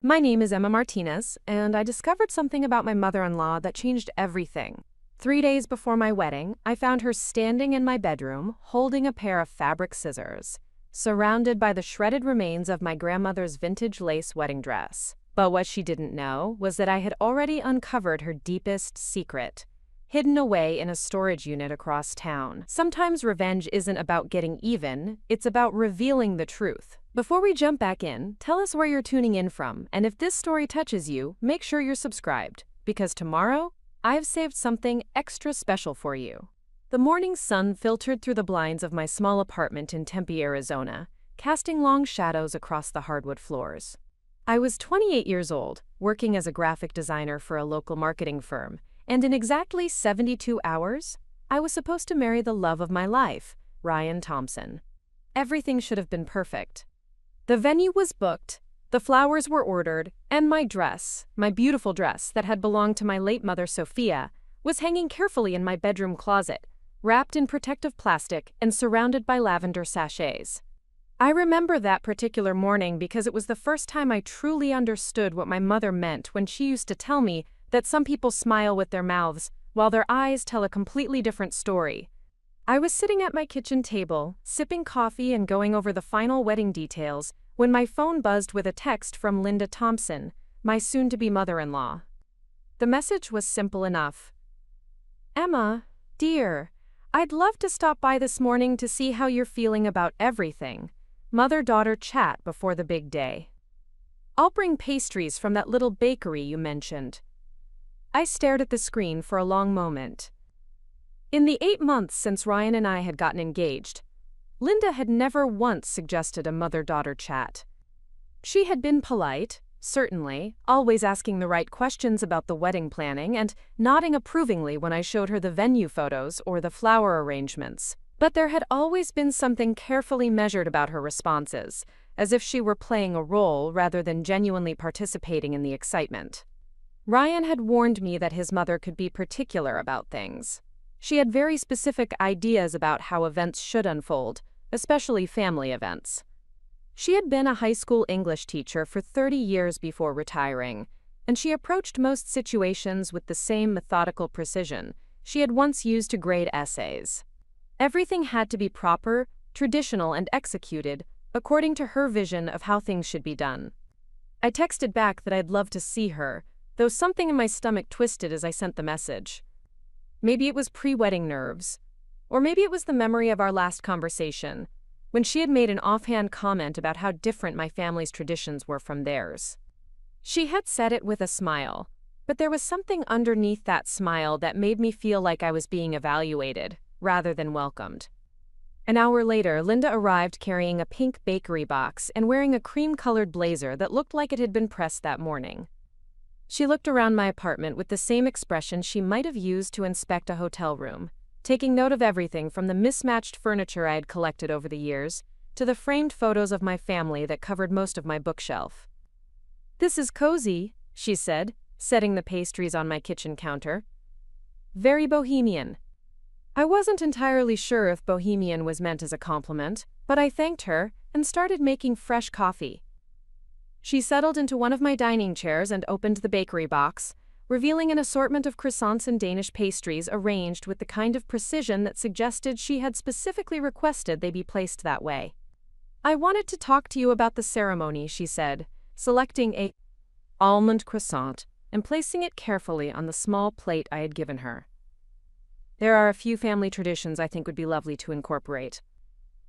My name is Emma Martinez, and I discovered something about my mother-in-law that changed everything. 3 days before my wedding, I found her standing in my bedroom, holding a pair of fabric scissors, surrounded by the shredded remains of my grandmother's vintage lace wedding dress. But what she didn't know was that I had already uncovered her deepest secret, hidden away in a storage unit across town. Sometimes revenge isn't about getting even, it's about revealing the truth. Before we jump back in, tell us where you're tuning in from, and if this story touches you, make sure you're subscribed, because tomorrow, I've saved something extra special for you. The morning sun filtered through the blinds of my small apartment in Tempe, Arizona, casting long shadows across the hardwood floors. I was 28 years old, working as a graphic designer for a local marketing firm, and in exactly 72 hours, I was supposed to marry the love of my life, Ryan Thompson. Everything should have been perfect. The venue was booked, the flowers were ordered, and my dress, my beautiful dress that had belonged to my late mother Sophia, was hanging carefully in my bedroom closet, wrapped in protective plastic and surrounded by lavender sachets. I remember that particular morning because it was the first time I truly understood what my mother meant when she used to tell me that some people smile with their mouths while their eyes tell a completely different story. I was sitting at my kitchen table, sipping coffee and going over the final wedding details, when my phone buzzed with a text from Linda Thompson, my soon-to-be mother-in-law. The message was simple enough. Emma, dear, I'd love to stop by this morning to see how you're feeling about everything. Mother-daughter chat before the big day. I'll bring pastries from that little bakery you mentioned. I stared at the screen for a long moment. In the 8 months since Ryan and I had gotten engaged, Linda had never once suggested a mother-daughter chat. She had been polite, certainly, always asking the right questions about the wedding planning and nodding approvingly when I showed her the venue photos or the flower arrangements. But there had always been something carefully measured about her responses, as if she were playing a role rather than genuinely participating in the excitement. Ryan had warned me that his mother could be particular about things. She had very specific ideas about how events should unfold, especially family events. She had been a high school English teacher for 30 years before retiring, and she approached most situations with the same methodical precision she had once used to grade essays. Everything had to be proper, traditional, and executed according to her vision of how things should be done. I texted back that I'd love to see her, though something in my stomach twisted as I sent the message. Maybe it was pre-wedding nerves, or maybe it was the memory of our last conversation, when she had made an offhand comment about how different my family's traditions were from theirs. She had said it with a smile, but there was something underneath that smile that made me feel like I was being evaluated, rather than welcomed. An hour later, Linda arrived carrying a pink bakery box and wearing a cream-colored blazer that looked like it had been pressed that morning. She looked around my apartment with the same expression she might have used to inspect a hotel room, taking note of everything from the mismatched furniture I had collected over the years to the framed photos of my family that covered most of my bookshelf. "This is cozy," she said, setting the pastries on my kitchen counter. "Very bohemian." I wasn't entirely sure if bohemian was meant as a compliment, but I thanked her and started making fresh coffee. She settled into one of my dining chairs and opened the bakery box, revealing an assortment of croissants and Danish pastries arranged with the kind of precision that suggested she had specifically requested they be placed that way. "I wanted to talk to you about the ceremony," she said, selecting a almond croissant and placing it carefully on the small plate I had given her. "There are a few family traditions I think would be lovely to incorporate."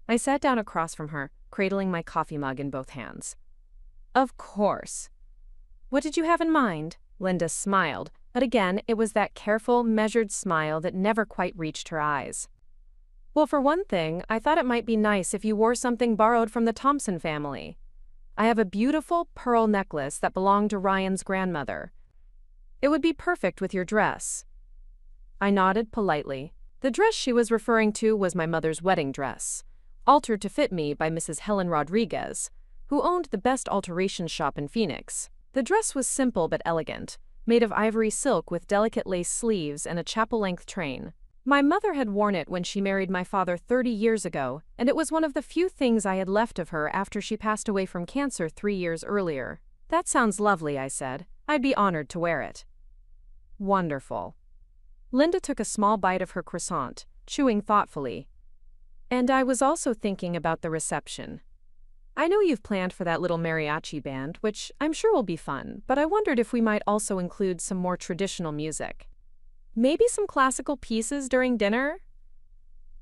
I sat down across from her, cradling my coffee mug in both hands. "Of course." "What did you have in mind?" Linda smiled, but again it was that careful, measured smile that never quite reached her eyes. "Well, for one thing, I thought it might be nice if you wore something borrowed from the Thompson family. I have a beautiful pearl necklace that belonged to Ryan's grandmother. It would be perfect with your dress." I nodded politely. The dress she was referring to was my mother's wedding dress, altered to fit me by Mrs. Helen Rodriguez, who owned the best alteration shop in Phoenix. The dress was simple but elegant, made of ivory silk with delicate lace sleeves and a chapel-length train. My mother had worn it when she married my father 30 years ago, and it was one of the few things I had left of her after she passed away from cancer 3 years earlier. That sounds lovely, I said. I'd be honored to wear it. Wonderful. Linda took a small bite of her croissant, chewing thoughtfully. And I was also thinking about the reception. I know you've planned for that little mariachi band, which I'm sure will be fun, but I wondered if we might also include some more traditional music. Maybe some classical pieces during dinner?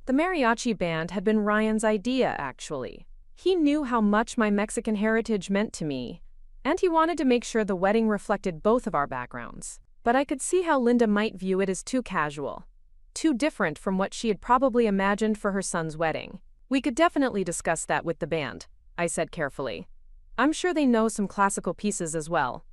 The mariachi band had been Ryan's idea, actually. He knew how much my Mexican heritage meant to me, and he wanted to make sure the wedding reflected both of our backgrounds. But I could see how Linda might view it as too casual, too different from what she had probably imagined for her son's wedding. We could definitely discuss that with the band, I said carefully. I'm sure they know some classical pieces as well.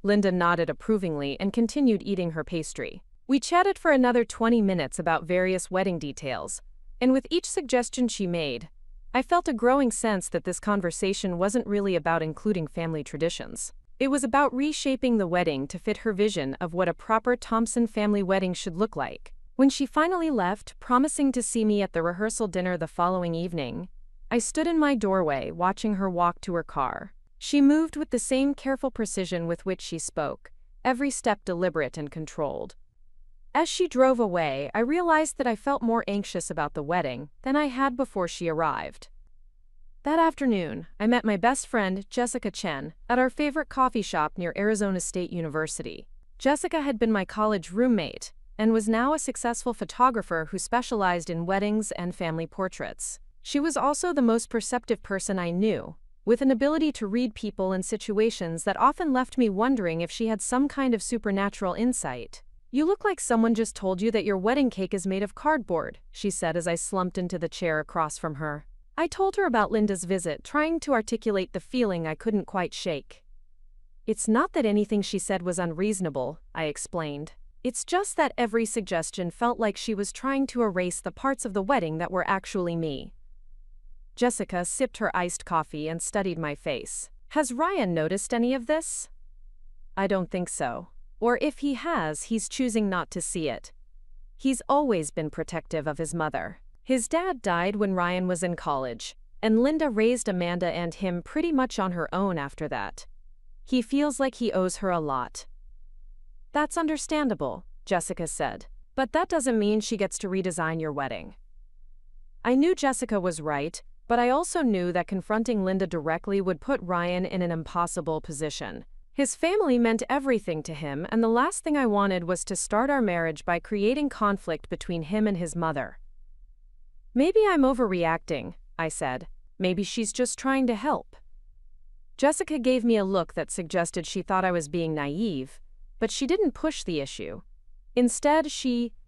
Linda nodded approvingly and continued eating her pastry. We chatted for another 20 minutes about various wedding details, and with each suggestion she made, I felt a growing sense that this conversation wasn't really about including family traditions. It was about reshaping the wedding to fit her vision of what a proper Thompson family wedding should look like. When she finally left, promising to see me at the rehearsal dinner the following evening, I stood in my doorway watching her walk to her car. She moved with the same careful precision with which she spoke, every step deliberate and controlled. As she drove away, I realized that I felt more anxious about the wedding than I had before she arrived. That afternoon, I met my best friend, Jessica Chen, at our favorite coffee shop near Arizona State University. Jessica had been my college roommate and was now a successful photographer who specialized in weddings and family portraits. She was also the most perceptive person I knew, with an ability to read people and situations that often left me wondering if she had some kind of supernatural insight. "You look like someone just told you that your wedding cake is made of cardboard," she said as I slumped into the chair across from her. I told her about Linda's visit, trying to articulate the feeling I couldn't quite shake. "It's not that anything she said was unreasonable," I explained. "It's just that every suggestion felt like she was trying to erase the parts of the wedding that were actually me." Jessica sipped her iced coffee and studied my face. "Has Ryan noticed any of this?" "I don't think so. Or if he has, he's choosing not to see it. He's always been protective of his mother. His dad died when Ryan was in college, and Linda raised Amanda and him pretty much on her own after that. He feels like he owes her a lot." "That's understandable," Jessica said. "But that doesn't mean she gets to redesign your wedding." I knew Jessica was right, but I also knew that confronting Linda directly would put Ryan in an impossible position. His family meant everything to him, and the last thing I wanted was to start our marriage by creating conflict between him and his mother. "Maybe I'm overreacting," I said. "Maybe she's just trying to help." Jessica gave me a look that suggested she thought I was being naive, but she didn't push the issue. Instead,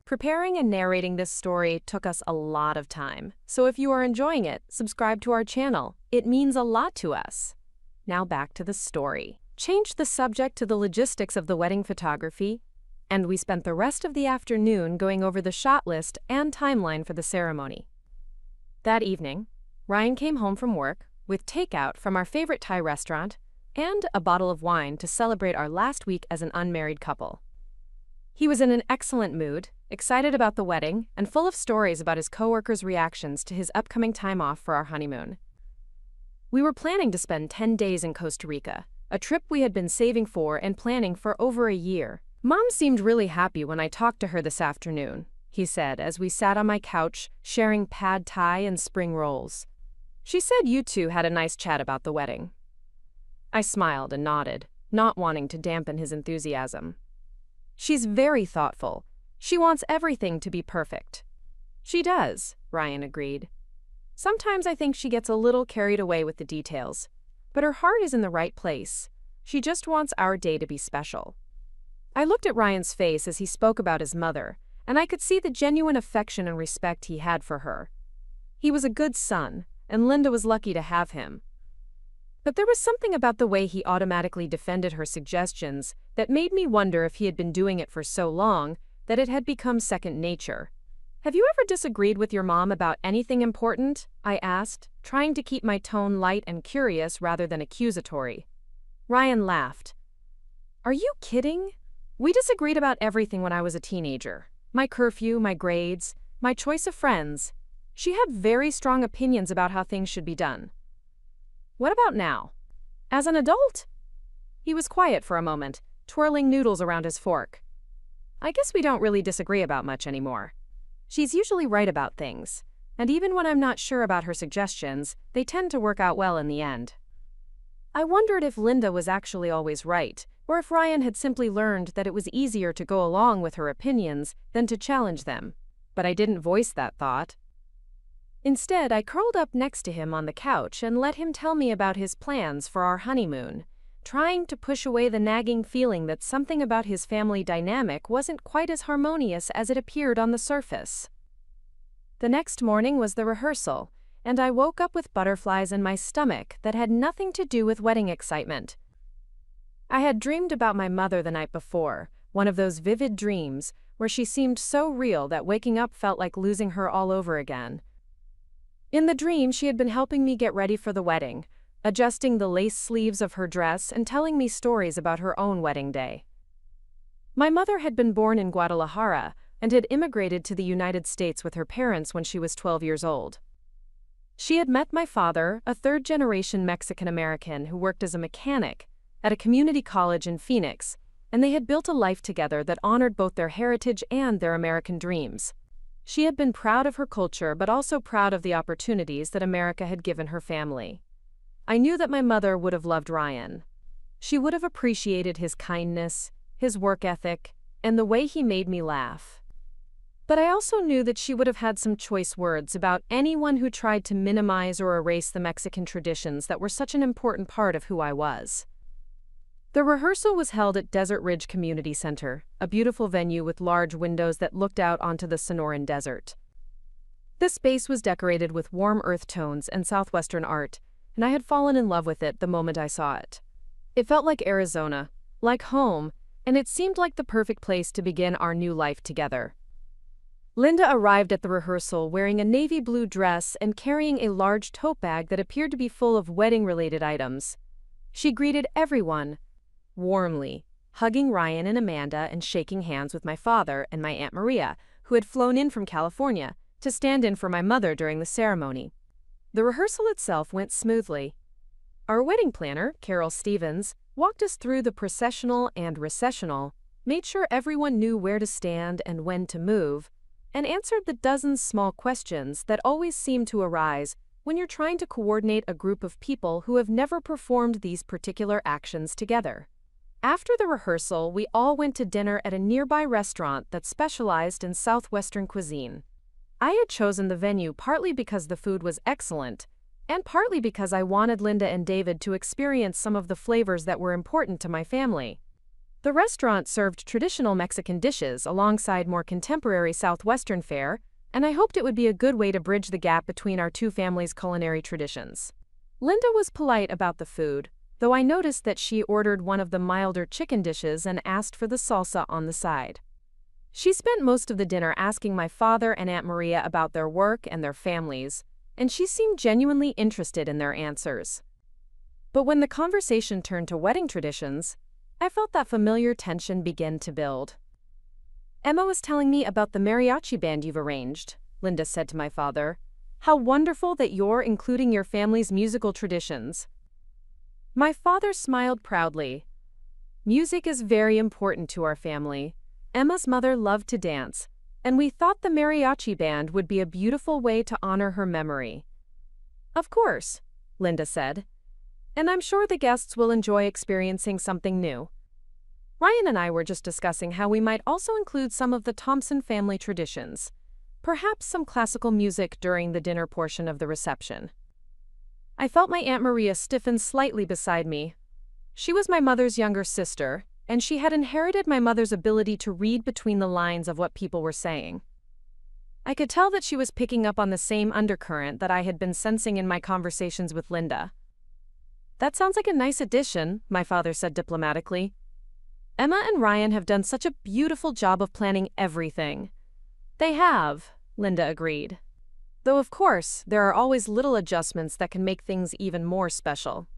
preparing and narrating this story took us a lot of time, so if you are enjoying it, subscribe to our channel. It means a lot to us. Now back to the story. Changed the subject to the logistics of the wedding photography, and we spent the rest of the afternoon going over the shot list and timeline for the ceremony. That evening, Ryan came home from work with takeout from our favorite Thai restaurant and a bottle of wine to celebrate our last week as an unmarried couple. He was in an excellent mood, excited about the wedding, and full of stories about his coworkers' reactions to his upcoming time off for our honeymoon. We were planning to spend 10 days in Costa Rica, a trip we had been saving for and planning for over a year. "Mom seemed really happy when I talked to her this afternoon," he said as we sat on my couch sharing pad thai and spring rolls. "She said you two had a nice chat about the wedding." I smiled and nodded, not wanting to dampen his enthusiasm. "She's very thoughtful. She wants everything to be perfect." "She does," Ryan agreed. "Sometimes I think she gets a little carried away with the details, but her heart is in the right place. She just wants our day to be special." I looked at Ryan's face as he spoke about his mother, and I could see the genuine affection and respect he had for her. He was a good son, and Linda was lucky to have him. But there was something about the way he automatically defended her suggestions that made me wonder if he had been doing it for so long that it had become second nature. "Have you ever disagreed with your mom about anything important?" I asked, trying to keep my tone light and curious rather than accusatory. Ryan laughed. "Are you kidding? We disagreed about everything when I was a teenager. My curfew, my grades, my choice of friends. She had very strong opinions about how things should be done." "What about now? As an adult?" He was quiet for a moment, twirling noodles around his fork. I guess we don't really disagree about much anymore. She's usually right about things, and even when I'm not sure about her suggestions, they tend to work out well in the end. I wondered if Linda was actually always right, or if Ryan had simply learned that it was easier to go along with her opinions than to challenge them. But I didn't voice that thought. Instead, I curled up next to him on the couch and let him tell me about his plans for our honeymoon, trying to push away the nagging feeling that something about his family dynamic wasn't quite as harmonious as it appeared on the surface. The next morning was the rehearsal, and I woke up with butterflies in my stomach that had nothing to do with wedding excitement. I had dreamed about my mother the night before, one of those vivid dreams where she seemed so real that waking up felt like losing her all over again. In the dream, she had been helping me get ready for the wedding, adjusting the lace sleeves of her dress and telling me stories about her own wedding day. My mother had been born in Guadalajara and had immigrated to the United States with her parents when she was 12 years old. She had met my father, a third-generation Mexican-American who worked as a mechanic at a community college in Phoenix, and they had built a life together that honored both their heritage and their American dreams. She had been proud of her culture but also proud of the opportunities that America had given her family. I knew that my mother would have loved Ryan. She would have appreciated his kindness, his work ethic, and the way he made me laugh. But I also knew that she would have had some choice words about anyone who tried to minimize or erase the Mexican traditions that were such an important part of who I was. The rehearsal was held at Desert Ridge Community Center, a beautiful venue with large windows that looked out onto the Sonoran Desert. The space was decorated with warm earth tones and southwestern art, and I had fallen in love with it the moment I saw it. It felt like Arizona, like home, and it seemed like the perfect place to begin our new life together. Linda arrived at the rehearsal wearing a navy blue dress and carrying a large tote bag that appeared to be full of wedding-related items. She greeted everyone warmly, hugging Ryan and Amanda and shaking hands with my father and my Aunt Maria, who had flown in from California to stand in for my mother during the ceremony. The rehearsal itself went smoothly. Our wedding planner, Carol Stevens, walked us through the processional and recessional, made sure everyone knew where to stand and when to move, and answered the dozens small questions that always seem to arise when you're trying to coordinate a group of people who have never performed these particular actions together. After the rehearsal, we all went to dinner at a nearby restaurant that specialized in Southwestern cuisine. I had chosen the venue partly because the food was excellent, and partly because I wanted Linda and David to experience some of the flavors that were important to my family. The restaurant served traditional Mexican dishes alongside more contemporary Southwestern fare, and I hoped it would be a good way to bridge the gap between our two families' culinary traditions. Linda was polite about the food, though I noticed that she ordered one of the milder chicken dishes and asked for the salsa on the side. She spent most of the dinner asking my father and Aunt Maria about their work and their families, and she seemed genuinely interested in their answers. But when the conversation turned to wedding traditions, I felt that familiar tension begin to build. "Emma was telling me about the mariachi band you've arranged," Linda said to my father. "How wonderful that you're including your family's musical traditions." My father smiled proudly. "Music is very important to our family. Emma's mother loved to dance, and we thought the mariachi band would be a beautiful way to honor her memory." "Of course," Linda said. "And I'm sure the guests will enjoy experiencing something new." Ryan and I were just discussing how we might also include some of the Thompson family traditions, perhaps some classical music during the dinner portion of the reception. I felt my Aunt Maria stiffen slightly beside me. She was my mother's younger sister, and she had inherited my mother's ability to read between the lines of what people were saying. I could tell that she was picking up on the same undercurrent that I had been sensing in my conversations with Linda. "That sounds like a nice addition," my father said diplomatically. "Emma and Ryan have done such a beautiful job of planning everything." "They have," Linda agreed. "Though of course, there are always little adjustments that can make things even more special."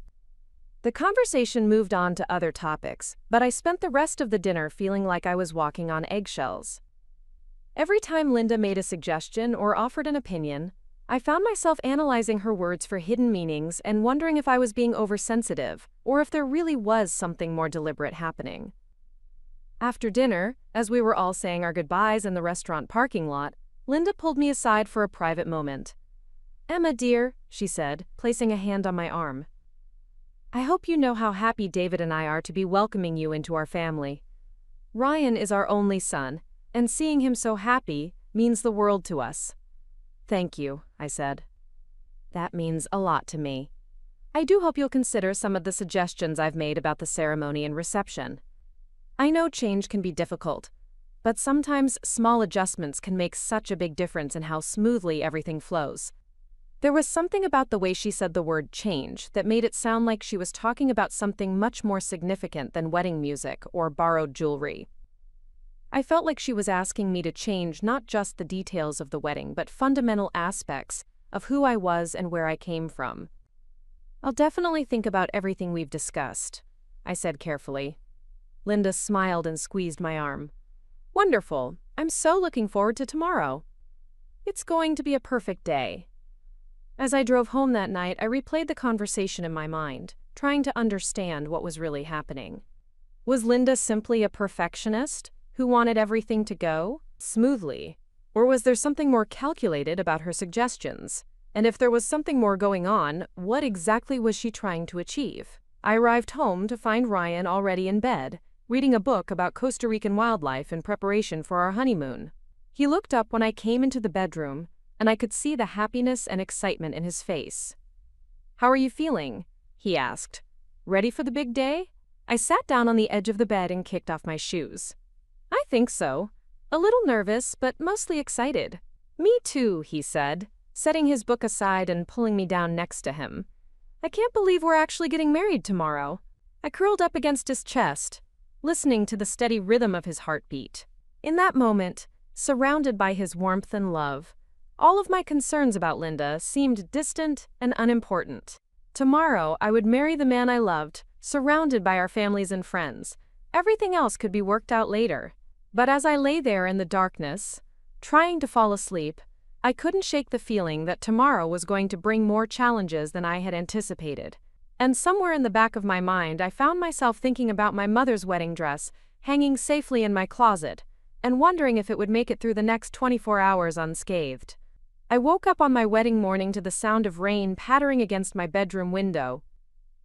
The conversation moved on to other topics, but I spent the rest of the dinner feeling like I was walking on eggshells. Every time Linda made a suggestion or offered an opinion, I found myself analyzing her words for hidden meanings and wondering if I was being oversensitive or if there really was something more deliberate happening. After dinner, as we were all saying our goodbyes in the restaurant parking lot, Linda pulled me aside for a private moment. "Emma, dear," she said, placing a hand on my arm. "I hope you know how happy David and I are to be welcoming you into our family. Ryan is our only son, and seeing him so happy means the world to us." "Thank you," I said. "That means a lot to me. I do hope you'll consider some of the suggestions I've made about the ceremony and reception. I know change can be difficult, but sometimes small adjustments can make such a big difference in how smoothly everything flows." There was something about the way she said the word change that made it sound like she was talking about something much more significant than wedding music or borrowed jewelry. I felt like she was asking me to change not just the details of the wedding, but fundamental aspects of who I was and where I came from. "I'll definitely think about everything we've discussed," I said carefully. Linda smiled and squeezed my arm. "Wonderful. I'm so looking forward to tomorrow. It's going to be a perfect day." As I drove home that night, I replayed the conversation in my mind, trying to understand what was really happening. Was Linda simply a perfectionist who wanted everything to go smoothly? Or was there something more calculated about her suggestions? And if there was something more going on, what exactly was she trying to achieve? I arrived home to find Ryan already in bed, reading a book about Costa Rican wildlife in preparation for our honeymoon. He looked up when I came into the bedroom, and I could see the happiness and excitement in his face. "How are you feeling?" he asked. "Ready for the big day?" I sat down on the edge of the bed and kicked off my shoes. "I think so. A little nervous, but mostly excited." "Me too," he said, setting his book aside and pulling me down next to him. "I can't believe we're actually getting married tomorrow." I curled up against his chest, listening to the steady rhythm of his heartbeat. In that moment, surrounded by his warmth and love, all of my concerns about Linda seemed distant and unimportant. Tomorrow, I would marry the man I loved, surrounded by our families and friends. Everything else could be worked out later. But as I lay there in the darkness, trying to fall asleep, I couldn't shake the feeling that tomorrow was going to bring more challenges than I had anticipated. And somewhere in the back of my mind, I found myself thinking about my mother's wedding dress hanging safely in my closet, and wondering if it would make it through the next 24 hours unscathed. I woke up on my wedding morning to the sound of rain pattering against my bedroom window.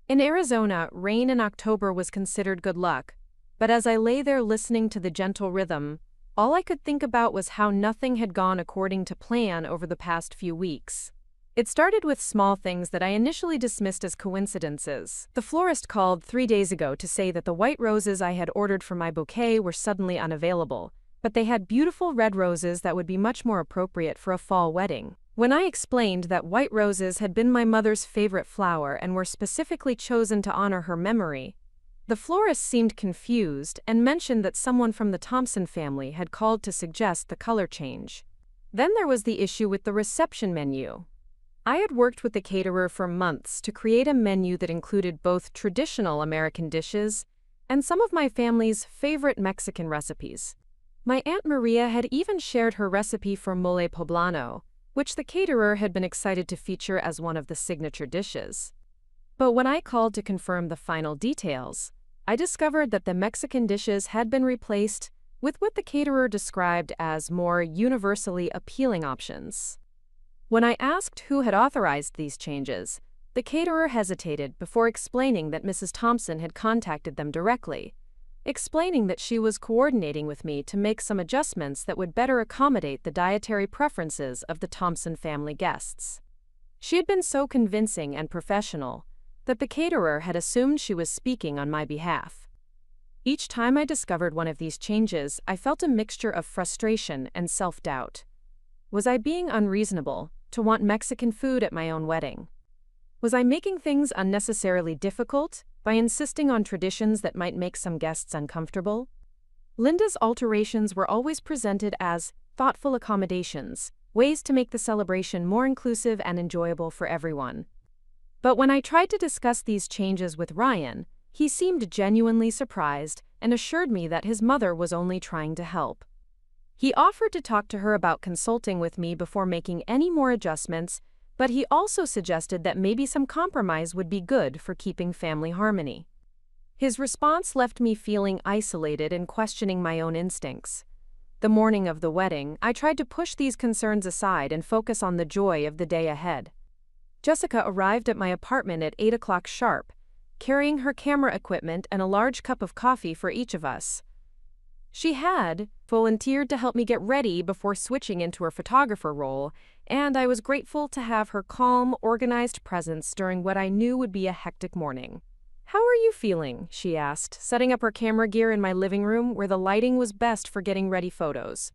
In Arizona, rain in October was considered good luck, but as I lay there listening to the gentle rhythm, all I could think about was how nothing had gone according to plan over the past few weeks. It started with small things that I initially dismissed as coincidences. The florist called 3 days ago to say that the white roses I had ordered for my bouquet were suddenly unavailable, but they had beautiful red roses that would be much more appropriate for a fall wedding. When I explained that white roses had been my mother's favorite flower and were specifically chosen to honor her memory, the florist seemed confused and mentioned that someone from the Thompson family had called to suggest the color change. Then there was the issue with the reception menu. I had worked with the caterer for months to create a menu that included both traditional American dishes and some of my family's favorite Mexican recipes. My Aunt Maria had even shared her recipe for mole poblano, which the caterer had been excited to feature as one of the signature dishes. But when I called to confirm the final details, I discovered that the Mexican dishes had been replaced with what the caterer described as more universally appealing options. When I asked who had authorized these changes, the caterer hesitated before explaining that Mrs. Thompson had contacted them directly, explaining that she was coordinating with me to make some adjustments that would better accommodate the dietary preferences of the Thompson family guests. She had been so convincing and professional that the caterer had assumed she was speaking on my behalf. Each time I discovered one of these changes, I felt a mixture of frustration and self-doubt. Was I being unreasonable to want Mexican food at my own wedding? Was I making things unnecessarily difficult by insisting on traditions that might make some guests uncomfortable? Linda's alterations were always presented as thoughtful accommodations, ways to make the celebration more inclusive and enjoyable for everyone. But when I tried to discuss these changes with Ryan, he seemed genuinely surprised and assured me that his mother was only trying to help. He offered to talk to her about consulting with me before making any more adjustments, but he also suggested that maybe some compromise would be good for keeping family harmony. His response left me feeling isolated and questioning my own instincts. The morning of the wedding, I tried to push these concerns aside and focus on the joy of the day ahead. Jessica arrived at my apartment at 8 o'clock sharp, carrying her camera equipment and a large cup of coffee for each of us. She had volunteered to help me get ready before switching into her photographer role, and I was grateful to have her calm, organized presence during what I knew would be a hectic morning. "How are you feeling?" she asked, setting up her camera gear in my living room where the lighting was best for getting ready photos.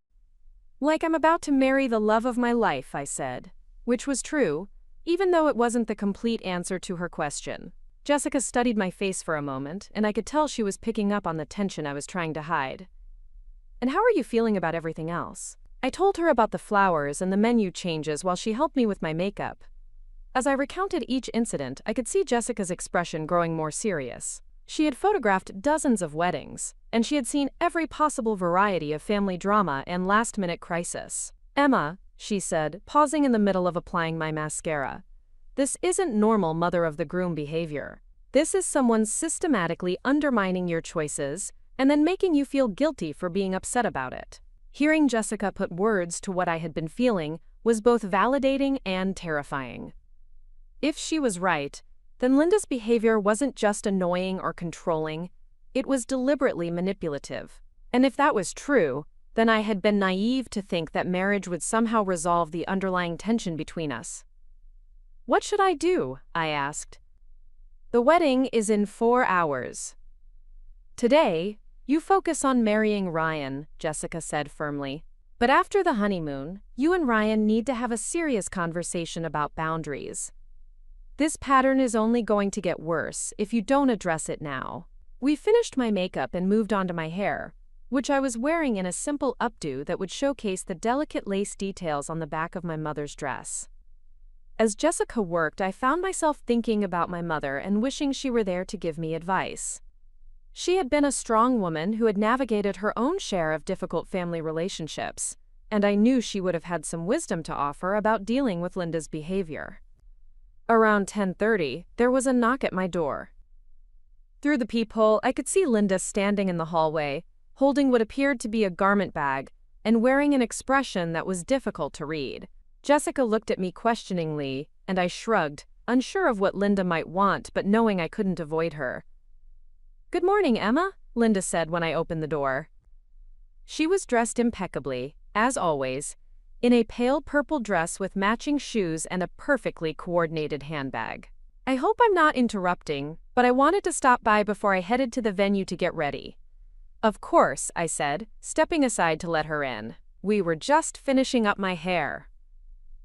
"Like I'm about to marry the love of my life," I said, which was true, even though it wasn't the complete answer to her question. Jessica studied my face for a moment, and I could tell she was picking up on the tension I was trying to hide. "And how are you feeling about everything else?" I told her about the flowers and the menu changes while she helped me with my makeup. As I recounted each incident, I could see Jessica's expression growing more serious. She had photographed dozens of weddings, and she had seen every possible variety of family drama and last-minute crisis. "Emma," she said, pausing in the middle of applying my mascara, "this isn't normal mother-of-the-groom behavior. This is someone systematically undermining your choices and then making you feel guilty for being upset about it." Hearing Jessica put words to what I had been feeling was both validating and terrifying. If she was right, then Linda's behavior wasn't just annoying or controlling, it was deliberately manipulative. And if that was true, then I had been naive to think that marriage would somehow resolve the underlying tension between us. "What should I do?" I asked. "The wedding is in 4 hours. Today, you focus on marrying Ryan," Jessica said firmly. "But after the honeymoon, you and Ryan need to have a serious conversation about boundaries. This pattern is only going to get worse if you don't address it now." We finished my makeup and moved on to my hair, which I was wearing in a simple updo that would showcase the delicate lace details on the back of my mother's dress. As Jessica worked, I found myself thinking about my mother and wishing she were there to give me advice. She had been a strong woman who had navigated her own share of difficult family relationships, and I knew she would have had some wisdom to offer about dealing with Linda's behavior. Around 10:30, there was a knock at my door. Through the peephole, I could see Linda standing in the hallway, holding what appeared to be a garment bag, and wearing an expression that was difficult to read. Jessica looked at me questioningly, and I shrugged, unsure of what Linda might want but knowing I couldn't avoid her. "Good morning, Emma," Linda said when I opened the door. She was dressed impeccably, as always, in a pale purple dress with matching shoes and a perfectly coordinated handbag. "I hope I'm not interrupting, but I wanted to stop by before I headed to the venue to get ready." "Of course," I said, stepping aside to let her in. "We were just finishing up my hair."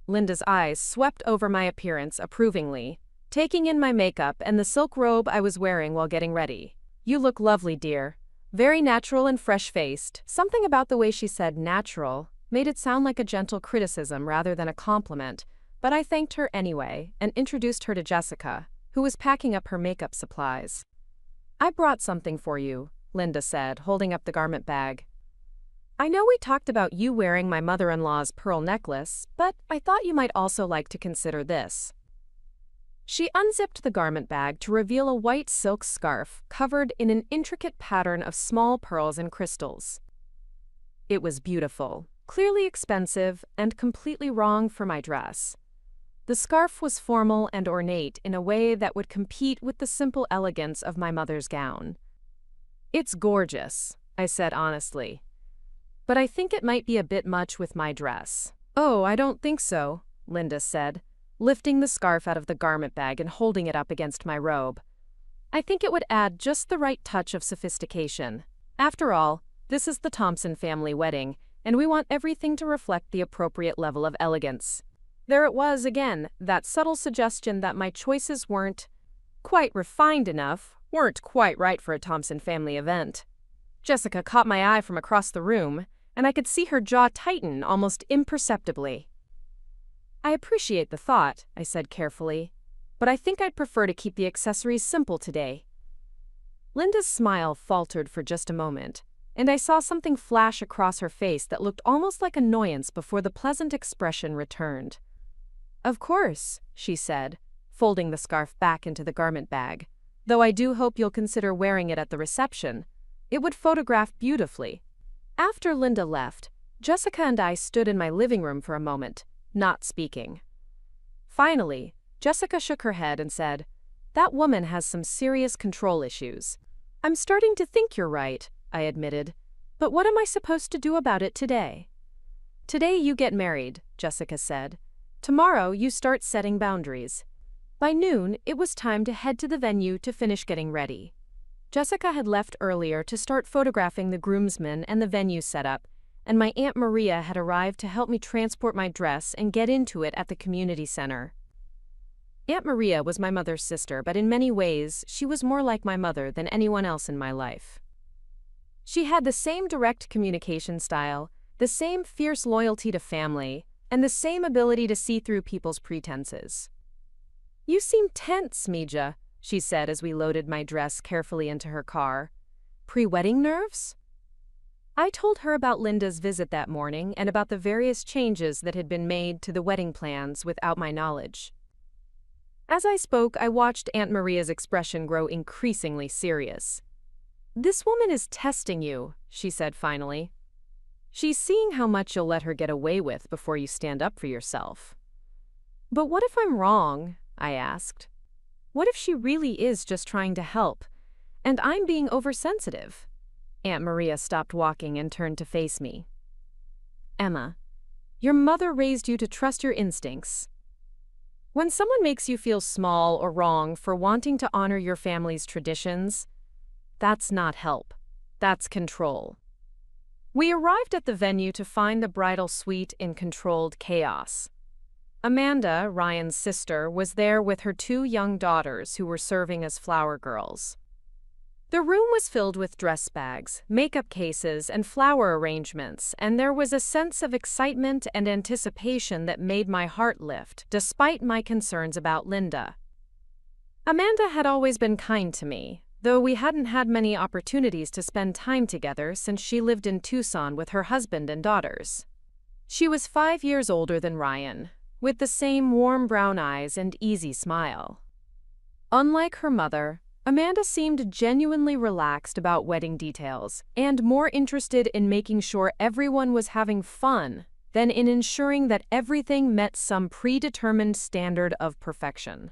Linda's eyes swept over my appearance approvingly, taking in my makeup and the silk robe I was wearing while getting ready. "You look lovely, dear. Very natural and fresh-faced." Something about the way she said natural made it sound like a gentle criticism rather than a compliment, but I thanked her anyway and introduced her to Jessica, who was packing up her makeup supplies. "I brought something for you," Linda said, holding up the garment bag. "I know we talked about you wearing my mother-in-law's pearl necklace, but I thought you might also like to consider this." She unzipped the garment bag to reveal a white silk scarf covered in an intricate pattern of small pearls and crystals. It was beautiful, clearly expensive, and completely wrong for my dress. The scarf was formal and ornate in a way that would compete with the simple elegance of my mother's gown. "It's gorgeous," I said honestly, "but I think it might be a bit much with my dress." "Oh, I don't think so," Linda said, lifting the scarf out of the garment bag and holding it up against my robe. "I think it would add just the right touch of sophistication. After all, this is the Thompson family wedding, and we want everything to reflect the appropriate level of elegance." There it was again, that subtle suggestion that my choices weren't quite refined enough, weren't quite right for a Thompson family event. Jessica caught my eye from across the room, and I could see her jaw tighten almost imperceptibly. "I appreciate the thought," I said carefully, "but I think I'd prefer to keep the accessories simple today." Linda's smile faltered for just a moment, and I saw something flash across her face that looked almost like annoyance before the pleasant expression returned. "Of course," she said, folding the scarf back into the garment bag. "Though I do hope you'll consider wearing it at the reception. It would photograph beautifully." After Linda left, Jessica and I stood in my living room for a moment, not speaking. Finally, Jessica shook her head and said, "That woman has some serious control issues." "I'm starting to think you're right," I admitted. "But what am I supposed to do about it today?" "Today you get married," Jessica said. "Tomorrow you start setting boundaries." By noon, it was time to head to the venue to finish getting ready. Jessica had left earlier to start photographing the groomsmen and the venue setup, and my Aunt Maria had arrived to help me transport my dress and get into it at the community center. Aunt Maria was my mother's sister, but in many ways, she was more like my mother than anyone else in my life. She had the same direct communication style, the same fierce loyalty to family, and the same ability to see through people's pretenses. "You seem tense, Mija," she said as we loaded my dress carefully into her car. "Pre-wedding nerves?" I told her about Linda's visit that morning and about the various changes that had been made to the wedding plans without my knowledge. As I spoke, I watched Aunt Maria's expression grow increasingly serious. "This woman is testing you," she said finally. "She's seeing how much you'll let her get away with before you stand up for yourself." "But what if I'm wrong?" I asked. "What if she really is just trying to help, and I'm being oversensitive?" Aunt Maria stopped walking and turned to face me. "Emma, your mother raised you to trust your instincts. When someone makes you feel small or wrong for wanting to honor your family's traditions, that's not help. That's control." We arrived at the venue to find the bridal suite in controlled chaos. Amanda, Ryan's sister, was there with her 2 young daughters who were serving as flower girls. The room was filled with dress bags, makeup cases, and flower arrangements, and there was a sense of excitement and anticipation that made my heart lift, despite my concerns about Linda. Amanda had always been kind to me, though we hadn't had many opportunities to spend time together since she lived in Tucson with her husband and daughters. She was 5 years older than Ryan, with the same warm brown eyes and easy smile. Unlike her mother, Amanda seemed genuinely relaxed about wedding details and more interested in making sure everyone was having fun than in ensuring that everything met some predetermined standard of perfection.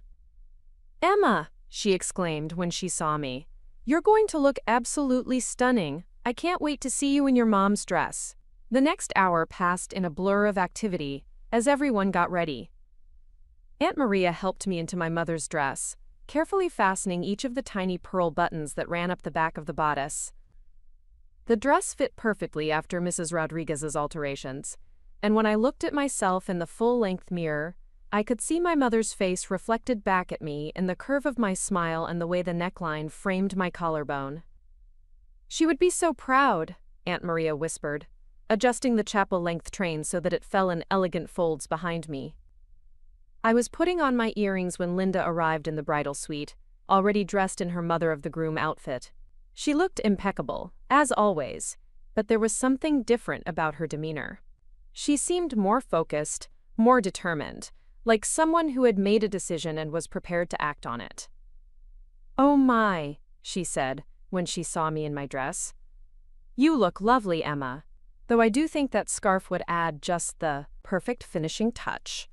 "Emma," she exclaimed when she saw me, "you're going to look absolutely stunning. I can't wait to see you in your mom's dress." The next hour passed in a blur of activity as everyone got ready. Aunt Maria helped me into my mother's dress, carefully fastening each of the tiny pearl buttons that ran up the back of the bodice. The dress fit perfectly after Mrs. Rodriguez's alterations, and when I looked at myself in the full-length mirror, I could see my mother's face reflected back at me in the curve of my smile and the way the neckline framed my collarbone. "She would be so proud," Aunt Maria whispered, adjusting the chapel-length train so that it fell in elegant folds behind me. I was putting on my earrings when Linda arrived in the bridal suite, already dressed in her mother-of-the-groom outfit. She looked impeccable, as always, but there was something different about her demeanor. She seemed more focused, more determined, like someone who had made a decision and was prepared to act on it. "Oh my," she said, when she saw me in my dress. "You look lovely, Emma, though I do think that scarf would add just the perfect finishing touch."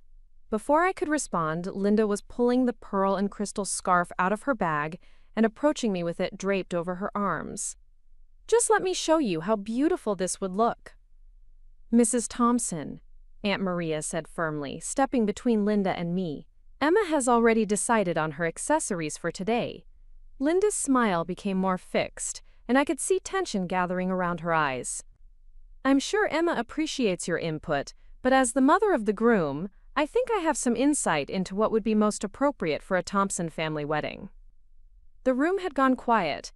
Before I could respond, Linda was pulling the pearl and crystal scarf out of her bag and approaching me with it draped over her arms. "Just let me show you how beautiful this would look." "Mrs. Thompson," Aunt Maria said firmly, stepping between Linda and me, "Emma has already decided on her accessories for today." Linda's smile became more fixed, and I could see tension gathering around her eyes. "I'm sure Emma appreciates your input, but as the mother of the groom, I think I have some insight into what would be most appropriate for a Thompson family wedding." The room had gone quiet,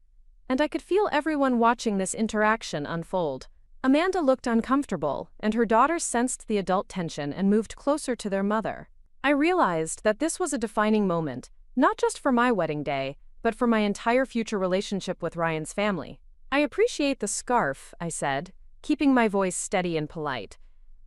and I could feel everyone watching this interaction unfold. Amanda looked uncomfortable, and her daughters sensed the adult tension and moved closer to their mother. I realized that this was a defining moment, not just for my wedding day, but for my entire future relationship with Ryan's family. I appreciate the scarf, I said, keeping my voice steady and polite.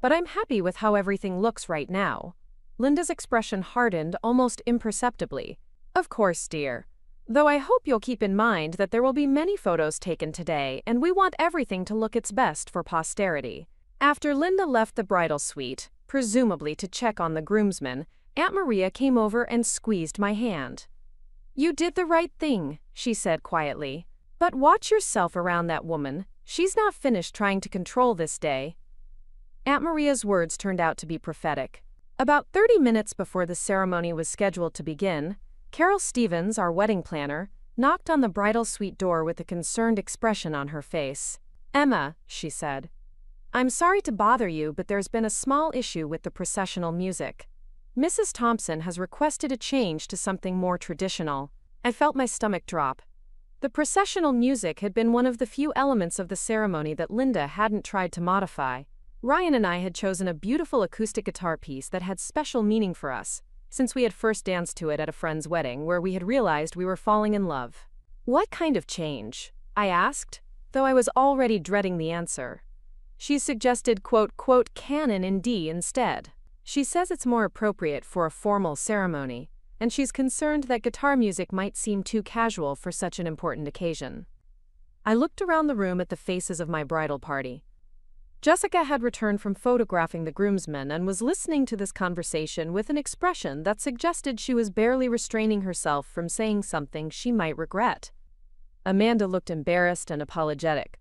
But I'm happy with how everything looks right now. Linda's expression hardened almost imperceptibly. Of course, dear. Though I hope you'll keep in mind that there will be many photos taken today, and we want everything to look its best for posterity. After Linda left the bridal suite, presumably to check on the groomsmen, Aunt Maria came over and squeezed my hand. You did the right thing, she said quietly. But watch yourself around that woman. She's not finished trying to control this day. Aunt Maria's words turned out to be prophetic. About 30 minutes before the ceremony was scheduled to begin, Carol Stevens, our wedding planner, knocked on the bridal suite door with a concerned expression on her face. Emma, she said. I'm sorry to bother you, but there's been a small issue with the processional music. Mrs. Thompson has requested a change to something more traditional. I felt my stomach drop. The processional music had been one of the few elements of the ceremony that Linda hadn't tried to modify. Ryan and I had chosen a beautiful acoustic guitar piece that had special meaning for us, since we had first danced to it at a friend's wedding where we had realized we were falling in love. What kind of change? I asked, though I was already dreading the answer. She suggested quote, canon in D instead. She says it's more appropriate for a formal ceremony, and she's concerned that guitar music might seem too casual for such an important occasion. I looked around the room at the faces of my bridal party. Jessica had returned from photographing the groomsmen and was listening to this conversation with an expression that suggested she was barely restraining herself from saying something she might regret. Amanda looked embarrassed and apologetic.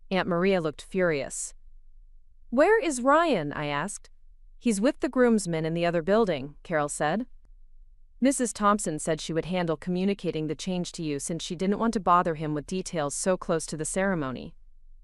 Aunt Maria looked furious. Where is Ryan? I asked. He's with the groomsmen in the other building, Carol said. Mrs. Thompson said she would handle communicating the change to you since she didn't want to bother him with details so close to the ceremony.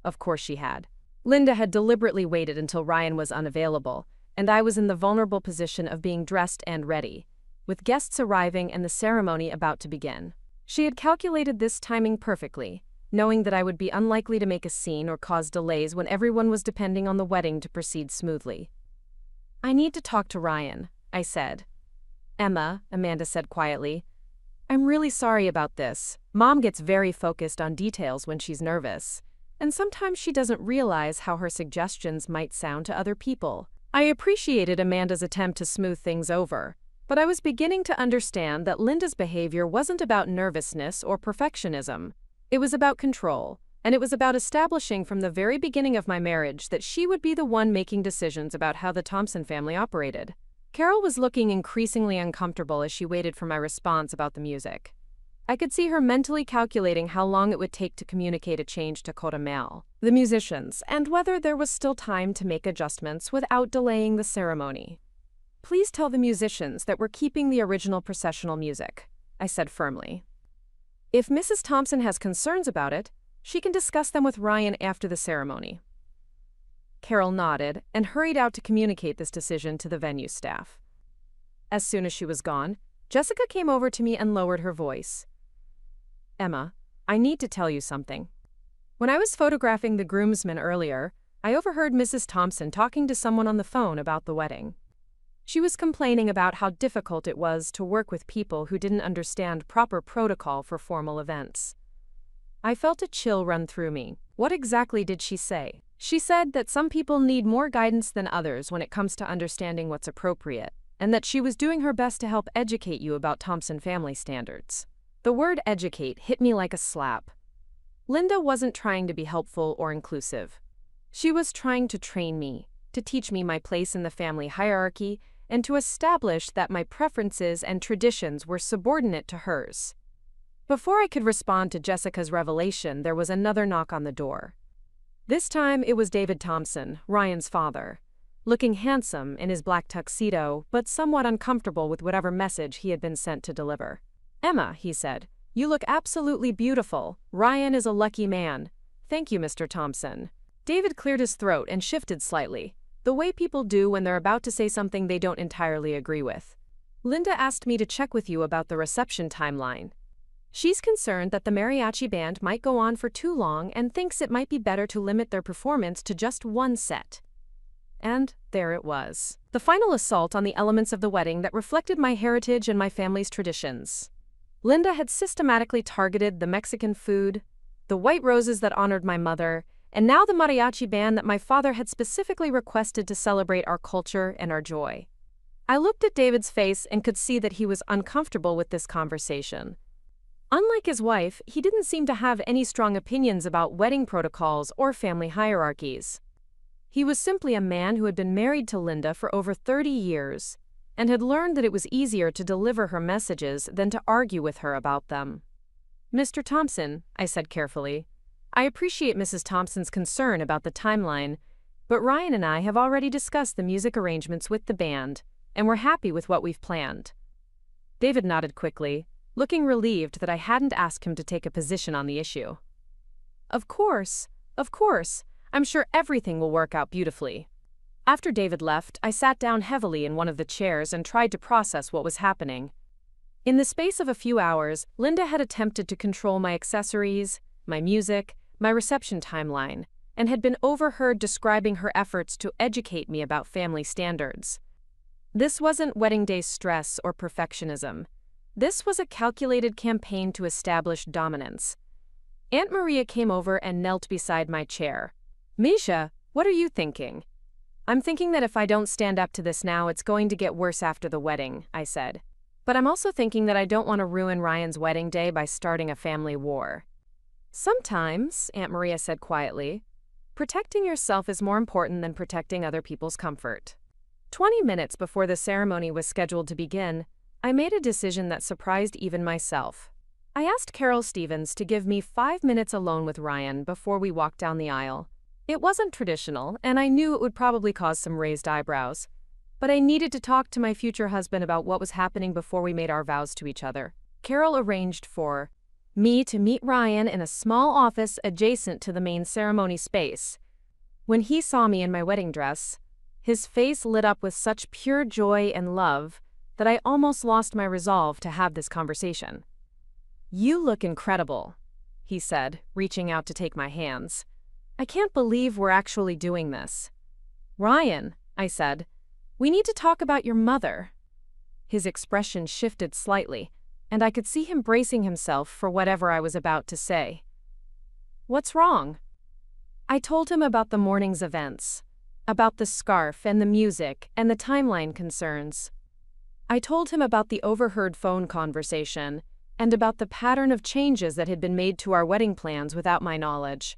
Of course she had. Linda had deliberately waited until Ryan was unavailable, and I was in the vulnerable position of being dressed and ready, with guests arriving and the ceremony about to begin. She had calculated this timing perfectly, knowing that I would be unlikely to make a scene or cause delays when everyone was depending on the wedding to proceed smoothly. I need to talk to Ryan, I said. Emma, Amanda said quietly. I'm really sorry about this. Mom gets very focused on details when she's nervous, and sometimes she doesn't realize how her suggestions might sound to other people. I appreciated Amanda's attempt to smooth things over, but I was beginning to understand that Linda's behavior wasn't about nervousness or perfectionism. It was about control, and it was about establishing from the very beginning of my marriage that she would be the one making decisions about how the Thompson family operated. Carol was looking increasingly uncomfortable as she waited for my response about the music. I could see her mentally calculating how long it would take to communicate a change to Codamel, the musicians, and whether there was still time to make adjustments without delaying the ceremony. Please tell the musicians that we're keeping the original processional music, I said firmly. If Mrs. Thompson has concerns about it, she can discuss them with Ryan after the ceremony. Carol nodded and hurried out to communicate this decision to the venue staff. As soon as she was gone, Jessica came over to me and lowered her voice. Emma, I need to tell you something. When I was photographing the groomsmen earlier, I overheard Mrs. Thompson talking to someone on the phone about the wedding. She was complaining about how difficult it was to work with people who didn't understand proper protocol for formal events. I felt a chill run through me. What exactly did she say? She said that some people need more guidance than others when it comes to understanding what's appropriate, and that she was doing her best to help educate you about Thompson family standards. The word educate hit me like a slap. Linda wasn't trying to be helpful or inclusive. She was trying to train me, to teach me my place in the family hierarchy, and to establish that my preferences and traditions were subordinate to hers. Before I could respond to Jessica's revelation, there was another knock on the door. This time it was David Thompson, Ryan's father, looking handsome in his black tuxedo, but somewhat uncomfortable with whatever message he had been sent to deliver. Emma, he said, you look absolutely beautiful. Ryan is a lucky man. Thank you, Mr. Thompson. David cleared his throat and shifted slightly, the way people do when they're about to say something they don't entirely agree with. Linda asked me to check with you about the reception timeline. She's concerned that the mariachi band might go on for too long and thinks it might be better to limit their performance to just one set. And there it was. The final assault on the elements of the wedding that reflected my heritage and my family's traditions. Linda had systematically targeted the Mexican food, the white roses that honored my mother, and now the mariachi band that my father had specifically requested to celebrate our culture and our joy. I looked at David's face and could see that he was uncomfortable with this conversation. Unlike his wife, he didn't seem to have any strong opinions about wedding protocols or family hierarchies. He was simply a man who had been married to Linda for over 30 years and had learned that it was easier to deliver her messages than to argue with her about them. "Mr. Thompson," I said carefully, "I appreciate Mrs. Thompson's concern about the timeline, but Ryan and I have already discussed the music arrangements with the band, and we're happy with what we've planned." David nodded quickly, looking relieved that I hadn't asked him to take a position on the issue. Of course. I'm sure everything will work out beautifully." After David left, I sat down heavily in one of the chairs and tried to process what was happening. In the space of a few hours, Linda had attempted to control my accessories, my music, my reception timeline, and had been overheard describing her efforts to educate me about family standards. This wasn't wedding day stress or perfectionism. This was a calculated campaign to establish dominance. Aunt Maria came over and knelt beside my chair. "Misha, what are you thinking?" "I'm thinking that if I don't stand up to this now, it's going to get worse after the wedding," I said. "But I'm also thinking that I don't want to ruin Ryan's wedding day by starting a family war." "Sometimes," Aunt Maria said quietly, "protecting yourself is more important than protecting other people's comfort." 20 minutes before the ceremony was scheduled to begin, I made a decision that surprised even myself. I asked Carol Stevens to give me 5 minutes alone with Ryan before we walked down the aisle. It wasn't traditional, and I knew it would probably cause some raised eyebrows. But I needed to talk to my future husband about what was happening before we made our vows to each other. Carol arranged for me to meet Ryan in a small office adjacent to the main ceremony space. When he saw me in my wedding dress, his face lit up with such pure joy and love that I almost lost my resolve to have this conversation. "You look incredible," he said, reaching out to take my hands. "I can't believe we're actually doing this." "Ryan," I said, "we need to talk about your mother." His expression shifted slightly, and I could see him bracing himself for whatever I was about to say. "What's wrong?" I told him about the morning's events, about the scarf and the music and the timeline concerns. I told him about the overheard phone conversation and about the pattern of changes that had been made to our wedding plans without my knowledge.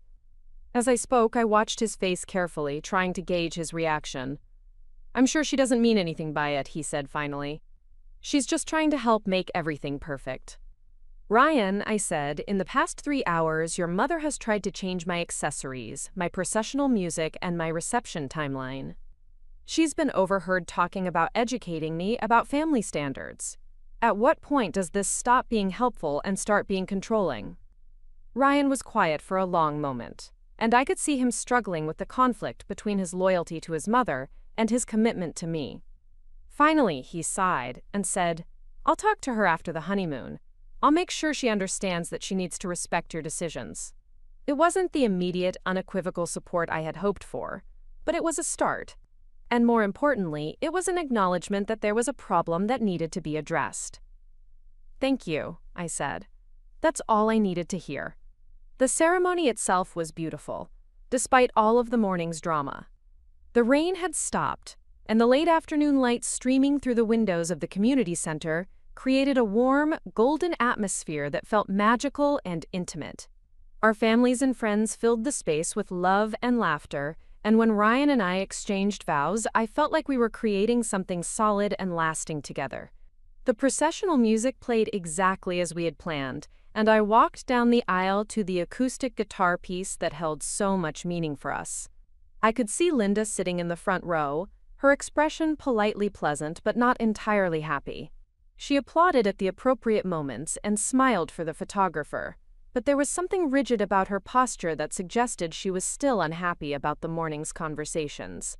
As I spoke, I watched his face carefully, trying to gauge his reaction. "I'm sure she doesn't mean anything by it," he said finally. "She's just trying to help make everything perfect." "Ryan," I said, "in the past 3 hours, your mother has tried to change my accessories, my processional music, and my reception timeline. She's been overheard talking about educating me about family standards. At what point does this stop being helpful and start being controlling?" Ryan was quiet for a long moment, and I could see him struggling with the conflict between his loyalty to his mother and his commitment to me. Finally, he sighed and said, "I'll talk to her after the honeymoon. I'll make sure she understands that she needs to respect your decisions." It wasn't the immediate, unequivocal support I had hoped for, but it was a start. And more importantly, it was an acknowledgement that there was a problem that needed to be addressed. "Thank you," I said. That's all I needed to hear. The ceremony itself was beautiful, despite all of the morning's drama. The rain had stopped, and the late afternoon light streaming through the windows of the community center created a warm, golden atmosphere that felt magical and intimate. Our families and friends filled the space with love and laughter, and when Ryan and I exchanged vows, I felt like we were creating something solid and lasting together. The processional music played exactly as we had planned, and I walked down the aisle to the acoustic guitar piece that held so much meaning for us. I could see Linda sitting in the front row, her expression politely pleasant but not entirely happy. She applauded at the appropriate moments and smiled for the photographer, but there was something rigid about her posture that suggested she was still unhappy about the morning's conversations.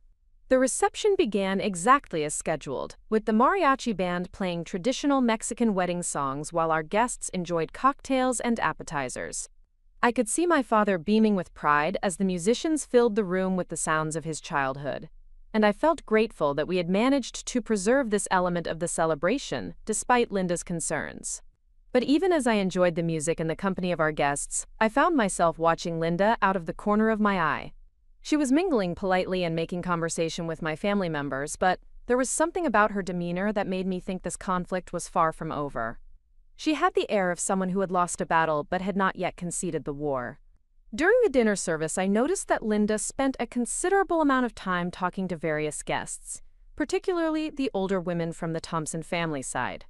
The reception began exactly as scheduled, with the mariachi band playing traditional Mexican wedding songs while our guests enjoyed cocktails and appetizers. I could see my father beaming with pride as the musicians filled the room with the sounds of his childhood, and I felt grateful that we had managed to preserve this element of the celebration despite Linda's concerns. But even as I enjoyed the music and the company of our guests, I found myself watching Linda out of the corner of my eye. She was mingling politely and making conversation with my family members, but there was something about her demeanor that made me think this conflict was far from over. She had the air of someone who had lost a battle but had not yet conceded the war. During the dinner service, I noticed that Linda spent a considerable amount of time talking to various guests, particularly the older women from the Thompson family side.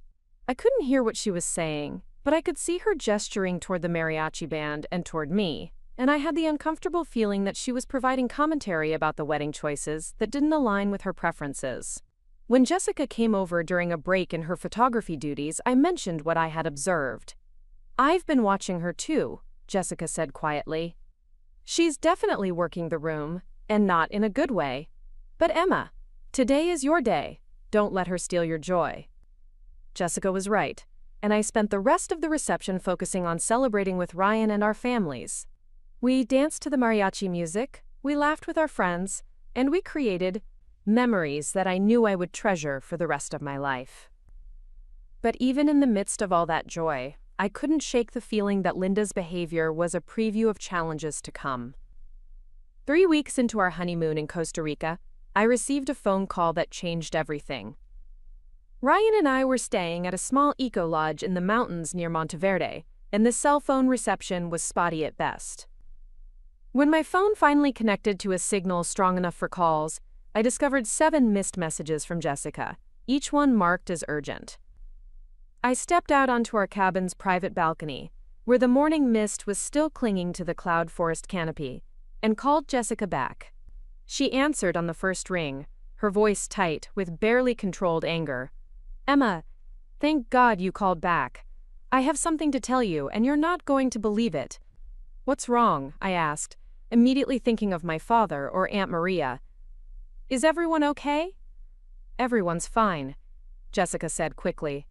I couldn't hear what she was saying, but I could see her gesturing toward the mariachi band and toward me, and I had the uncomfortable feeling that she was providing commentary about the wedding choices that didn't align with her preferences. When Jessica came over during a break in her photography duties, I mentioned what I had observed. "I've been watching her too," Jessica said quietly. "She's definitely working the room, and not in a good way. But Emma, today is your day. Don't let her steal your joy." Jessica was right, and I spent the rest of the reception focusing on celebrating with Ryan and our families. We danced to the mariachi music, we laughed with our friends, and we created memories that I knew I would treasure for the rest of my life. But even in the midst of all that joy, I couldn't shake the feeling that Linda's behavior was a preview of challenges to come. 3 weeks into our honeymoon in Costa Rica, I received a phone call that changed everything. Ryan and I were staying at a small eco-lodge in the mountains near Monteverde, and the cell phone reception was spotty at best. When my phone finally connected to a signal strong enough for calls, I discovered 7 missed messages from Jessica, each one marked as urgent. I stepped out onto our cabin's private balcony, where the morning mist was still clinging to the cloud forest canopy, and called Jessica back. She answered on the first ring, her voice tight with barely controlled anger. "Emma, thank God you called back. I have something to tell you, and you're not going to believe it." "What's wrong?" I asked, immediately thinking of my father or Aunt Maria. "Is everyone okay?" "Everyone's fine," Jessica said quickly.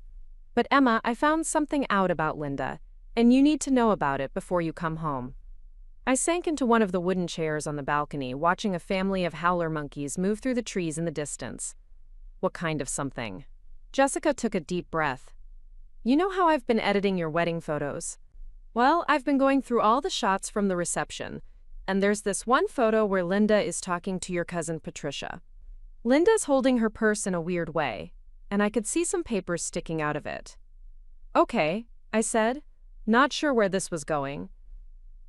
"But Emma, I found something out about Linda, and you need to know about it before you come home." I sank into one of the wooden chairs on the balcony, watching a family of howler monkeys move through the trees in the distance. "What kind of something?" Jessica took a deep breath. "You know how I've been editing your wedding photos? Well, I've been going through all the shots from the reception, and there's this one photo where Linda is talking to your cousin Patricia. Linda's holding her purse in a weird way, and I could see some papers sticking out of it." "Okay," I said, not sure where this was going.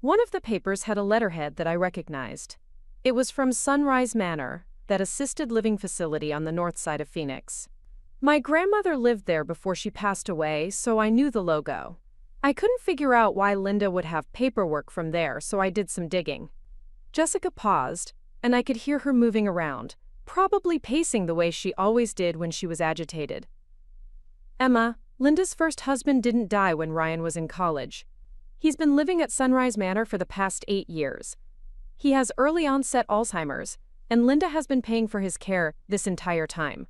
One of the papers had a letterhead that I recognized. It was from Sunrise Manor, that assisted living facility on the north side of Phoenix. My grandmother lived there before she passed away, so I knew the logo. I couldn't figure out why Linda would have paperwork from there, so I did some digging. Jessica paused, and I could hear her moving around, probably pacing the way she always did when she was agitated. "Emma, Linda's first husband didn't die when Ryan was in college. He's been living at Sunrise Manor for the past 8 years. He has early-onset Alzheimer's, and Linda has been paying for his care this entire time."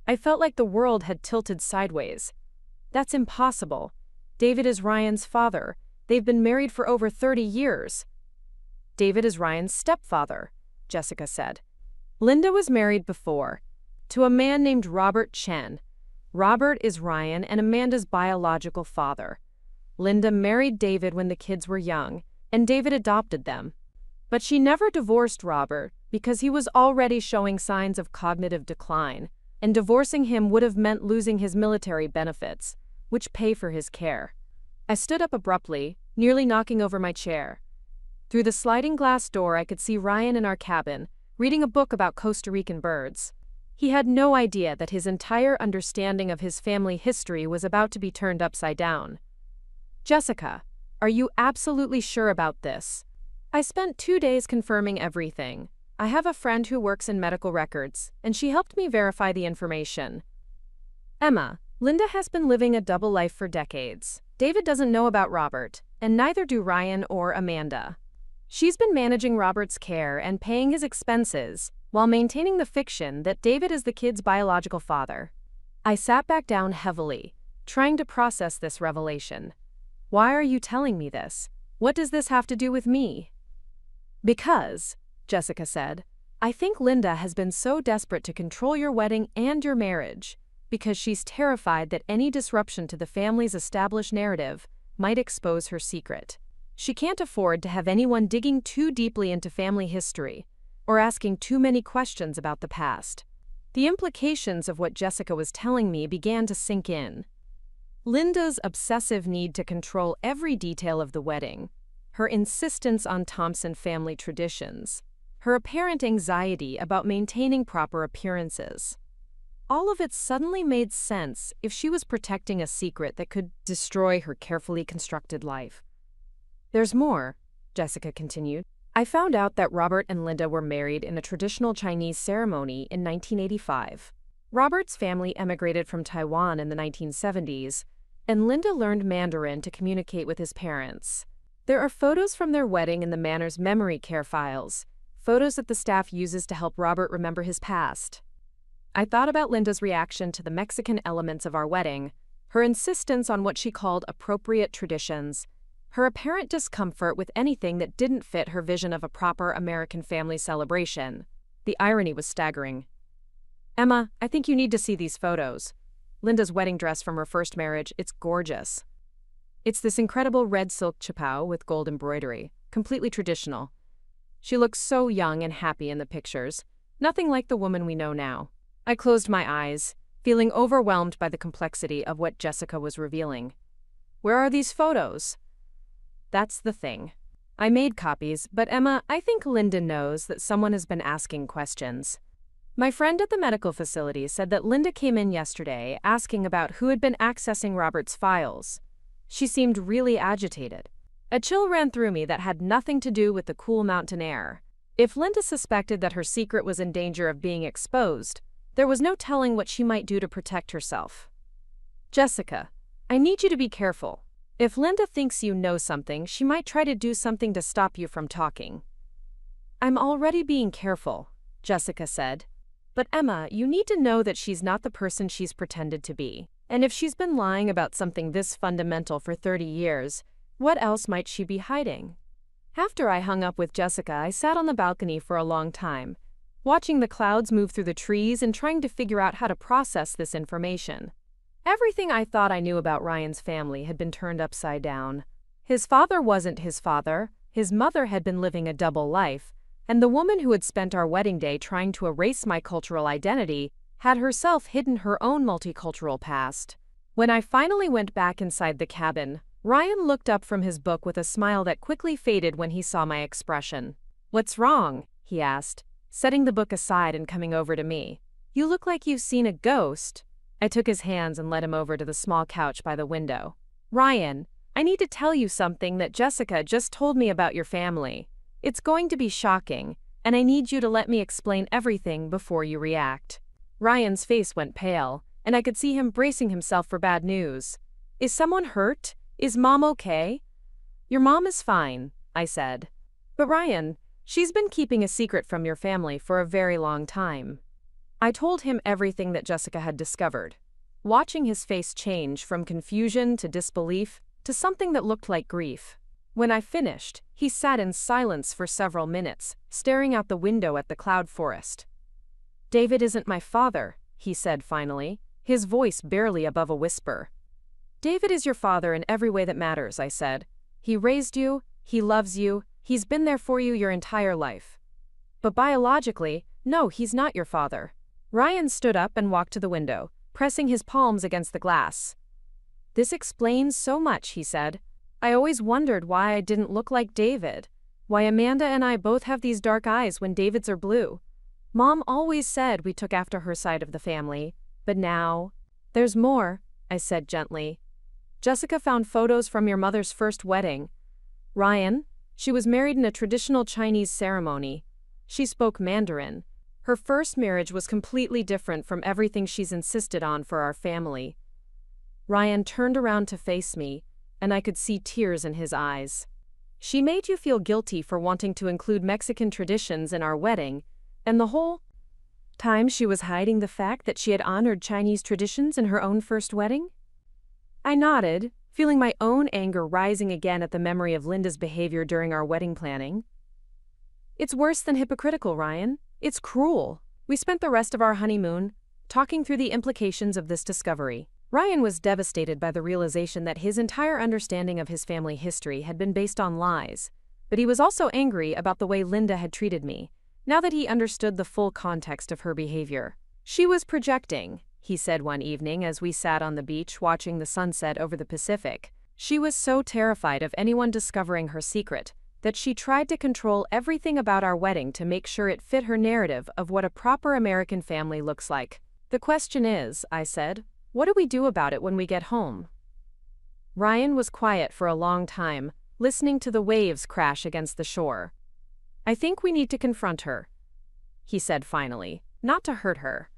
I felt like the world had tilted sideways. "That's impossible. David is Ryan's father. They've been married for over 30 years. "David is Ryan's stepfather," Jessica said. "Linda was married before, to a man named Robert Chen. Robert is Ryan and Amanda's biological father. Linda married David when the kids were young, and David adopted them. But she never divorced Robert because he was already showing signs of cognitive decline, and divorcing him would have meant losing his military benefits, which pay for his care." I stood up abruptly, nearly knocking over my chair. Through the sliding glass door, I could see Ryan in our cabin, reading a book about Costa Rican birds. He had no idea that his entire understanding of his family history was about to be turned upside down. "Jessica, are you absolutely sure about this?" "I spent 2 days confirming everything. I have a friend who works in medical records, and she helped me verify the information." "Emma, Linda has been living a double life for decades. David doesn't know about Robert, and neither do Ryan or Amanda. She's been managing Robert's care and paying his expenses, while maintaining the fiction that David is the kid's biological father." I sat back down heavily, trying to process this revelation. "Why are you telling me this? What does this have to do with me?" "Because," Jessica said, "I think Linda has been so desperate to control your wedding and your marriage. because she's terrified that any disruption to the family's established narrative might expose her secret. She can't afford to have anyone digging too deeply into family history or asking too many questions about the past. The implications of what Jessica was telling me began to sink in. Linda's obsessive need to control every detail of the wedding, her insistence on Thompson family traditions, her apparent anxiety about maintaining proper appearances. All of it suddenly made sense if she was protecting a secret that could destroy her carefully constructed life. "There's more," Jessica continued. "I found out that Robert and Linda were married in a traditional Chinese ceremony in 1985. Robert's family emigrated from Taiwan in the 1970s, and Linda learned Mandarin to communicate with his parents. There are photos from their wedding in the Manor's memory care files, photos that the staff uses to help Robert remember his past. I thought about Linda's reaction to the Mexican elements of our wedding, her insistence on what she called appropriate traditions, her apparent discomfort with anything that didn't fit her vision of a proper American family celebration. The irony was staggering. "Emma, I think you need to see these photos. Linda's wedding dress from her first marriage, it's gorgeous. It's this incredible red silk chapao with gold embroidery, completely traditional. She looks so young and happy in the pictures, nothing like the woman we know now." I closed my eyes, feeling overwhelmed by the complexity of what Jessica was revealing. "Where are these photos?" "That's the thing. I made copies, but Emma, I think Linda knows that someone has been asking questions. My friend at the medical facility said that Linda came in yesterday asking about who had been accessing Robert's files. She seemed really agitated. A chill ran through me that had nothing to do with the cool mountain air. If Linda suspected that her secret was in danger of being exposed, there was no telling what she might do to protect herself. "Jessica, I need you to be careful. If Linda thinks you know something, she might try to do something to stop you from talking." "I'm already being careful," Jessica said. "But Emma, you need to know that she's not the person she's pretended to be. And if she's been lying about something this fundamental for 30 years, what else might she be hiding?" After I hung up with Jessica, I sat on the balcony for a long time, watching the clouds move through the trees and trying to figure out how to process this information. Everything I thought I knew about Ryan's family had been turned upside down. His father wasn't his father, his mother had been living a double life, and the woman who had spent our wedding day trying to erase my cultural identity had herself hidden her own multicultural past. When I finally went back inside the cabin, Ryan looked up from his book with a smile that quickly faded when he saw my expression. "What's wrong?" he asked, setting the book aside and coming over to me. "You look like you've seen a ghost." I took his hands and led him over to the small couch by the window. "Ryan, I need to tell you something that Jessica just told me about your family. It's going to be shocking, and I need you to let me explain everything before you react." Ryan's face went pale, and I could see him bracing himself for bad news. "Is someone hurt? Is Mom okay?" "Your mom is fine," I said. "But Ryan, she's been keeping a secret from your family for a very long time." I told him everything that Jessica had discovered, watching his face change from confusion to disbelief to something that looked like grief. When I finished, he sat in silence for several minutes, staring out the window at the cloud forest. "David isn't my father," he said finally, his voice barely above a whisper. "David is your father in every way that matters," I said. "He raised you, he loves you, he's been there for you your entire life. But biologically, no, he's not your father." Ryan stood up and walked to the window, pressing his palms against the glass. "This explains so much," he said. "I always wondered why I didn't look like David, why Amanda and I both have these dark eyes when David's are blue. Mom always said we took after her side of the family, but now—" "There's more," I said gently. "Jessica found photos from your mother's first wedding. Ryan, she was married in a traditional Chinese ceremony. She spoke Mandarin. Her first marriage was completely different from everything she's insisted on for our family." Ryan turned around to face me, and I could see tears in his eyes. "She made you feel guilty for wanting to include Mexican traditions in our wedding, and the whole time she was hiding the fact that she had honored Chinese traditions in her own first wedding?" I nodded, feeling my own anger rising again at the memory of Linda's behavior during our wedding planning. "It's worse than hypocritical, Ryan. It's cruel. We spent the rest of our honeymoon talking through the implications of this discovery. Ryan was devastated by the realization that his entire understanding of his family history had been based on lies, but he was also angry about the way Linda had treated me, now that he understood the full context of her behavior. She was projecting, he said one evening as we sat on the beach watching the sunset over the Pacific. She was so terrified of anyone discovering her secret that she tried to control everything about our wedding to make sure it fit her narrative of what a proper American family looks like. The question is, I said, what do we do about it when we get home? Ryan was quiet for a long time, listening to the waves crash against the shore. I think we need to confront her, he said finally, not to hurt her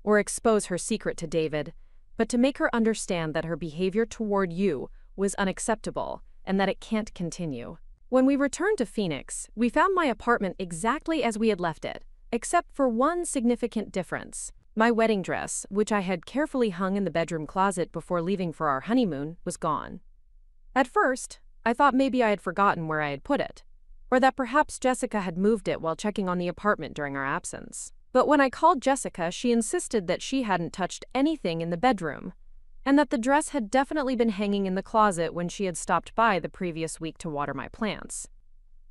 or expose her secret to David, but to make her understand that her behavior toward you was unacceptable and that it can't continue. When we returned to Phoenix, we found my apartment exactly as we had left it, except for one significant difference. My wedding dress, which I had carefully hung in the bedroom closet before leaving for our honeymoon, was gone. At first, I thought maybe I had forgotten where I had put it, or that perhaps Jessica had moved it while checking on the apartment during our absence. But when I called Jessica, she insisted that she hadn't touched anything in the bedroom, and that the dress had definitely been hanging in the closet when she had stopped by the previous week to water my plants.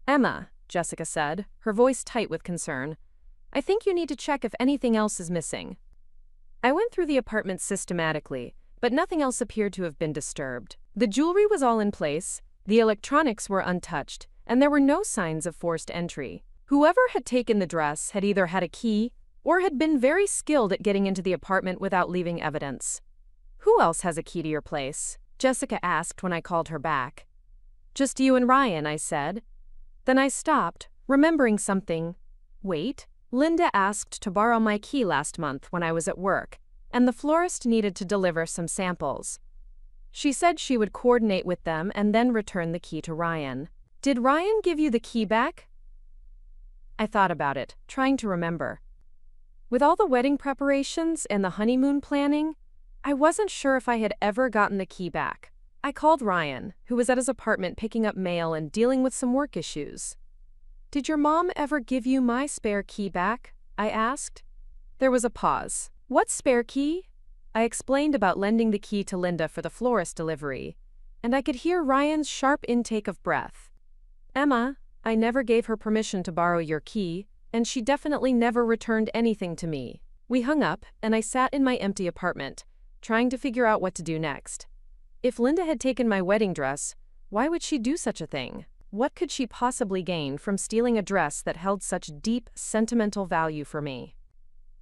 Emma, Jessica said, her voice tight with concern, I think you need to check if anything else is missing. I went through the apartment systematically, but nothing else appeared to have been disturbed. The jewelry was all in place, the electronics were untouched, and there were no signs of forced entry. Whoever had taken the dress had either had a key or had been very skilled at getting into the apartment without leaving evidence. Who else has a key to your place? Jessica asked when I called her back. Just you and Ryan, I said. Then I stopped, remembering something. Wait. Linda asked to borrow my key last month when I was at work, and the florist needed to deliver some samples. She said she would coordinate with them and then return the key to Ryan. Did Ryan give you the key back? I thought about it, trying to remember. With all the wedding preparations and the honeymoon planning, I wasn't sure if I had ever gotten the key back. I called Ryan, who was at his apartment picking up mail and dealing with some work issues. Did your mom ever give you my spare key back? I asked. There was a pause. What spare key? I explained about lending the key to Linda for the florist delivery, and I could hear Ryan's sharp intake of breath. Emma, I never gave her permission to borrow your key, and she definitely never returned anything to me. We hung up, and I sat in my empty apartment, trying to figure out what to do next. If Linda had taken my wedding dress, why would she do such a thing? What could she possibly gain from stealing a dress that held such deep, sentimental value for me?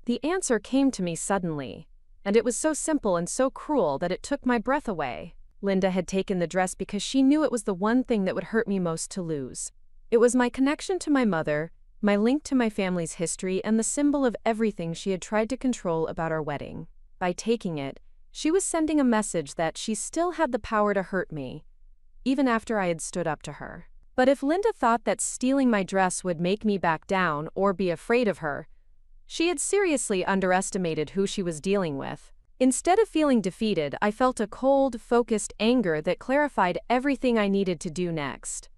The answer came to me suddenly, and it was so simple and so cruel that it took my breath away. Linda had taken the dress because she knew it was the one thing that would hurt me most to lose. It was my connection to my mother, my link to my family's history, and the symbol of everything she had tried to control about our wedding. By taking it, she was sending a message that she still had the power to hurt me, even after I had stood up to her. But if Linda thought that stealing my dress would make me back down or be afraid of her, she had seriously underestimated who she was dealing with. Instead of feeling defeated, I felt a cold, focused anger that clarified everything I needed to do next.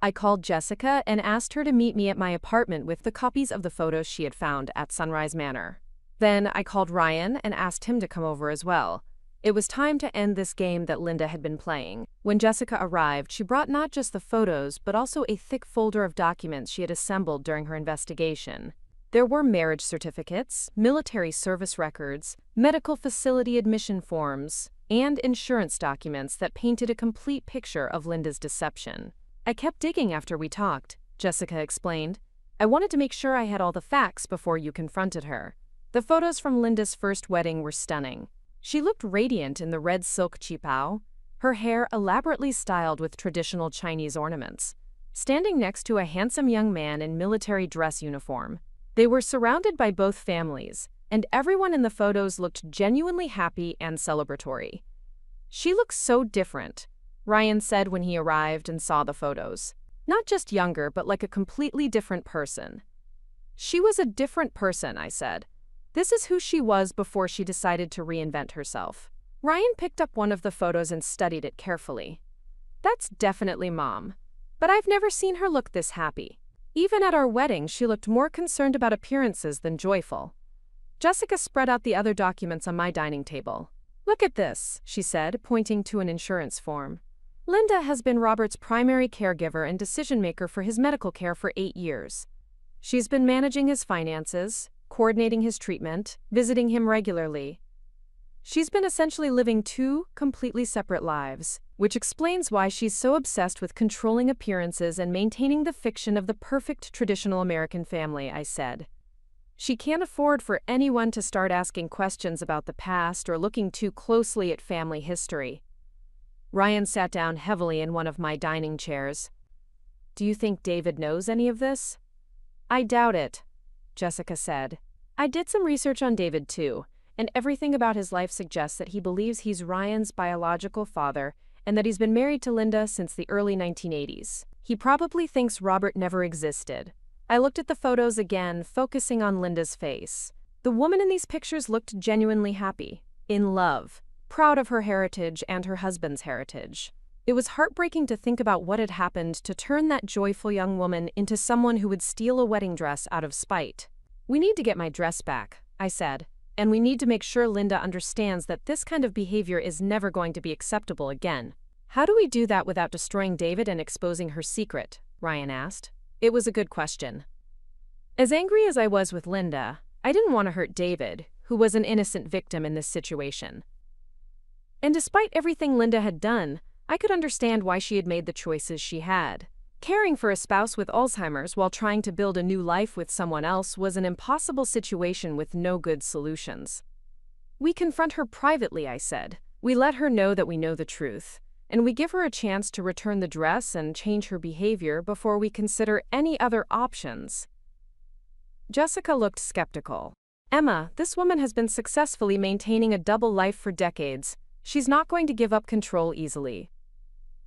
I called Jessica and asked her to meet me at my apartment with the copies of the photos she had found at Sunrise Manor. Then I called Ryan and asked him to come over as well. It was time to end this game that Linda had been playing. When Jessica arrived, she brought not just the photos, but also a thick folder of documents she had assembled during her investigation. There were marriage certificates, military service records, medical facility admission forms, and insurance documents that painted a complete picture of Linda's deception. I kept digging after we talked, Jessica explained. I wanted to make sure I had all the facts before you confronted her. The photos from Linda's first wedding were stunning. She looked radiant in the red silk qipao, her hair elaborately styled with traditional Chinese ornaments, standing next to a handsome young man in military dress uniform. They were surrounded by both families, and everyone in the photos looked genuinely happy and celebratory. She looks so different, Ryan said when he arrived and saw the photos. Not just younger, but like a completely different person. She was a different person, I said. This is who she was before she decided to reinvent herself. Ryan picked up one of the photos and studied it carefully. That's definitely Mom, but I've never seen her look this happy. Even at our wedding, she looked more concerned about appearances than joyful. Jessica spread out the other documents on my dining table. "Look at this," she said, pointing to an insurance form. "Linda has been Robert's primary caregiver and decision-maker for his medical care for 8 years. She's been managing his finances, coordinating his treatment, visiting him regularly. She's been essentially living 2 completely separate lives, which explains why she's so obsessed with controlling appearances and maintaining the fiction of the perfect traditional American family," I said. "She can't afford for anyone to start asking questions about the past or looking too closely at family history." Ryan sat down heavily in one of my dining chairs. "Do you think David knows any of this?" "I doubt it," Jessica said. "I did some research on David too, and everything about his life suggests that he believes he's Ryan's biological father and that he's been married to Linda since the early 1980s. He probably thinks Robert never existed." I looked at the photos again, focusing on Linda's face. The woman in these pictures looked genuinely happy, in love, proud of her heritage and her husband's heritage. It was heartbreaking to think about what had happened to turn that joyful young woman into someone who would steal a wedding dress out of spite. "We need to get my dress back," I said, "and we need to make sure Linda understands that this kind of behavior is never going to be acceptable again." "How do we do that without destroying David and exposing her secret?" Ryan asked. It was a good question. As angry as I was with Linda, I didn't want to hurt David, who was an innocent victim in this situation. And despite everything Linda had done, I could understand why she had made the choices she had. Caring for a spouse with Alzheimer's while trying to build a new life with someone else was an impossible situation with no good solutions. "We confront her privately," I said. "We let her know that we know the truth, and we give her a chance to return the dress and change her behavior before we consider any other options." Jessica looked skeptical. "Emma, this woman has been successfully maintaining a double life for decades. She's not going to give up control easily."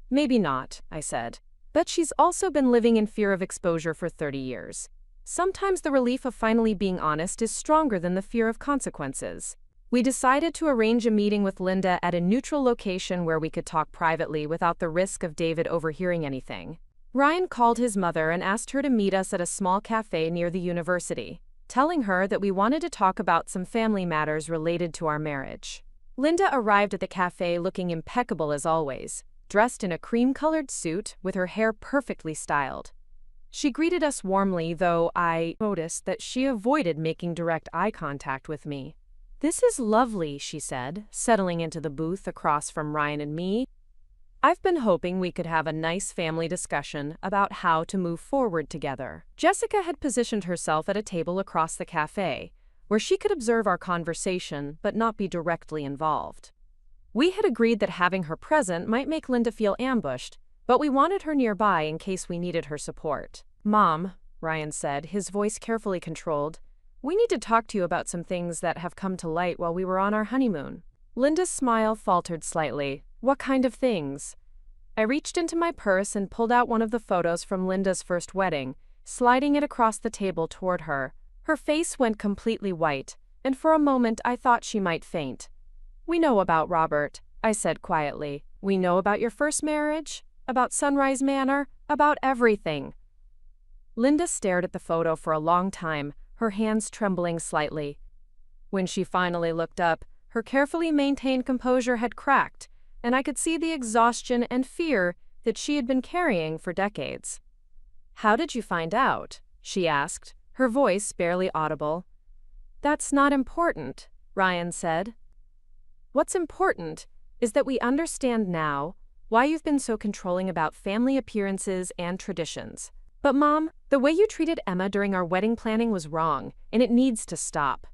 "Maybe not," I said. "But she's also been living in fear of exposure for 30 years. Sometimes the relief of finally being honest is stronger than the fear of consequences." We decided to arrange a meeting with Linda at a neutral location where we could talk privately without the risk of David overhearing anything. Ryan called his mother and asked her to meet us at a small cafe near the university, telling her that we wanted to talk about some family matters related to our marriage. Linda arrived at the cafe looking impeccable as always, dressed in a cream-colored suit with her hair perfectly styled. She greeted us warmly, though I noticed that she avoided making direct eye contact with me. "This is lovely," she said, settling into the booth across from Ryan and me. "I've been hoping we could have a nice family discussion about how to move forward together." Jessica had positioned herself at a table across the cafe, where she could observe our conversation but not be directly involved. We had agreed that having her present might make Linda feel ambushed, but we wanted her nearby in case we needed her support. "Mom," Ryan said, his voice carefully controlled, "we need to talk to you about some things that have come to light while we were on our honeymoon." Linda's smile faltered slightly. "What kind of things?" I reached into my purse and pulled out one of the photos from Linda's first wedding, sliding it across the table toward her. Her face went completely white, and for a moment I thought she might faint. "We know about Robert," I said quietly. "We know about your first marriage, about Sunrise Manor, about everything." Linda stared at the photo for a long time, her hands trembling slightly. When she finally looked up, her carefully maintained composure had cracked, and I could see the exhaustion and fear that she had been carrying for decades. "How did you find out?" she asked, her voice barely audible. "That's not important," Ryan said. "What's important is that we understand now why you've been so controlling about family appearances and traditions. But Mom, the way you treated Emma during our wedding planning was wrong, and it needs to stop."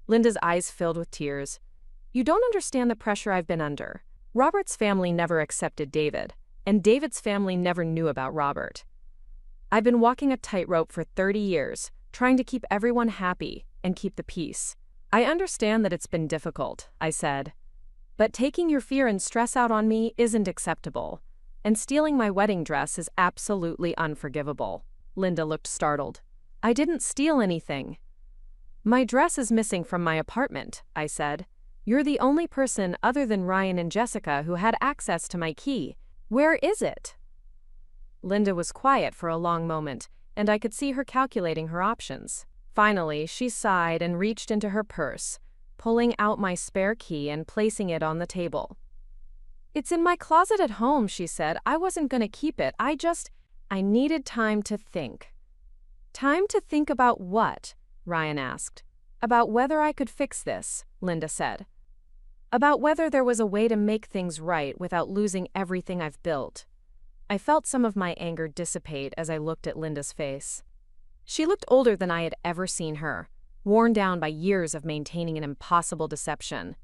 Linda's eyes filled with tears. "You don't understand the pressure I've been under. Robert's family never accepted David, and David's family never knew about Robert. I've been walking a tightrope for 30 years, trying to keep everyone happy and keep the peace. I understand that it's been difficult," I said. "But taking your fear and stress out on me isn't acceptable. And stealing my wedding dress is absolutely unforgivable." Linda looked startled. "I didn't steal anything." "My dress is missing from my apartment," I said. "You're the only person other than Ryan and Jessica who had access to my key. Where is it?" Linda was quiet for a long moment, and I could see her calculating her options. Finally, she sighed and reached into her purse, pulling out my spare key and placing it on the table. "It's in my closet at home," she said. "I wasn't going to keep it. I needed time to think." "Time to think about what?" Ryan asked. "About whether I could fix this," Linda said. "About whether there was a way to make things right without losing everything I've built." I felt some of my anger dissipate as I looked at Linda's face. She looked older than I had ever seen her, worn down by years of maintaining an impossible deception.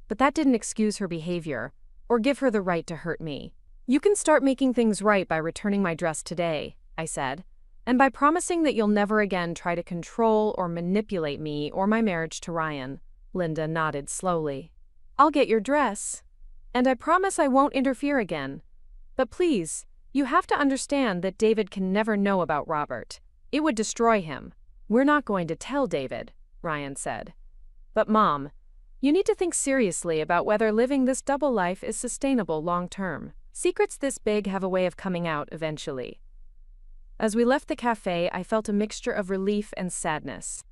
But that didn't excuse her behavior, or give her the right to hurt me. "You can start making things right by returning my dress today," I said, "and by promising that you'll never again try to control or manipulate me or my marriage to Ryan." Linda nodded slowly. "I'll get your dress. And I promise I won't interfere again. But please, you have to understand that David can never know about Robert. It would destroy him." "We're not going to tell David," Ryan said. "But Mom, you need to think seriously about whether living this double life is sustainable long-term. Secrets this big have a way of coming out eventually." As we left the cafe, I felt a mixture of relief and sadness.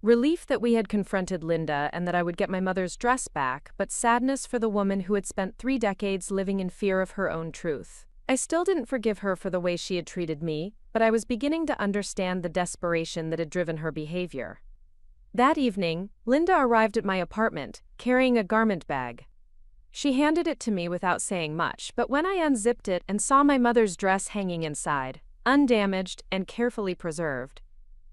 Relief that we had confronted Linda and that I would get my mother's dress back, but sadness for the woman who had spent 3 decades living in fear of her own truth. I still didn't forgive her for the way she had treated me, but I was beginning to understand the desperation that had driven her behavior. That evening, Linda arrived at my apartment, carrying a garment bag. She handed it to me without saying much, but when I unzipped it and saw my mother's dress hanging inside, undamaged and carefully preserved,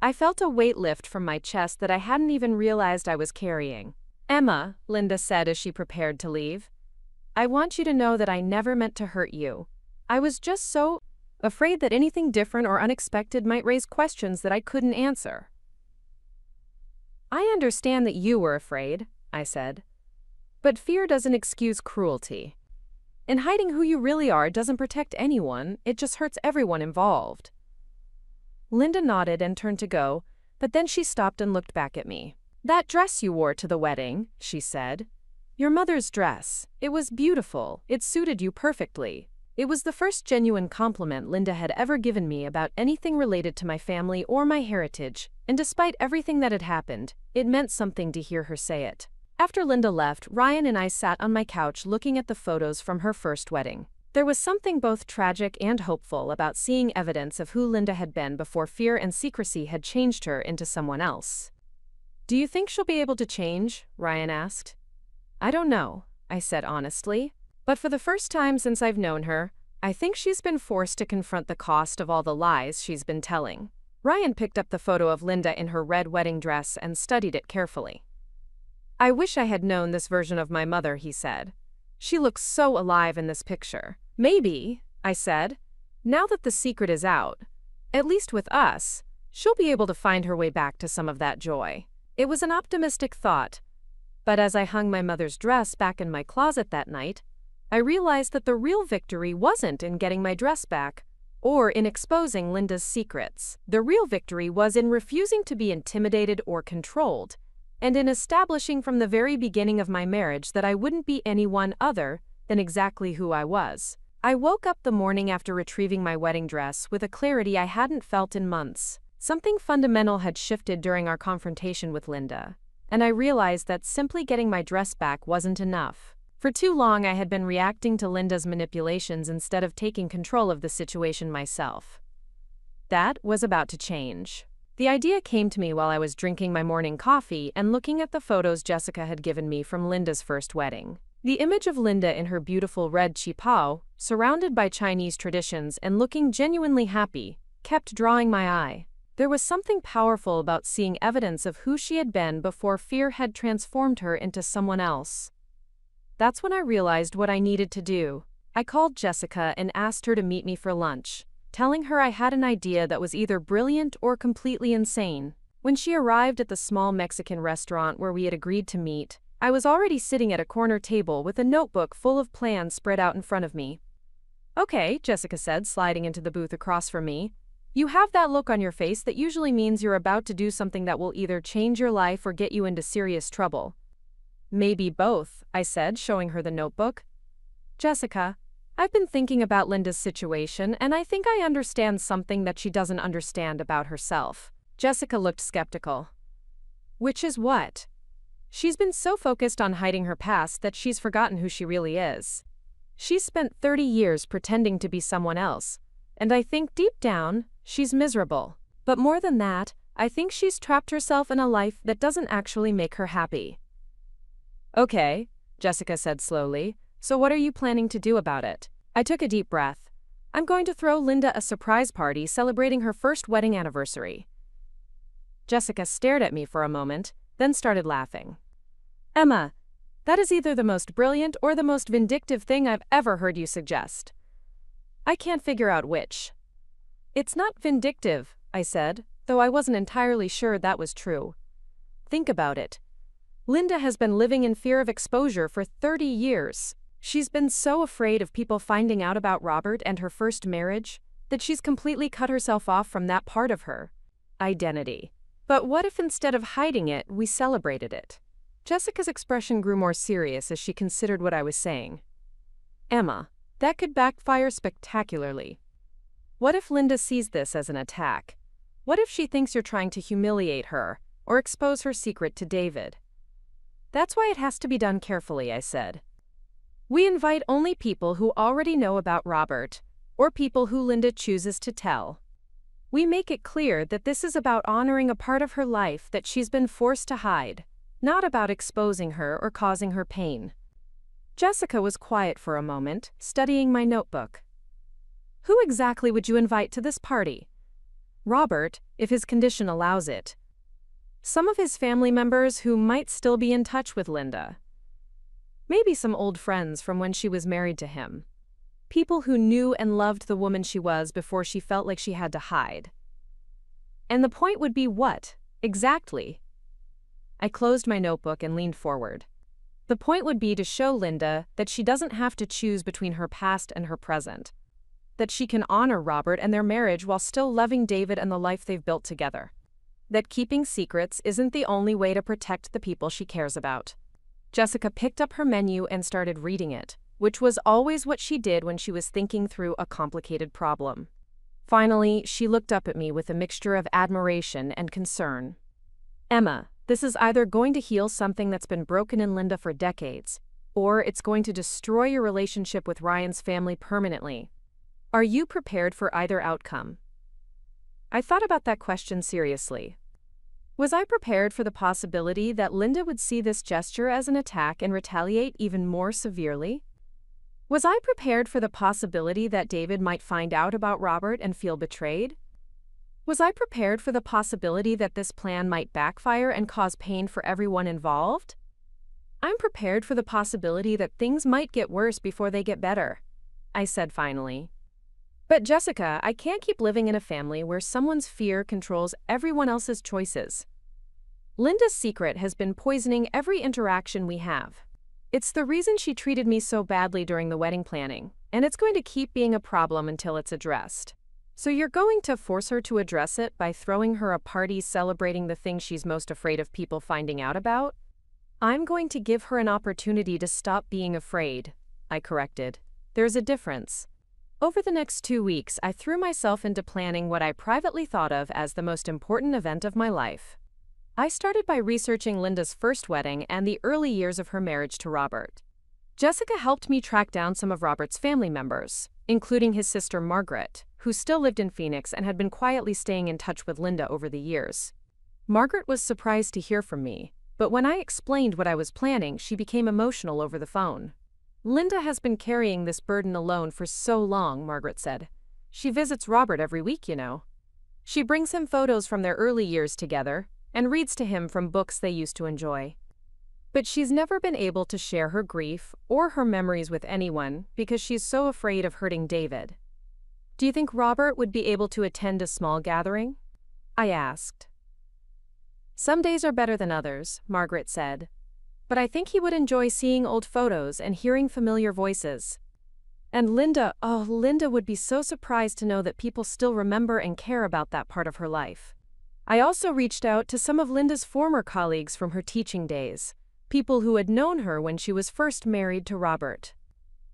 I felt a weight lift from my chest that I hadn't even realized I was carrying. "Emma," Linda said as she prepared to leave, "I want you to know that I never meant to hurt you. I was just so afraid that anything different or unexpected might raise questions that I couldn't answer." "I understand that you were afraid," I said. "But fear doesn't excuse cruelty. And hiding who you really are doesn't protect anyone, it just hurts everyone involved." Linda nodded and turned to go, but then she stopped and looked back at me. "That dress you wore to the wedding," she said. "Your mother's dress. It was beautiful. It suited you perfectly." It was the first genuine compliment Linda had ever given me about anything related to my family or my heritage, and despite everything that had happened, it meant something to hear her say it. After Linda left, Ryan and I sat on my couch looking at the photos from her first wedding. There was something both tragic and hopeful about seeing evidence of who Linda had been before fear and secrecy had changed her into someone else. "Do you think she'll be able to change?" Ryan asked. "I don't know," I said honestly. "But for the first time since I've known her, I think she's been forced to confront the cost of all the lies she's been telling." Ryan picked up the photo of Linda in her red wedding dress and studied it carefully. "I wish I had known this version of my mother," he said. "She looks so alive in this picture." "Maybe," I said, "now that the secret is out, at least with us, she'll be able to find her way back to some of that joy." It was an optimistic thought, but as I hung my mother's dress back in my closet that night, I realized that the real victory wasn't in getting my dress back or in exposing Linda's secrets. The real victory was in refusing to be intimidated or controlled, and in establishing from the very beginning of my marriage that I wouldn't be anyone other than exactly who I was. I woke up the morning after retrieving my wedding dress with a clarity I hadn't felt in months. Something fundamental had shifted during our confrontation with Linda, and I realized that simply getting my dress back wasn't enough. For too long I had been reacting to Linda's manipulations instead of taking control of the situation myself. That was about to change. The idea came to me while I was drinking my morning coffee and looking at the photos Jessica had given me from Linda's first wedding. The image of Linda in her beautiful red qipao, surrounded by Chinese traditions and looking genuinely happy, kept drawing my eye. There was something powerful about seeing evidence of who she had been before fear had transformed her into someone else. That's when I realized what I needed to do. I called Jessica and asked her to meet me for lunch, telling her I had an idea that was either brilliant or completely insane. When she arrived at the small Mexican restaurant where we had agreed to meet, I was already sitting at a corner table with a notebook full of plans spread out in front of me. "Okay," Jessica said, sliding into the booth across from me. "You have that look on your face that usually means you're about to do something that will either change your life or get you into serious trouble." "Maybe both," I said, showing her the notebook. "Jessica, I've been thinking about Linda's situation, and I think I understand something that she doesn't understand about herself." Jessica looked skeptical. Which is what? She's been so focused on hiding her past that she's forgotten who she really is. She's spent 30 years pretending to be someone else, and I think deep down, she's miserable. But more than that, I think she's trapped herself in a life that doesn't actually make her happy. Okay, Jessica said slowly, so what are you planning to do about it? I took a deep breath. I'm going to throw Linda a surprise party celebrating her first wedding anniversary. Jessica stared at me for a moment, then started laughing. Emma, that is either the most brilliant or the most vindictive thing I've ever heard you suggest. I can't figure out which. It's not vindictive, I said, though I wasn't entirely sure that was true. Think about it. Linda has been living in fear of exposure for 30 years. She's been so afraid of people finding out about Robert and her first marriage that she's completely cut herself off from that part of her identity. But what if instead of hiding it, we celebrated it? Jessica's expression grew more serious as she considered what I was saying. Emma, that could backfire spectacularly. What if Linda sees this as an attack? What if she thinks you're trying to humiliate her or expose her secret to David? That's why it has to be done carefully, I said. We invite only people who already know about Robert, or people who Linda chooses to tell. We make it clear that this is about honoring a part of her life that she's been forced to hide, not about exposing her or causing her pain. Jessica was quiet for a moment, studying my notebook. Who exactly would you invite to this party? Robert, if his condition allows it. Some of his family members who might still be in touch with Linda. Maybe some old friends from when she was married to him. People who knew and loved the woman she was before she felt like she had to hide. And the point would be what, exactly? I closed my notebook and leaned forward. The point would be to show Linda that she doesn't have to choose between her past and her present. That she can honor Robert and their marriage while still loving David and the life they've built together. That keeping secrets isn't the only way to protect the people she cares about. Jessica picked up her menu and started reading it, which was always what she did when she was thinking through a complicated problem. Finally, she looked up at me with a mixture of admiration and concern. Emma, this is either going to heal something that's been broken in Linda for decades, or it's going to destroy your relationship with Ryan's family permanently. Are you prepared for either outcome? I thought about that question seriously. Was I prepared for the possibility that Linda would see this gesture as an attack and retaliate even more severely? Was I prepared for the possibility that David might find out about Robert and feel betrayed? Was I prepared for the possibility that this plan might backfire and cause pain for everyone involved? I'm prepared for the possibility that things might get worse before they get better, I said finally. But Jessica, I can't keep living in a family where someone's fear controls everyone else's choices. Linda's secret has been poisoning every interaction we have. It's the reason she treated me so badly during the wedding planning, and it's going to keep being a problem until it's addressed. So you're going to force her to address it by throwing her a party celebrating the thing she's most afraid of people finding out about? I'm going to give her an opportunity to stop being afraid, I corrected. There's a difference. Over the next 2 weeks, I threw myself into planning what I privately thought of as the most important event of my life. I started by researching Linda's first wedding and the early years of her marriage to Robert. Jessica helped me track down some of Robert's family members, including his sister Margaret, who still lived in Phoenix and had been quietly staying in touch with Linda over the years. Margaret was surprised to hear from me, but when I explained what I was planning, she became emotional over the phone. Linda has been carrying this burden alone for so long, Margaret said. She visits Robert every week, you know. She brings him photos from their early years together and reads to him from books they used to enjoy. But she's never been able to share her grief or her memories with anyone because she's so afraid of hurting David. Do you think Robert would be able to attend a small gathering? I asked. Some days are better than others, Margaret said. But I think he would enjoy seeing old photos and hearing familiar voices. And Linda would be so surprised to know that people still remember and care about that part of her life. I also reached out to some of Linda's former colleagues from her teaching days, people who had known her when she was first married to Robert.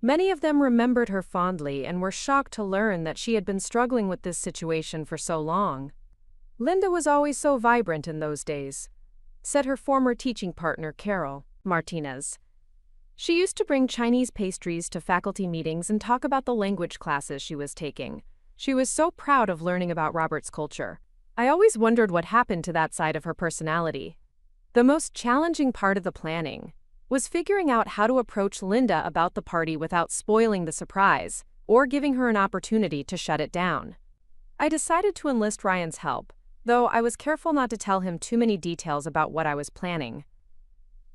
Many of them remembered her fondly and were shocked to learn that she had been struggling with this situation for so long. Linda was always so vibrant in those days, said her former teaching partner Carol Martinez. She used to bring Chinese pastries to faculty meetings and talk about the language classes she was taking. She was so proud of learning about Robert's culture. I always wondered what happened to that side of her personality. The most challenging part of the planning was figuring out how to approach Linda about the party without spoiling the surprise or giving her an opportunity to shut it down. I decided to enlist Ryan's help, though I was careful not to tell him too many details about what I was planning.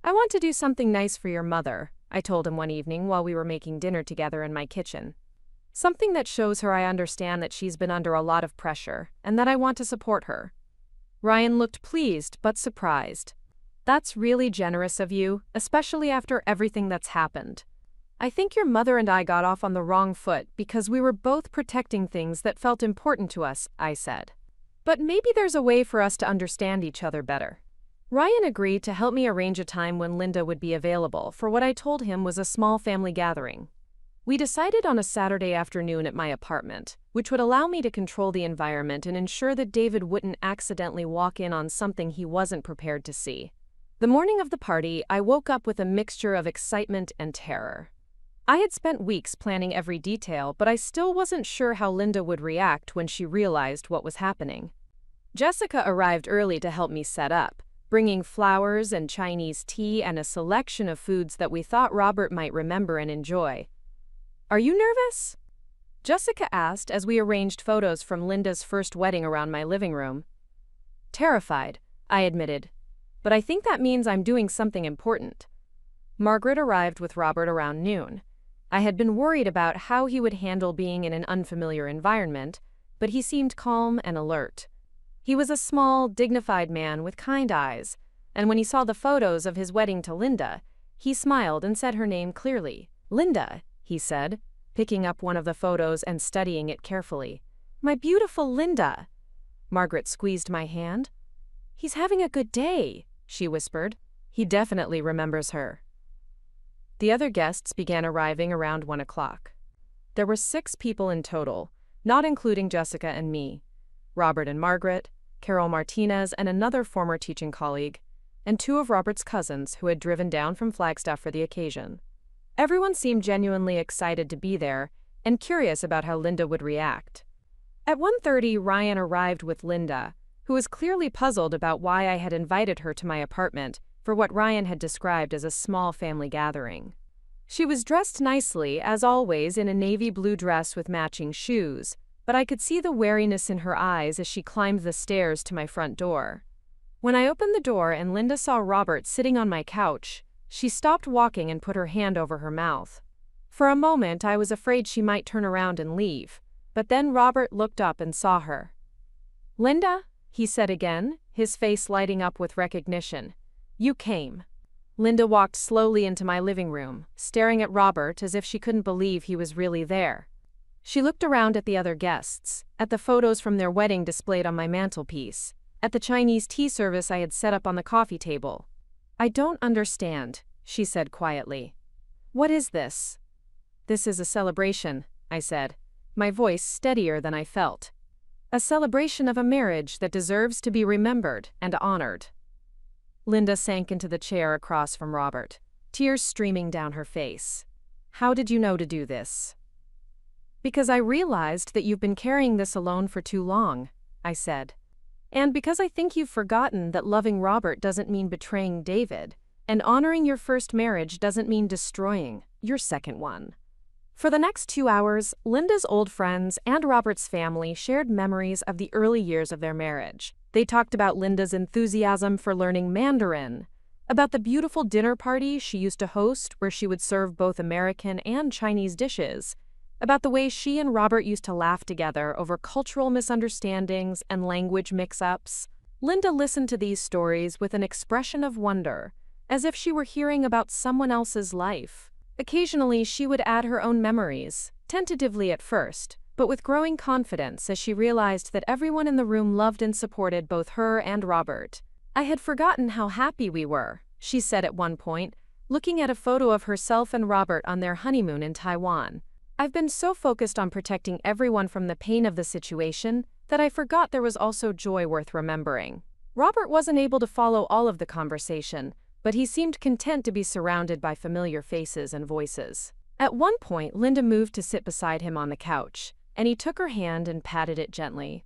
"I want to do something nice for your mother," I told him one evening while we were making dinner together in my kitchen. "Something that shows her I understand that she's been under a lot of pressure and that I want to support her." Ryan looked pleased but surprised. "That's really generous of you, especially after everything that's happened. I think your mother and I got off on the wrong foot because we were both protecting things that felt important to us," I said. "But maybe there's a way for us to understand each other better." Ryan agreed to help me arrange a time when Linda would be available for what I told him was a small family gathering. We decided on a Saturday afternoon at my apartment, which would allow me to control the environment and ensure that David wouldn't accidentally walk in on something he wasn't prepared to see. The morning of the party, I woke up with a mixture of excitement and terror. I had spent weeks planning every detail, but I still wasn't sure how Linda would react when she realized what was happening. Jessica arrived early to help me set up, bringing flowers and Chinese tea and a selection of foods that we thought Robert might remember and enjoy. "Are you nervous?" Jessica asked as we arranged photos from Linda's first wedding around my living room. "Terrified," I admitted, "but I think that means I'm doing something important." Margaret arrived with Robert around noon. I had been worried about how he would handle being in an unfamiliar environment, but he seemed calm and alert. He was a small, dignified man with kind eyes, and when he saw the photos of his wedding to Linda, he smiled and said her name clearly. "Linda," he said, picking up one of the photos and studying it carefully. "My beautiful Linda." Margaret squeezed my hand. "He's having a good day," she whispered. "He definitely remembers her." The other guests began arriving around 1 o'clock. There were 6 people in total, not including Jessica and me: Robert and Margaret, Carol Martinez and another former teaching colleague, and 2 of Robert's cousins who had driven down from Flagstaff for the occasion. Everyone seemed genuinely excited to be there and curious about how Linda would react. At 1:30, Ryan arrived with Linda, who was clearly puzzled about why I had invited her to my apartment for what Ryan had described as a small family gathering. She was dressed nicely, as always, in a navy blue dress with matching shoes, but I could see the wariness in her eyes as she climbed the stairs to my front door. When I opened the door and Linda saw Robert sitting on my couch, she stopped walking and put her hand over her mouth. For a moment, I was afraid she might turn around and leave, but then Robert looked up and saw her. "Linda," he said again, his face lighting up with recognition. "You came." Linda walked slowly into my living room, staring at Robert as if she couldn't believe he was really there. She looked around at the other guests, at the photos from their wedding displayed on my mantelpiece, at the Chinese tea service I had set up on the coffee table. "I don't understand," she said quietly. "What is this?" "This is a celebration," I said, my voice steadier than I felt. "A celebration of a marriage that deserves to be remembered and honored." Linda sank into the chair across from Robert, tears streaming down her face. "How did you know to do this?" "Because I realized that you've been carrying this alone for too long," I said. "And because I think you've forgotten that loving Robert doesn't mean betraying David, and honoring your first marriage doesn't mean destroying your second one." For the next 2 hours, Linda's old friends and Robert's family shared memories of the early years of their marriage. They talked about Linda's enthusiasm for learning Mandarin, about the beautiful dinner party she used to host where she would serve both American and Chinese dishes, about the way she and Robert used to laugh together over cultural misunderstandings and language mix-ups. Linda listened to these stories with an expression of wonder, as if she were hearing about someone else's life. Occasionally, she would add her own memories, tentatively at first, but with growing confidence as she realized that everyone in the room loved and supported both her and Robert. "I had forgotten how happy we were," she said at one point, looking at a photo of herself and Robert on their honeymoon in Taiwan. "I've been so focused on protecting everyone from the pain of the situation that I forgot there was also joy worth remembering. Robert wasn't able to follow all of the conversation, but he seemed content to be surrounded by familiar faces and voices. At one point, Linda moved to sit beside him on the couch, and he took her hand and patted it gently.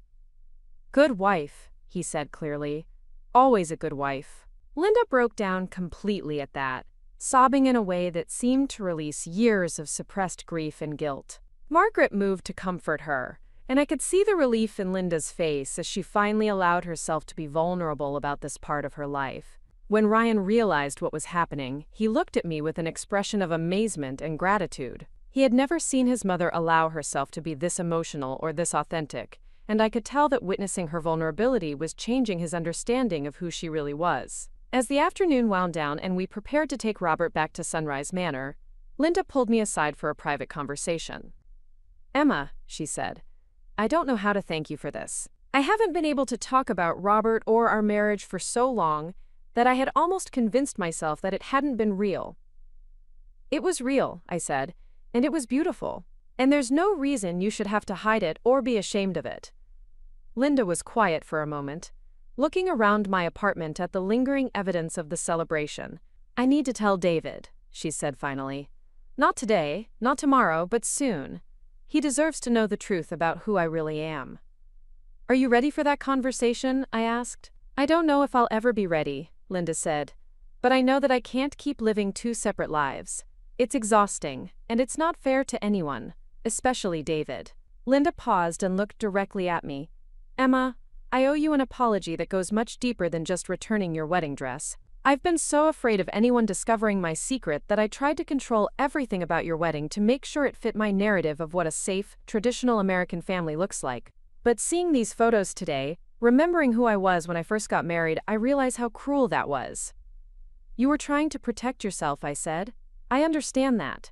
"Good wife," he said clearly. "Always a good wife." Linda broke down completely at that, sobbing in a way that seemed to release years of suppressed grief and guilt. Margaret moved to comfort her, and I could see the relief in Linda's face as she finally allowed herself to be vulnerable about this part of her life. When Ryan realized what was happening, he looked at me with an expression of amazement and gratitude. He had never seen his mother allow herself to be this emotional or this authentic, and I could tell that witnessing her vulnerability was changing his understanding of who she really was. As the afternoon wound down and we prepared to take Robert back to Sunrise Manor, Linda pulled me aside for a private conversation. "Emma," she said, "I don't know how to thank you for this. I haven't been able to talk about Robert or our marriage for so long that I had almost convinced myself that it hadn't been real." "It was real," I said, "and it was beautiful. And there's no reason you should have to hide it or be ashamed of it." Linda was quiet for a moment, looking around my apartment at the lingering evidence of the celebration. "I need to tell David," she said finally. "Not today, not tomorrow, but soon. He deserves to know the truth about who I really am." "Are you ready for that conversation?" I asked. "I don't know if I'll ever be ready," Linda said, "but I know that I can't keep living two separate lives. It's exhausting, and it's not fair to anyone, especially David." Linda paused and looked directly at me. "Emma, I owe you an apology that goes much deeper than just returning your wedding dress. I've been so afraid of anyone discovering my secret that I tried to control everything about your wedding to make sure it fit my narrative of what a safe, traditional American family looks like. But seeing these photos today, remembering who I was when I first got married, I realize how cruel that was." "You were trying to protect yourself," I said. "I understand that."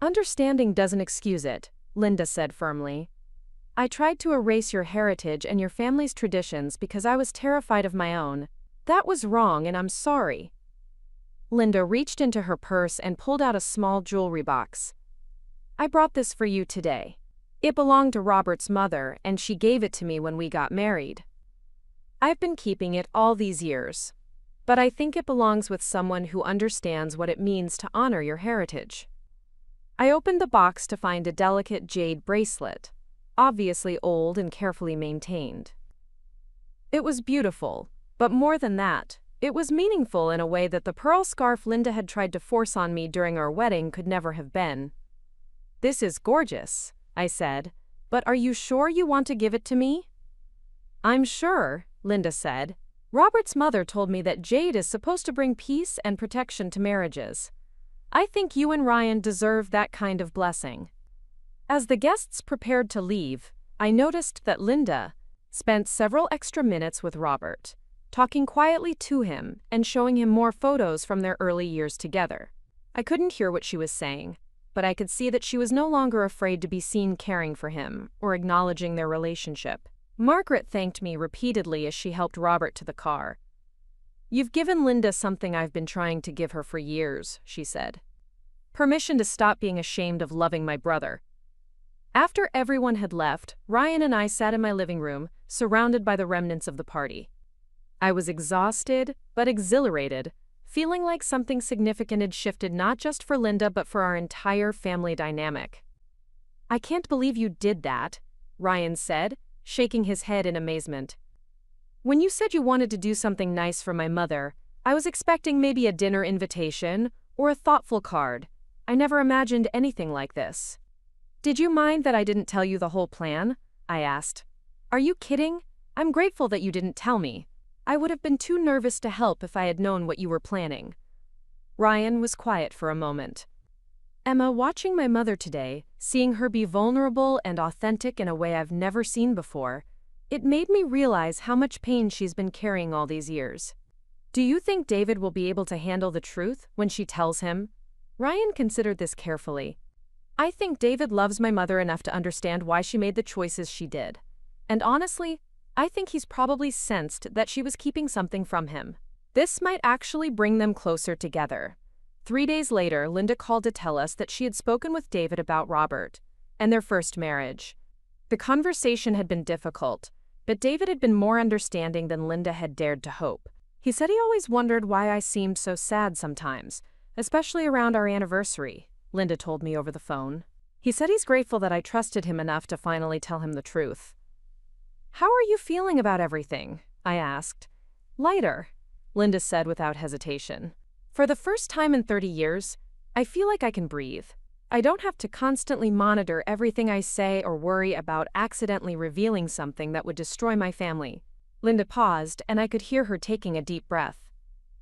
"Understanding doesn't excuse it," Linda said firmly. "I tried to erase your heritage and your family's traditions because I was terrified of my own. That was wrong, and I'm sorry." Linda reached into her purse and pulled out a small jewelry box. "I brought this for you today. It belonged to Robert's mother, and she gave it to me when we got married. I've been keeping it all these years, but I think it belongs with someone who understands what it means to honor your heritage." I opened the box to find a delicate jade bracelet, obviously old and carefully maintained. It was beautiful, but more than that, it was meaningful in a way that the pearl scarf Linda had tried to force on me during our wedding could never have been. "This is gorgeous," I said, "but are you sure you want to give it to me?" "I'm sure," Linda said. "Robert's mother told me that jade is supposed to bring peace and protection to marriages. I think you and Ryan deserve that kind of blessing." As the guests prepared to leave, I noticed that Linda spent several extra minutes with Robert, talking quietly to him and showing him more photos from their early years together. I couldn't hear what she was saying, but I could see that she was no longer afraid to be seen caring for him or acknowledging their relationship. Margaret thanked me repeatedly as she helped Robert to the car. "You've given Linda something I've been trying to give her for years," she said. "Permission to stop being ashamed of loving my brother." After everyone had left, Ryan and I sat in my living room, surrounded by the remnants of the party. I was exhausted, but exhilarated, feeling like something significant had shifted not just for Linda but for our entire family dynamic. "I can't believe you did that," Ryan said, shaking his head in amazement. "When you said you wanted to do something nice for my mother, I was expecting maybe a dinner invitation or a thoughtful card. I never imagined anything like this." "Did you mind that I didn't tell you the whole plan?" I asked. "Are you kidding? I'm grateful that you didn't tell me. I would have been too nervous to help if I had known what you were planning." Ryan was quiet for a moment. "Emma, watching my mother today, seeing her be vulnerable and authentic in a way I've never seen before, it made me realize how much pain she's been carrying all these years. Do you think David will be able to handle the truth when she tells him?" Ryan considered this carefully. "I think David loves my mother enough to understand why she made the choices she did. And honestly, I think he's probably sensed that she was keeping something from him. This might actually bring them closer together." 3 days later, Linda called to tell us that she had spoken with David about Robert and their first marriage. The conversation had been difficult, but David had been more understanding than Linda had dared to hope. He said he always wondered why I seemed so sad sometimes, especially around our anniversary, Linda told me over the phone. He said he's grateful that I trusted him enough to finally tell him the truth. "How are you feeling about everything?" I asked. "Lighter," Linda said without hesitation. "For the first time in 30 years, I feel like I can breathe. I don't have to constantly monitor everything I say or worry about accidentally revealing something that would destroy my family." Linda paused, and I could hear her taking a deep breath.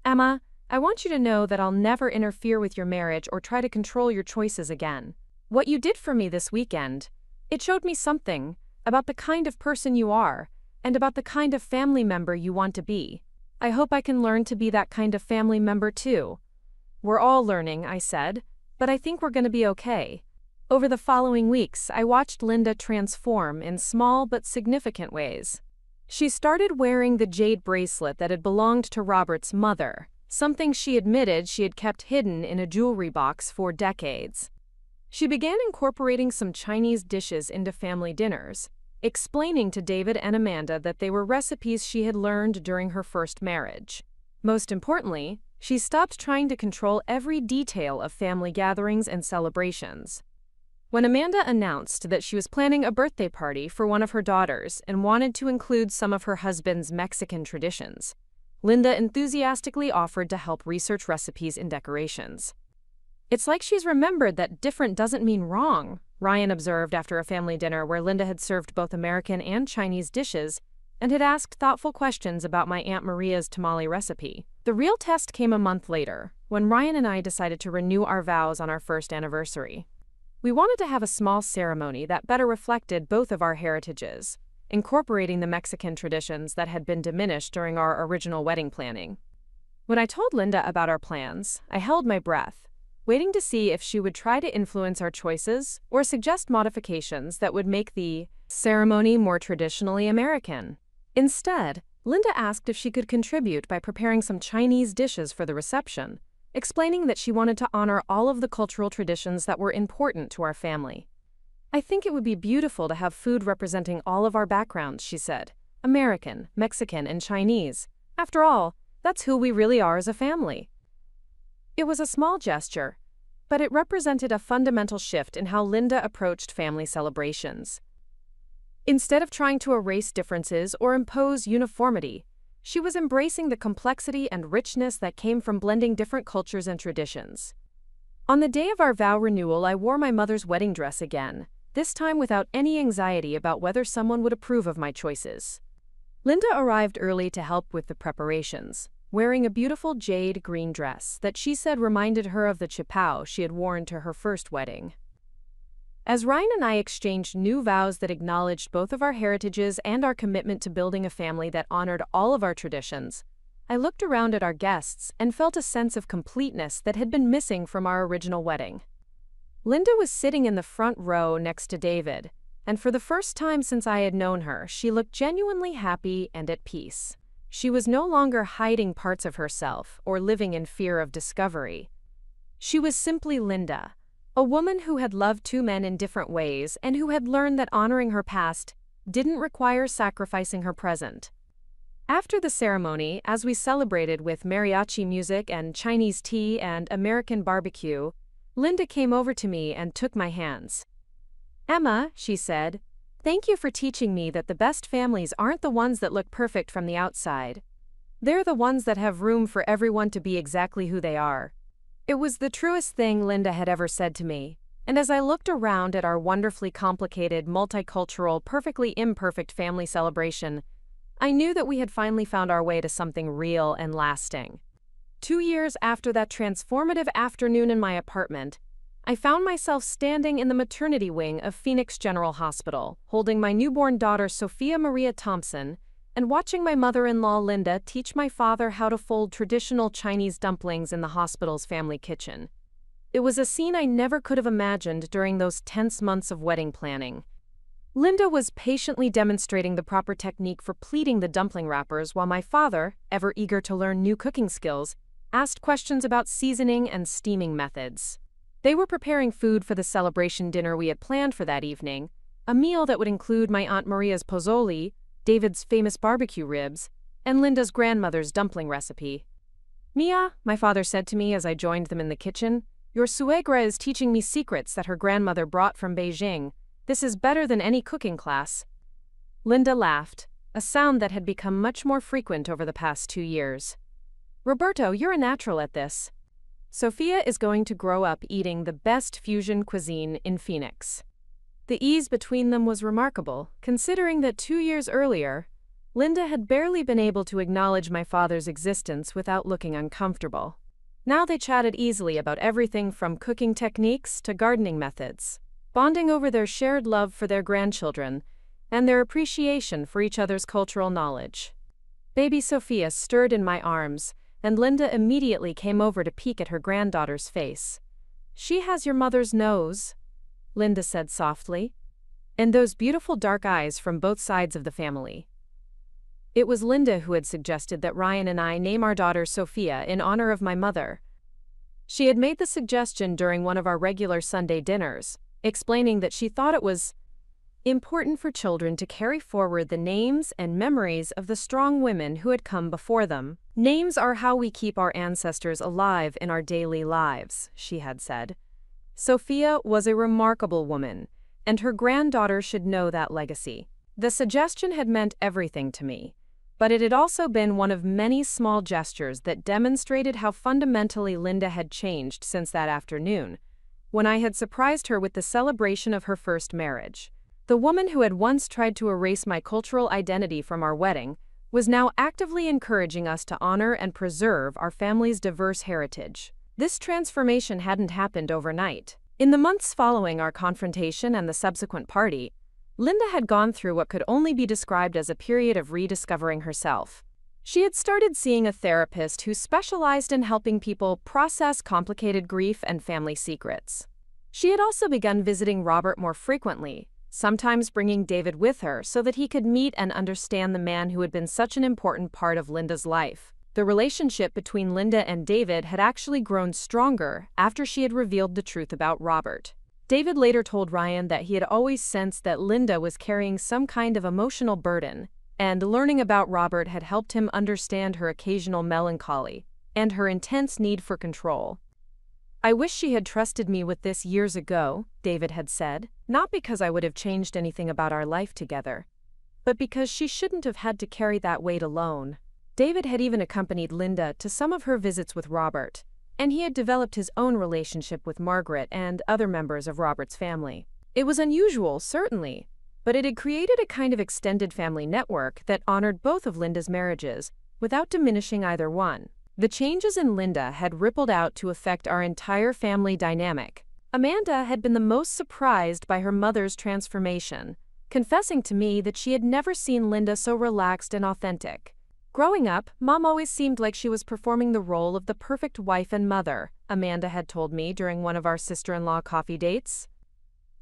"Emma, I want you to know that I'll never interfere with your marriage or try to control your choices again. What you did for me this weekend, it showed me something about the kind of person you are and about the kind of family member you want to be. I hope I can learn to be that kind of family member too." "We're all learning," I said, "but I think we're going to be okay." Over the following weeks, I watched Linda transform in small but significant ways. She started wearing the jade bracelet that had belonged to Robert's mother, something she admitted she had kept hidden in a jewelry box for decades. She began incorporating some Chinese dishes into family dinners, explaining to David and Amanda that they were recipes she had learned during her first marriage. Most importantly, she stopped trying to control every detail of family gatherings and celebrations. When Amanda announced that she was planning a birthday party for one of her daughters and wanted to include some of her husband's Mexican traditions, Linda enthusiastically offered to help research recipes and decorations. "It's like she's remembered that different doesn't mean wrong," Ryan observed after a family dinner where Linda had served both American and Chinese dishes and had asked thoughtful questions about my Aunt Maria's tamale recipe. The real test came a month later, when Ryan and I decided to renew our vows on our first anniversary. We wanted to have a small ceremony that better reflected both of our heritages, incorporating the Mexican traditions that had been diminished during our original wedding planning. When I told Linda about our plans, I held my breath, waiting to see if she would try to influence our choices or suggest modifications that would make the ceremony more traditionally American. Instead, Linda asked if she could contribute by preparing some Chinese dishes for the reception, explaining that she wanted to honor all of the cultural traditions that were important to our family. "I think it would be beautiful to have food representing all of our backgrounds," she said. "American, Mexican, and Chinese. After all, that's who we really are as a family." It was a small gesture, but it represented a fundamental shift in how Linda approached family celebrations. Instead of trying to erase differences or impose uniformity, she was embracing the complexity and richness that came from blending different cultures and traditions. On the day of our vow renewal, I wore my mother's wedding dress again, this time without any anxiety about whether someone would approve of my choices. Linda arrived early to help with the preparations, wearing a beautiful jade green dress that she said reminded her of the qipao she had worn to her first wedding. As Ryan and I exchanged new vows that acknowledged both of our heritages and our commitment to building a family that honored all of our traditions, I looked around at our guests and felt a sense of completeness that had been missing from our original wedding. Linda was sitting in the front row next to David, and for the first time since I had known her, she looked genuinely happy and at peace. She was no longer hiding parts of herself or living in fear of discovery. She was simply Linda, a woman who had loved two men in different ways and who had learned that honoring her past didn't require sacrificing her present. After the ceremony, as we celebrated with mariachi music and Chinese tea and American barbecue, Linda came over to me and took my hands. "Emma," she said, "thank you for teaching me that the best families aren't the ones that look perfect from the outside. They're the ones that have room for everyone to be exactly who they are." It was the truest thing Linda had ever said to me, and as I looked around at our wonderfully complicated, multicultural, perfectly imperfect family celebration, I knew that we had finally found our way to something real and lasting. 2 years after that transformative afternoon in my apartment, I found myself standing in the maternity wing of Phoenix General Hospital, holding my newborn daughter Sophia Maria Thompson, and watching my mother-in-law Linda teach my father how to fold traditional Chinese dumplings in the hospital's family kitchen. It was a scene I never could have imagined during those tense months of wedding planning. Linda was patiently demonstrating the proper technique for pleating the dumpling wrappers while my father, ever eager to learn new cooking skills, asked questions about seasoning and steaming methods. They were preparing food for the celebration dinner we had planned for that evening, a meal that would include my Aunt Maria's pozole, David's famous barbecue ribs, and Linda's grandmother's dumpling recipe. "Mia," my father said to me as I joined them in the kitchen, "your suegra is teaching me secrets that her grandmother brought from Beijing. This is better than any cooking class." Linda laughed, a sound that had become much more frequent over the past 2 years. "Roberto, you're a natural at this. Sophia is going to grow up eating the best fusion cuisine in Phoenix." The ease between them was remarkable, considering that 2 years earlier, Linda had barely been able to acknowledge my father's existence without looking uncomfortable. Now they chatted easily about everything from cooking techniques to gardening methods, bonding over their shared love for their grandchildren and their appreciation for each other's cultural knowledge. Baby Sophia stirred in my arms, and Linda immediately came over to peek at her granddaughter's face. "She has your mother's nose," Linda said softly, "and those beautiful dark eyes from both sides of the family." It was Linda who had suggested that Ryan and I name our daughter Sophia in honor of my mother. She had made the suggestion during one of our regular Sunday dinners, explaining that she thought it was important for children to carry forward the names and memories of the strong women who had come before them. "Names are how we keep our ancestors alive in our daily lives," she had said. Sophia was a remarkable woman, and her granddaughter should know that legacy. The suggestion had meant everything to me, but it had also been one of many small gestures that demonstrated how fundamentally Linda had changed since that afternoon, when I had surprised her with the celebration of her first marriage. The woman who had once tried to erase my cultural identity from our wedding was now actively encouraging us to honor and preserve our family's diverse heritage. This transformation hadn't happened overnight. In the months following our confrontation and the subsequent party, Linda had gone through what could only be described as a period of rediscovering herself. She had started seeing a therapist who specialized in helping people process complicated grief and family secrets. She had also begun visiting Robert more frequently, sometimes bringing David with her so that he could meet and understand the man who had been such an important part of Linda's life. The relationship between Linda and David had actually grown stronger after she had revealed the truth about Robert. David later told Ryan that he had always sensed that Linda was carrying some kind of emotional burden, and learning about Robert had helped him understand her occasional melancholy and her intense need for control. "I wish she had trusted me with this years ago," David had said, "not because I would have changed anything about our life together, but because she shouldn't have had to carry that weight alone." David had even accompanied Linda to some of her visits with Robert, and he had developed his own relationship with Margaret and other members of Robert's family. It was unusual, certainly, but it had created a kind of extended family network that honored both of Linda's marriages, without diminishing either one. The changes in Linda had rippled out to affect our entire family dynamic. Amanda had been the most surprised by her mother's transformation, confessing to me that she had never seen Linda so relaxed and authentic. "Growing up, Mom always seemed like she was performing the role of the perfect wife and mother," Amanda had told me during one of our sister-in-law coffee dates.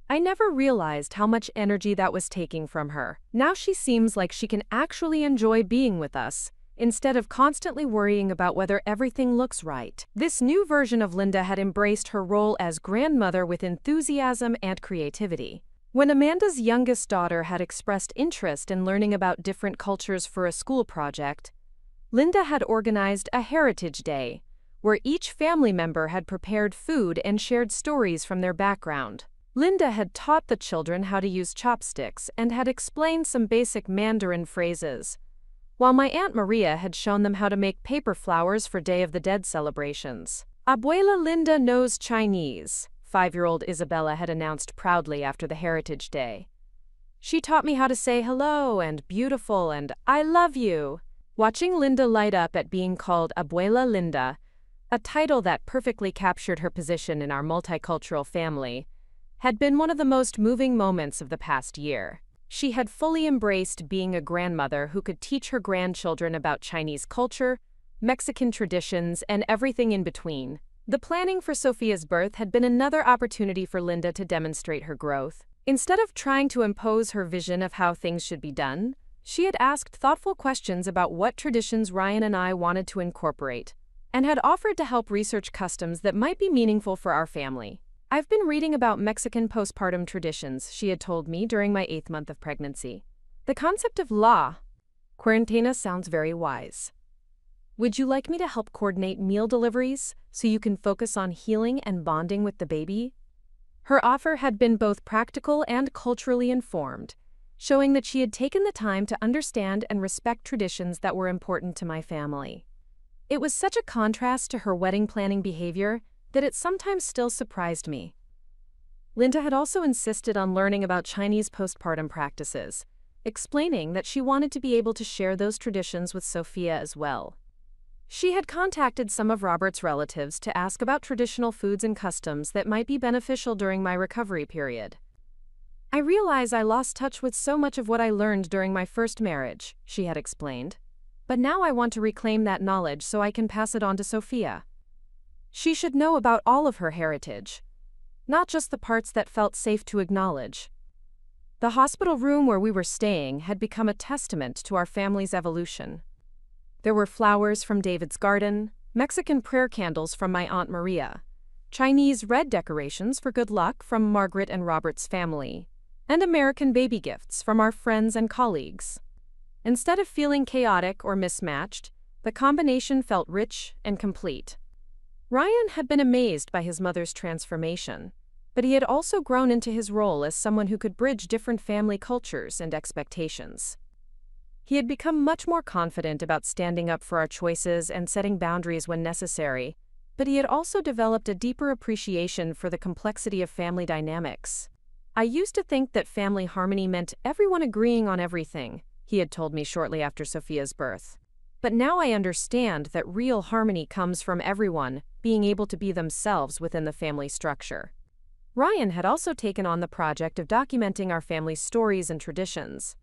"I never realized how much energy that was taking from her. Now she seems like she can actually enjoy being with us, instead of constantly worrying about whether everything looks right." This new version of Linda had embraced her role as grandmother with enthusiasm and creativity. When Amanda's youngest daughter had expressed interest in learning about different cultures for a school project, Linda had organized a Heritage Day, where each family member had prepared food and shared stories from their background. Linda had taught the children how to use chopsticks and had explained some basic Mandarin phrases, while my Aunt Maria had shown them how to make paper flowers for Day of the Dead celebrations. "Abuela Linda knows Chinese," 5-year-old Isabella had announced proudly after the Heritage Day. "She taught me how to say hello and beautiful and I love you." Watching Linda light up at being called Abuela Linda, a title that perfectly captured her position in our multicultural family, had been one of the most moving moments of the past year. She had fully embraced being a grandmother who could teach her grandchildren about Chinese culture, Mexican traditions, and everything in between. The planning for Sophia's birth had been another opportunity for Linda to demonstrate her growth. Instead of trying to impose her vision of how things should be done, she had asked thoughtful questions about what traditions Ryan and I wanted to incorporate, and had offered to help research customs that might be meaningful for our family. I've been reading about Mexican postpartum traditions, she had told me during my 8th month of pregnancy. The concept of la cuarentena sounds very wise. Would you like me to help coordinate meal deliveries so you can focus on healing and bonding with the baby? Her offer had been both practical and culturally informed, showing that she had taken the time to understand and respect traditions that were important to my family. It was such a contrast to her wedding planning behavior that it sometimes still surprised me. Linda had also insisted on learning about Chinese postpartum practices, explaining that she wanted to be able to share those traditions with Sophia as well. She had contacted some of Robert's relatives to ask about traditional foods and customs that might be beneficial during my recovery period. I realize I lost touch with so much of what I learned during my first marriage, she had explained. But now I want to reclaim that knowledge so I can pass it on to Sophia. She should know about all of her heritage, not just the parts that felt safe to acknowledge. The hospital room where we were staying had become a testament to our family's evolution. There were flowers from David's garden, Mexican prayer candles from my Aunt Maria, Chinese red decorations for good luck from Margaret and Robert's family, and American baby gifts from our friends and colleagues. Instead of feeling chaotic or mismatched, the combination felt rich and complete. Ryan had been amazed by his mother's transformation, but he had also grown into his role as someone who could bridge different family cultures and expectations. He had become much more confident about standing up for our choices and setting boundaries when necessary, but he had also developed a deeper appreciation for the complexity of family dynamics. I used to think that family harmony meant everyone agreeing on everything, he had told me shortly after Sophia's birth. But now I understand that real harmony comes from everyone being able to be themselves within the family structure. Ryan had also taken on the project of documenting our family's stories and traditions.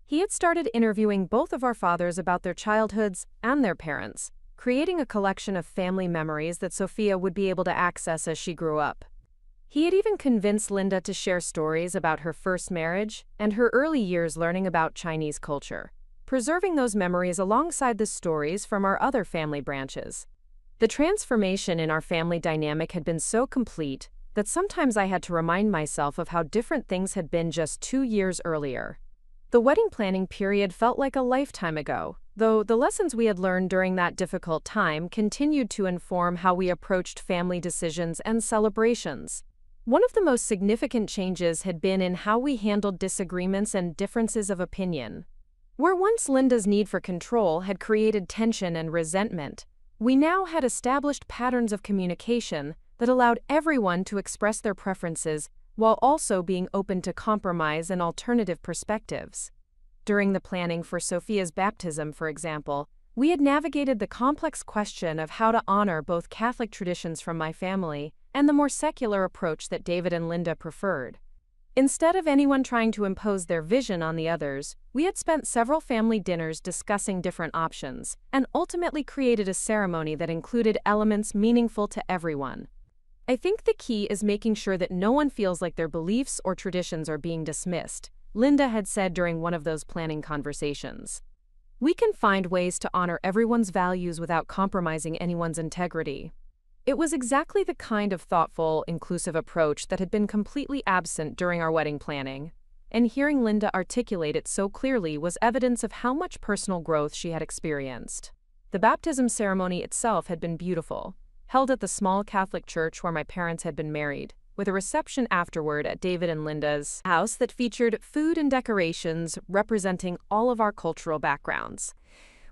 He had started interviewing both of our fathers about their childhoods and their parents, creating a collection of family memories that Sophia would be able to access as she grew up. He had even convinced Linda to share stories about her first marriage and her early years learning about Chinese culture, preserving those memories alongside the stories from our other family branches. The transformation in our family dynamic had been so complete that sometimes I had to remind myself of how different things had been just 2 years earlier. The wedding planning period felt like a lifetime ago, though the lessons we had learned during that difficult time continued to inform how we approached family decisions and celebrations. One of the most significant changes had been in how we handled disagreements and differences of opinion. Where once Linda's need for control had created tension and resentment, we now had established patterns of communication that allowed everyone to express their preferences while also being open to compromise and alternative perspectives. During the planning for Sophia's baptism, for example, we had navigated the complex question of how to honor both Catholic traditions from my family and the more secular approach that David and Linda preferred. Instead of anyone trying to impose their vision on the others, we had spent several family dinners discussing different options and ultimately created a ceremony that included elements meaningful to everyone. I think the key is making sure that no one feels like their beliefs or traditions are being dismissed, Linda had said during one of those planning conversations. We can find ways to honor everyone's values without compromising anyone's integrity. It was exactly the kind of thoughtful, inclusive approach that had been completely absent during our wedding planning, and hearing Linda articulate it so clearly was evidence of how much personal growth she had experienced. The baptism ceremony itself had been beautiful, held at the small Catholic church where my parents had been married, with a reception afterward at David and Linda's house that featured food and decorations representing all of our cultural backgrounds.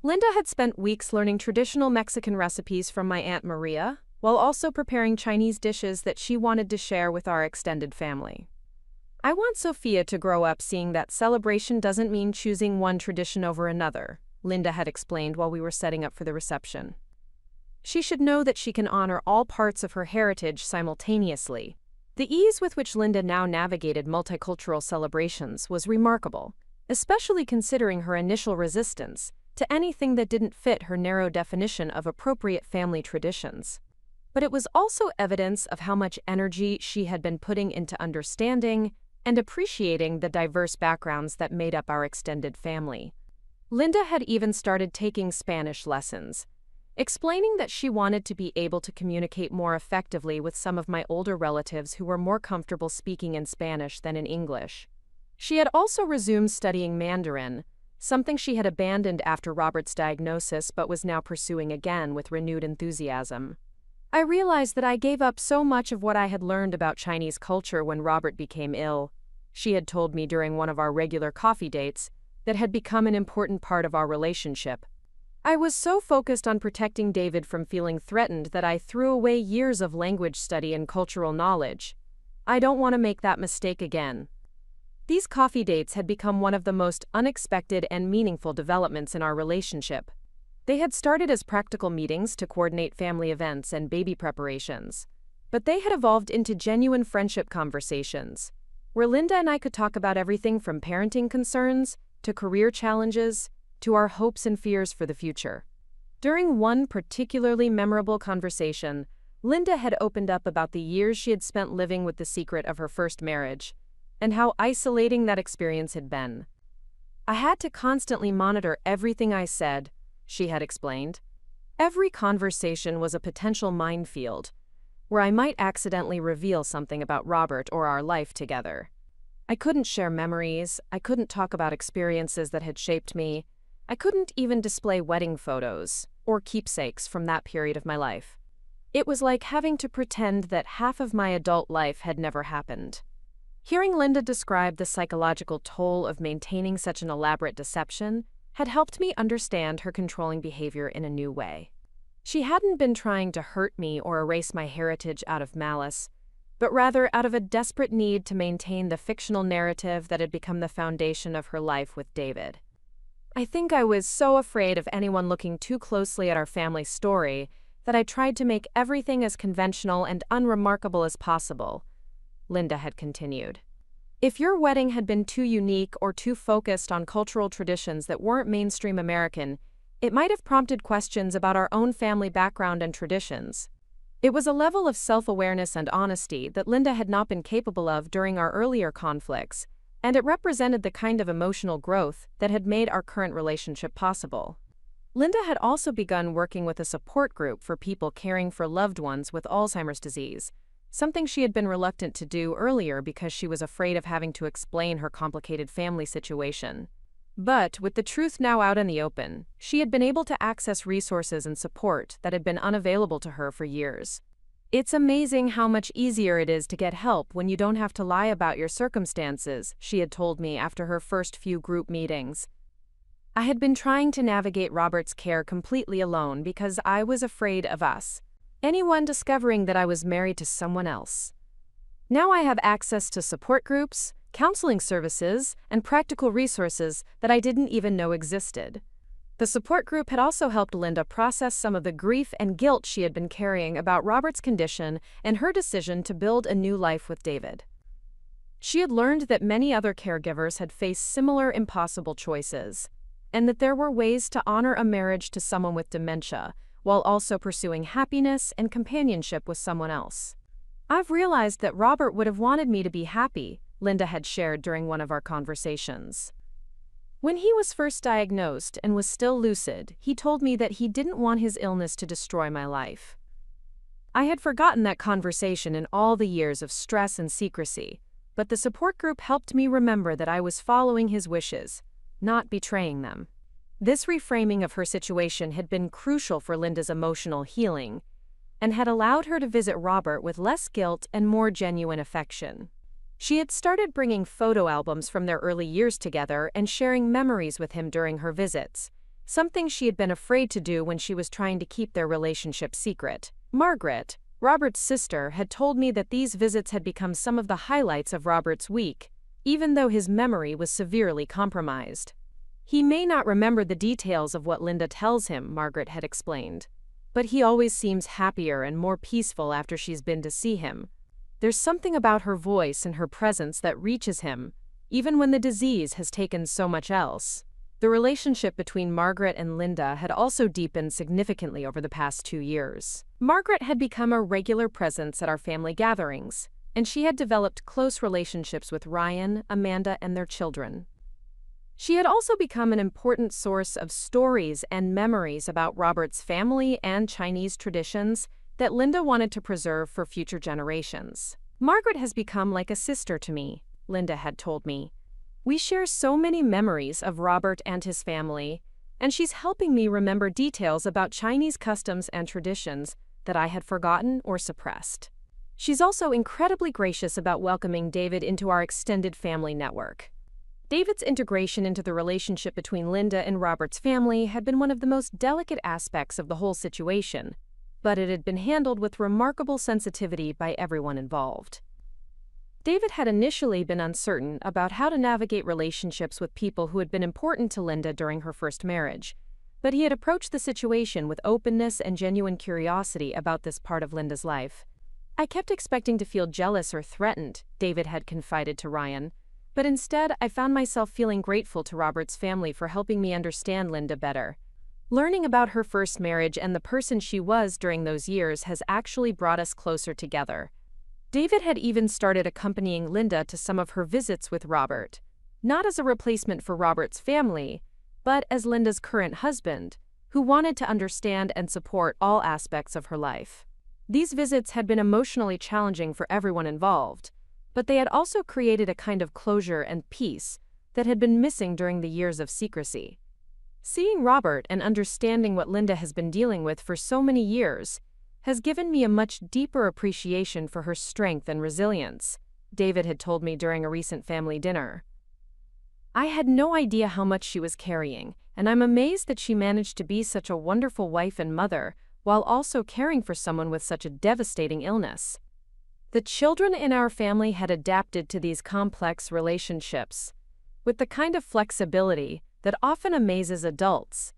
Linda had spent weeks learning traditional Mexican recipes from my Aunt Maria, while also preparing Chinese dishes that she wanted to share with our extended family. I want Sophia to grow up seeing that celebration doesn't mean choosing one tradition over another, Linda had explained while we were setting up for the reception. She should know that she can honor all parts of her heritage simultaneously. The ease with which Linda now navigated multicultural celebrations was remarkable, especially considering her initial resistance to anything that didn't fit her narrow definition of appropriate family traditions. But it was also evidence of how much energy she had been putting into understanding and appreciating the diverse backgrounds that made up our extended family. Linda had even started taking Spanish lessons, explaining that she wanted to be able to communicate more effectively with some of my older relatives who were more comfortable speaking in Spanish than in English. She had also resumed studying Mandarin, something she had abandoned after Robert's diagnosis but was now pursuing again with renewed enthusiasm. I realized that I gave up so much of what I had learned about Chinese culture when Robert became ill. She had told me during one of our regular coffee dates that had become an important part of our relationship. I was so focused on protecting David from feeling threatened that I threw away years of language study and cultural knowledge. I don't want to make that mistake again. These coffee dates had become one of the most unexpected and meaningful developments in our relationship. They had started as practical meetings to coordinate family events and baby preparations, but they had evolved into genuine friendship conversations, where Linda and I could talk about everything from parenting concerns to career challenges to our hopes and fears for the future. During one particularly memorable conversation, Linda had opened up about the years she had spent living with the secret of her first marriage, and how isolating that experience had been. I had to constantly monitor everything I said, she had explained. Every conversation was a potential minefield, where I might accidentally reveal something about Robert or our life together. I couldn't share memories, I couldn't talk about experiences that had shaped me, I couldn't even display wedding photos or keepsakes from that period of my life. It was like having to pretend that half of my adult life had never happened. Hearing Linda describe the psychological toll of maintaining such an elaborate deception had helped me understand her controlling behavior in a new way. She hadn't been trying to hurt me or erase my heritage out of malice, but rather out of a desperate need to maintain the fictional narrative that had become the foundation of her life with David. I think I was so afraid of anyone looking too closely at our family story that I tried to make everything as conventional and unremarkable as possible, Linda had continued. If your wedding had been too unique or too focused on cultural traditions that weren't mainstream American, it might have prompted questions about our own family background and traditions. It was a level of self-awareness and honesty that Linda had not been capable of during our earlier conflicts, and it represented the kind of emotional growth that had made our current relationship possible. Linda had also begun working with a support group for people caring for loved ones with Alzheimer's disease, something she had been reluctant to do earlier because she was afraid of having to explain her complicated family situation. But, with the truth now out in the open, she had been able to access resources and support that had been unavailable to her for years. It's amazing how much easier it is to get help when you don't have to lie about your circumstances, she had told me after her first few group meetings. I had been trying to navigate Robert's care completely alone because I was afraid of anyone discovering that I was married to someone else. Now I have access to support groups, counseling services, and practical resources that I didn't even know existed. The support group had also helped Linda process some of the grief and guilt she had been carrying about Robert's condition and her decision to build a new life with David. She had learned that many other caregivers had faced similar impossible choices, and that there were ways to honor a marriage to someone with dementia, while also pursuing happiness and companionship with someone else. I've realized that Robert would have wanted me to be happy, Linda had shared during one of our conversations. When he was first diagnosed and was still lucid, he told me that he didn't want his illness to destroy my life. I had forgotten that conversation in all the years of stress and secrecy, but the support group helped me remember that I was following his wishes, not betraying them. This reframing of her situation had been crucial for Linda's emotional healing, and had allowed her to visit Robert with less guilt and more genuine affection. She had started bringing photo albums from their early years together and sharing memories with him during her visits, something she had been afraid to do when she was trying to keep their relationship secret. Margaret, Robert's sister, had told me that these visits had become some of the highlights of Robert's week, even though his memory was severely compromised. He may not remember the details of what Linda tells him, Margaret had explained, but he always seems happier and more peaceful after she's been to see him. There's something about her voice and her presence that reaches him, even when the disease has taken so much else. The relationship between Margaret and Linda had also deepened significantly over the past 2 years. Margaret had become a regular presence at our family gatherings, and she had developed close relationships with Ryan, Amanda, and their children. She had also become an important source of stories and memories about Robert's family and Chinese traditions that Linda wanted to preserve for future generations. Margaret has become like a sister to me, Linda had told me. We share so many memories of Robert and his family, and she's helping me remember details about Chinese customs and traditions that I had forgotten or suppressed. She's also incredibly gracious about welcoming David into our extended family network. David's integration into the relationship between Linda and Robert's family had been one of the most delicate aspects of the whole situation, but it had been handled with remarkable sensitivity by everyone involved. David had initially been uncertain about how to navigate relationships with people who had been important to Linda during her first marriage, but he had approached the situation with openness and genuine curiosity about this part of Linda's life. I kept expecting to feel jealous or threatened, David had confided to Ryan, but instead I found myself feeling grateful to Robert's family for helping me understand Linda better. Learning about her first marriage and the person she was during those years has actually brought us closer together. David had even started accompanying Linda to some of her visits with Robert, not as a replacement for Robert's family, but as Linda's current husband, who wanted to understand and support all aspects of her life. These visits had been emotionally challenging for everyone involved, but they had also created a kind of closure and peace that had been missing during the years of secrecy. Seeing Robert and understanding what Linda has been dealing with for so many years has given me a much deeper appreciation for her strength and resilience, David had told me during a recent family dinner. I had no idea how much she was carrying, and I'm amazed that she managed to be such a wonderful wife and mother while also caring for someone with such a devastating illness. The children in our family had adapted to these complex relationships with the kind of flexibility that often amazes adults.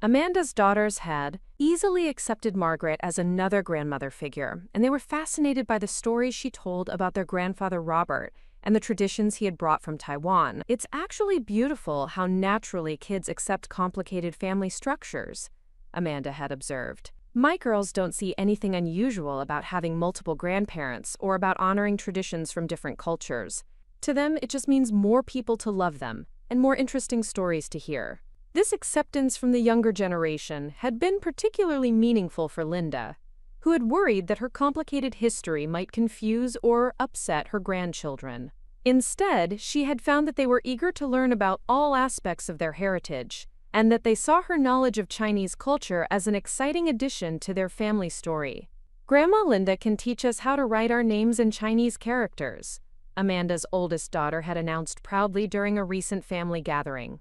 Amanda's daughters had easily accepted Margaret as another grandmother figure, and they were fascinated by the stories she told about their grandfather Robert and the traditions he had brought from Taiwan. It's actually beautiful how naturally kids accept complicated family structures, Amanda had observed. My girls don't see anything unusual about having multiple grandparents or about honoring traditions from different cultures. To them, it just means more people to love them and more interesting stories to hear. This acceptance from the younger generation had been particularly meaningful for Linda, who had worried that her complicated history might confuse or upset her grandchildren. Instead, she had found that they were eager to learn about all aspects of their heritage, and that they saw her knowledge of Chinese culture as an exciting addition to their family story. Grandma Linda can teach us how to write our names in Chinese characters, Amanda's oldest daughter had announced proudly during a recent family gathering.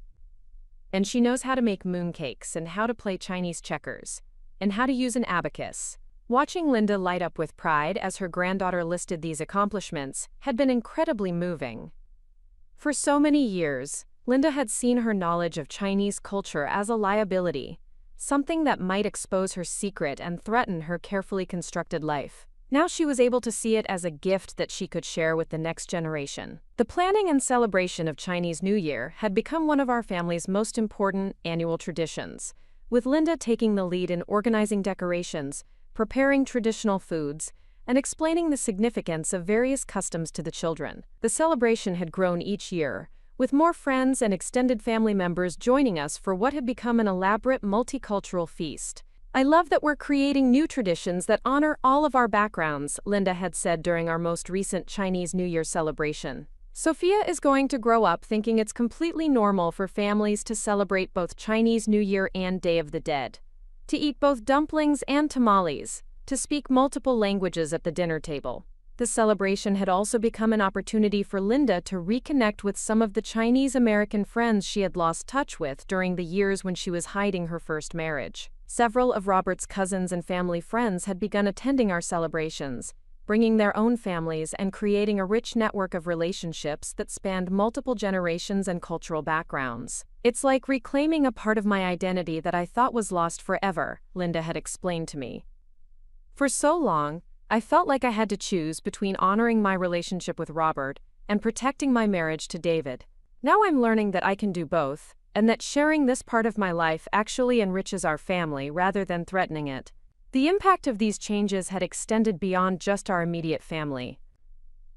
And she knows how to make mooncakes and how to play Chinese checkers, and how to use an abacus. Watching Linda light up with pride as her granddaughter listed these accomplishments had been incredibly moving. For so many years, Linda had seen her knowledge of Chinese culture as a liability, something that might expose her secret and threaten her carefully constructed life. Now she was able to see it as a gift that she could share with the next generation. The planning and celebration of Chinese New Year had become one of our family's most important annual traditions, with Linda taking the lead in organizing decorations, preparing traditional foods, and explaining the significance of various customs to the children. The celebration had grown each year, with more friends and extended family members joining us for what had become an elaborate multicultural feast. I love that we're creating new traditions that honor all of our backgrounds, Linda had said during our most recent Chinese New Year celebration. Sophia is going to grow up thinking it's completely normal for families to celebrate both Chinese New Year and Day of the Dead, to eat both dumplings and tamales, to speak multiple languages at the dinner table. The celebration had also become an opportunity for Linda to reconnect with some of the Chinese-American friends she had lost touch with during the years when she was hiding her first marriage. Several of Robert's cousins and family friends had begun attending our celebrations, bringing their own families and creating a rich network of relationships that spanned multiple generations and cultural backgrounds. It's like reclaiming a part of my identity that I thought was lost forever, Linda had explained to me. For so long, I felt like I had to choose between honoring my relationship with Robert and protecting my marriage to David. Now I'm learning that I can do both, and that sharing this part of my life actually enriches our family rather than threatening it. The impact of these changes had extended beyond just our immediate family.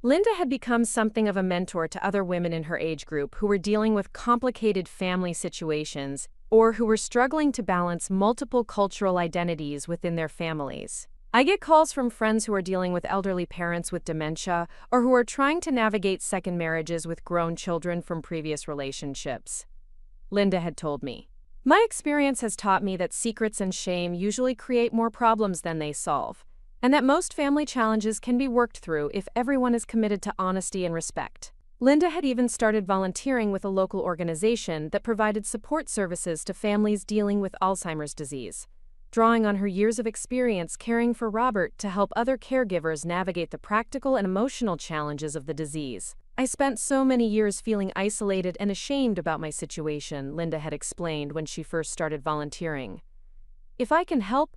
Linda had become something of a mentor to other women in her age group who were dealing with complicated family situations or who were struggling to balance multiple cultural identities within their families. I get calls from friends who are dealing with elderly parents with dementia or who are trying to navigate second marriages with grown children from previous relationships. Linda had told me. My experience has taught me that secrets and shame usually create more problems than they solve, and that most family challenges can be worked through if everyone is committed to honesty and respect. Linda had even started volunteering with a local organization that provided support services to families dealing with Alzheimer's disease, drawing on her years of experience caring for Robert to help other caregivers navigate the practical and emotional challenges of the disease. I spent so many years feeling isolated and ashamed about my situation, Linda had explained when she first started volunteering. If I can help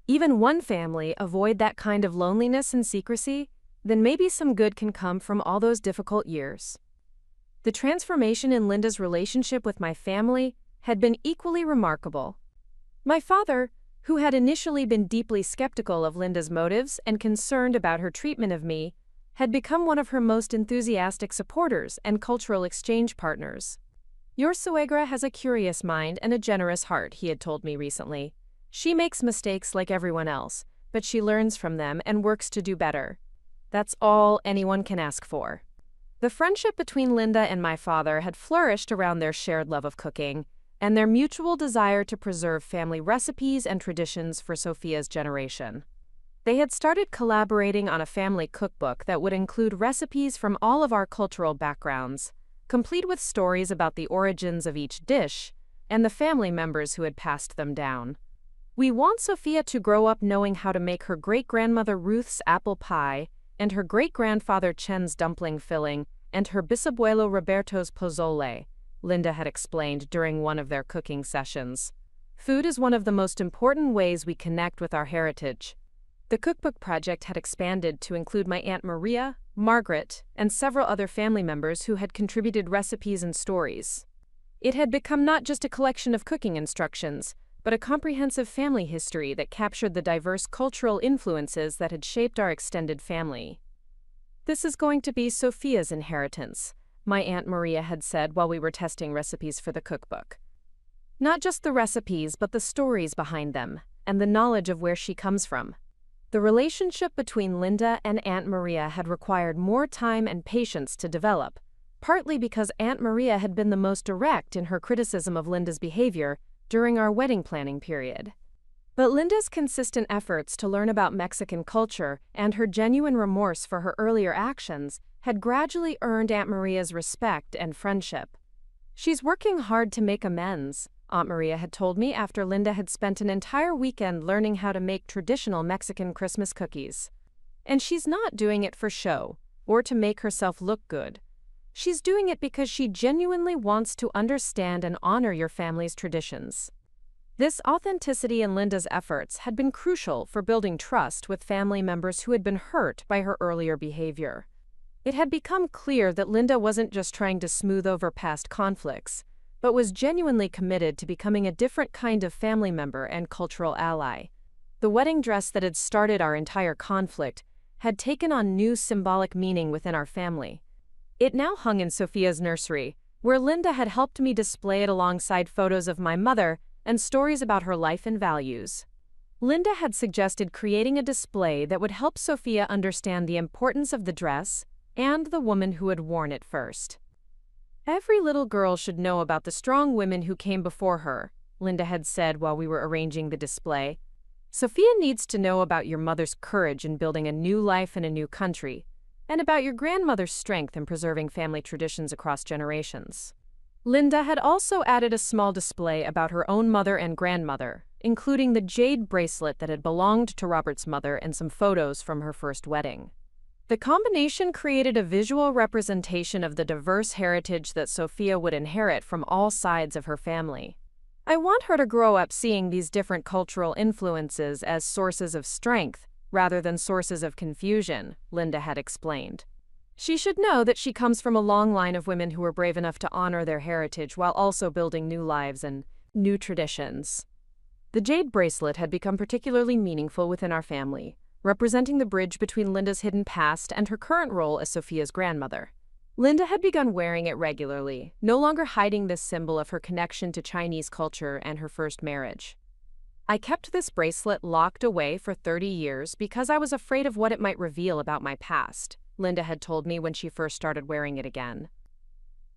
even one family avoid that kind of loneliness and secrecy, then maybe some good can come from all those difficult years. The transformation in Linda's relationship with my family had been equally remarkable. My father, who had initially been deeply skeptical of Linda's motives and concerned about her treatment of me, had become one of her most enthusiastic supporters and cultural exchange partners. Your suegra has a curious mind and a generous heart, he had told me recently. She makes mistakes like everyone else, but she learns from them and works to do better. That's all anyone can ask for. The friendship between Linda and my father had flourished around their shared love of cooking and their mutual desire to preserve family recipes and traditions for Sophia's generation. They had started collaborating on a family cookbook that would include recipes from all of our cultural backgrounds, complete with stories about the origins of each dish and the family members who had passed them down. We want Sophia to grow up knowing how to make her great-grandmother Ruth's apple pie and her great-grandfather Chen's dumpling filling and her bisabuelo Roberto's pozole, Linda had explained during one of their cooking sessions. Food is one of the most important ways we connect with our heritage. The cookbook project had expanded to include my Aunt Maria, Margaret, and several other family members who had contributed recipes and stories. It had become not just a collection of cooking instructions, but a comprehensive family history that captured the diverse cultural influences that had shaped our extended family. This is going to be Sophia's inheritance, my Aunt Maria had said while we were testing recipes for the cookbook. Not just the recipes, but the stories behind them, and the knowledge of where she comes from. The relationship between Linda and Aunt Maria had required more time and patience to develop, partly because Aunt Maria had been the most direct in her criticism of Linda's behavior during our wedding planning period. But Linda's consistent efforts to learn about Mexican culture and her genuine remorse for her earlier actions had gradually earned Aunt Maria's respect and friendship. She's working hard to make amends, Aunt Maria had told me after Linda had spent an entire weekend learning how to make traditional Mexican Christmas cookies. And she's not doing it for show or to make herself look good. She's doing it because she genuinely wants to understand and honor your family's traditions. This authenticity in Linda's efforts had been crucial for building trust with family members who had been hurt by her earlier behavior. It had become clear that Linda wasn't just trying to smooth over past conflicts, but was genuinely committed to becoming a different kind of family member and cultural ally. The wedding dress that had started our entire conflict had taken on new symbolic meaning within our family. It now hung in Sophia's nursery, where Linda had helped me display it alongside photos of my mother and stories about her life and values. Linda had suggested creating a display that would help Sophia understand the importance of the dress and the woman who had worn it first. Every little girl should know about the strong women who came before her, Linda had said while we were arranging the display. Sophia needs to know about your mother's courage in building a new life in a new country, and about your grandmother's strength in preserving family traditions across generations. Linda had also added a small display about her own mother and grandmother, including the jade bracelet that had belonged to Robert's mother and some photos from her first wedding. The combination created a visual representation of the diverse heritage that Sophia would inherit from all sides of her family. I want her to grow up seeing these different cultural influences as sources of strength rather than sources of confusion, Linda had explained. She should know that she comes from a long line of women who were brave enough to honor their heritage while also building new lives and new traditions. The jade bracelet had become particularly meaningful within our family, representing the bridge between Linda's hidden past and her current role as Sophia's grandmother. Linda had begun wearing it regularly, no longer hiding this symbol of her connection to Chinese culture and her first marriage. I kept this bracelet locked away for 30 years because I was afraid of what it might reveal about my past, Linda had told me when she first started wearing it again.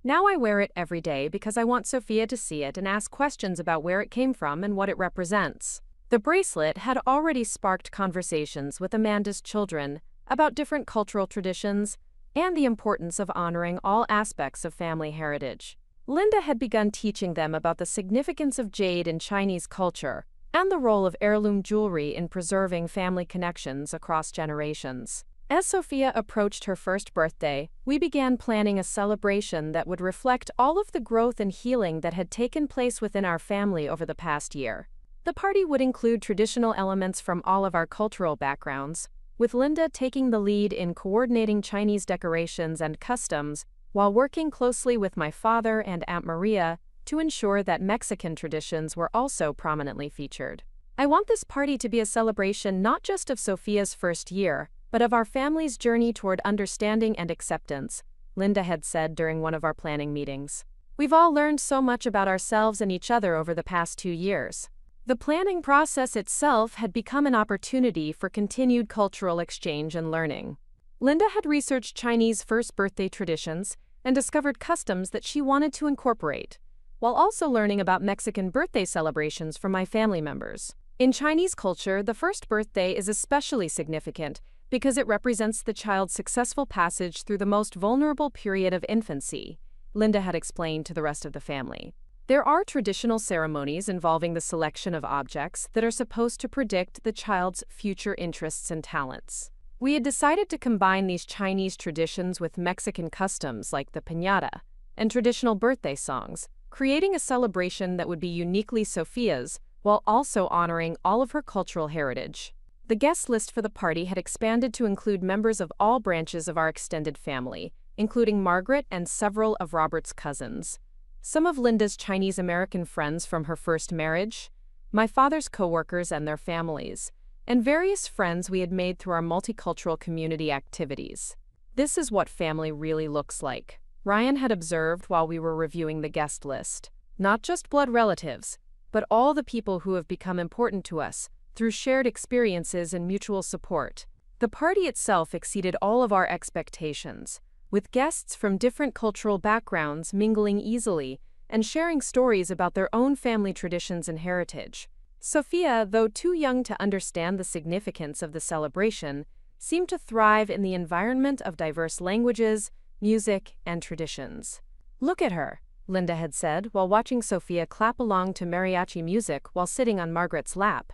Now I wear it every day because I want Sophia to see it and ask questions about where it came from and what it represents. The bracelet had already sparked conversations with Amanda's children about different cultural traditions and the importance of honoring all aspects of family heritage. Linda had begun teaching them about the significance of jade in Chinese culture and the role of heirloom jewelry in preserving family connections across generations. As Sophia approached her first birthday, we began planning a celebration that would reflect all of the growth and healing that had taken place within our family over the past year. The party would include traditional elements from all of our cultural backgrounds, with Linda taking the lead in coordinating Chinese decorations and customs while working closely with my father and Aunt Maria to ensure that Mexican traditions were also prominently featured. I want this party to be a celebration not just of Sophia's first year, but of our family's journey toward understanding and acceptance, Linda had said during one of our planning meetings. We've all learned so much about ourselves and each other over the past 2 years. The planning process itself had become an opportunity for continued cultural exchange and learning. Linda had researched Chinese first birthday traditions and discovered customs that she wanted to incorporate, while also learning about Mexican birthday celebrations from my family members. In Chinese culture, the first birthday is especially significant because it represents the child's successful passage through the most vulnerable period of infancy, Linda had explained to the rest of the family. There are traditional ceremonies involving the selection of objects that are supposed to predict the child's future interests and talents. We had decided to combine these Chinese traditions with Mexican customs like the piñata and traditional birthday songs, creating a celebration that would be uniquely Sophia's while also honoring all of her cultural heritage. The guest list for the party had expanded to include members of all branches of our extended family, including Margaret and several of Robert's cousins, some of Linda's Chinese-American friends from her first marriage, my father's co-workers and their families, and various friends we had made through our multicultural community activities. This is what family really looks like, Ryan had observed while we were reviewing the guest list. Not just blood relatives, but all the people who have become important to us through shared experiences and mutual support. The party itself exceeded all of our expectations, with guests from different cultural backgrounds mingling easily and sharing stories about their own family traditions and heritage. Sophia, though too young to understand the significance of the celebration, seemed to thrive in the environment of diverse languages, music, and traditions. Look at her, Linda had said while watching Sophia clap along to mariachi music while sitting on Margaret's lap.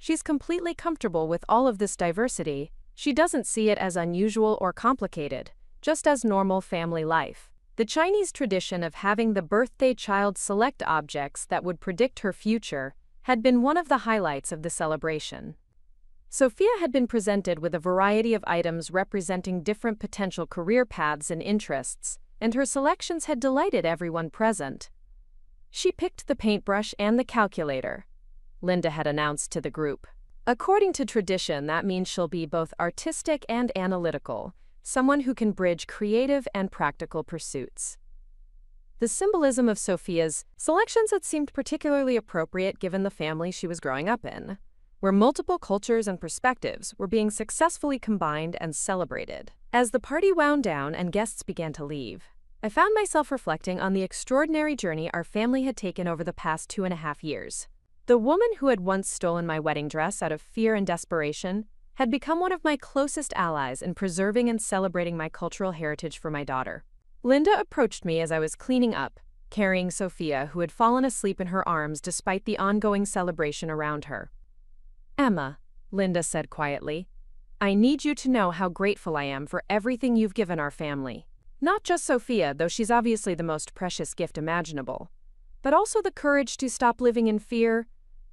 She's completely comfortable with all of this diversity. She doesn't see it as unusual or complicated, just as normal family life. The Chinese tradition of having the birthday child select objects that would predict her future had been one of the highlights of the celebration. Sophia had been presented with a variety of items representing different potential career paths and interests, and her selections had delighted everyone present. She picked the paintbrush and the calculator, Linda had announced to the group. According to tradition, that means she'll be both artistic and analytical, someone who can bridge creative and practical pursuits. The symbolism of Sophia's selections had seemed particularly appropriate given the family she was growing up in, where multiple cultures and perspectives were being successfully combined and celebrated. As the party wound down and guests began to leave, I found myself reflecting on the extraordinary journey our family had taken over the past 2.5 years. The woman who had once stolen my wedding dress out of fear and desperation had become one of my closest allies in preserving and celebrating my cultural heritage for my daughter. Linda approached me as I was cleaning up, carrying Sophia, who had fallen asleep in her arms despite the ongoing celebration around her. "Emma," Linda said quietly, "I need you to know how grateful I am for everything you've given our family. Not just Sophia, though she's obviously the most precious gift imaginable, but also the courage to stop living in fear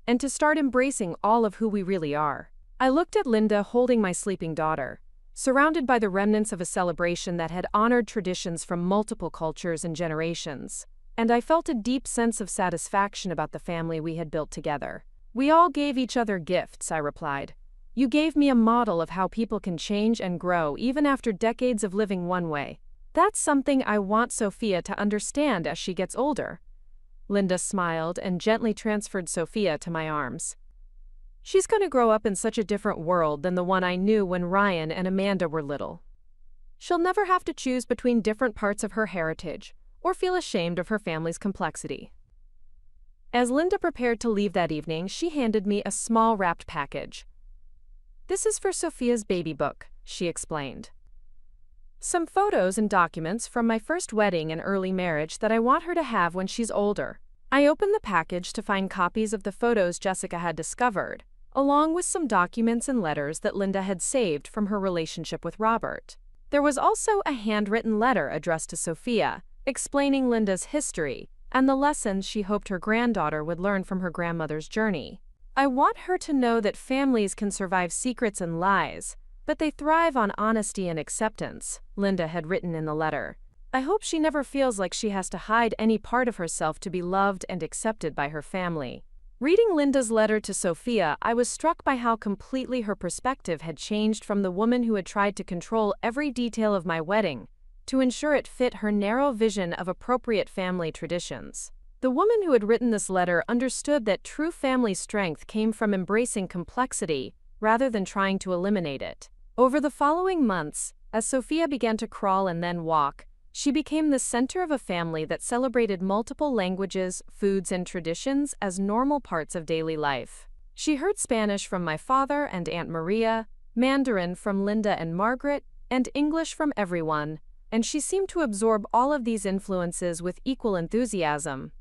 and to start embracing all of who we really are." I looked at Linda holding my sleeping daughter, surrounded by the remnants of a celebration that had honored traditions from multiple cultures and generations, and I felt a deep sense of satisfaction about the family we had built together. "We all gave each other gifts," I replied, You gave me a model of how people can change and grow even after decades of living one way. That's something I want Sophia to understand as she gets older." Linda smiled and gently transferred Sophia to my arms. "She's going to grow up in such a different world than the one I knew when Ryan and Amanda were little. She'll never have to choose between different parts of her heritage or feel ashamed of her family's complexity." As Linda prepared to leave that evening, she handed me a small wrapped package. "This is for Sophia's baby book," she explained. "Some photos and documents from my first wedding and early marriage that I want her to have when she's older." I opened the package to find copies of the photos Jessica had discovered, along with some documents and letters that Linda had saved from her relationship with Robert. There was also a handwritten letter addressed to Sophia, explaining Linda's history and the lessons she hoped her granddaughter would learn from her grandmother's journey. "I want her to know that families can survive secrets and lies, but they thrive on honesty and acceptance," Linda had written in the letter. "I hope she never feels like she has to hide any part of herself to be loved and accepted by her family." Reading Linda's letter to Sophia, I was struck by how completely her perspective had changed from the woman who had tried to control every detail of my wedding to ensure it fit her narrow vision of appropriate family traditions. The woman who had written this letter understood that true family strength came from embracing complexity rather than trying to eliminate it. Over the following months, as Sophia began to crawl and then walk, she became the center of a family that celebrated multiple languages, foods, and traditions as normal parts of daily life. She heard Spanish from my father and Aunt Maria, Mandarin from Linda and Margaret, and English from everyone, and she seemed to absorb all of these influences with equal enthusiasm.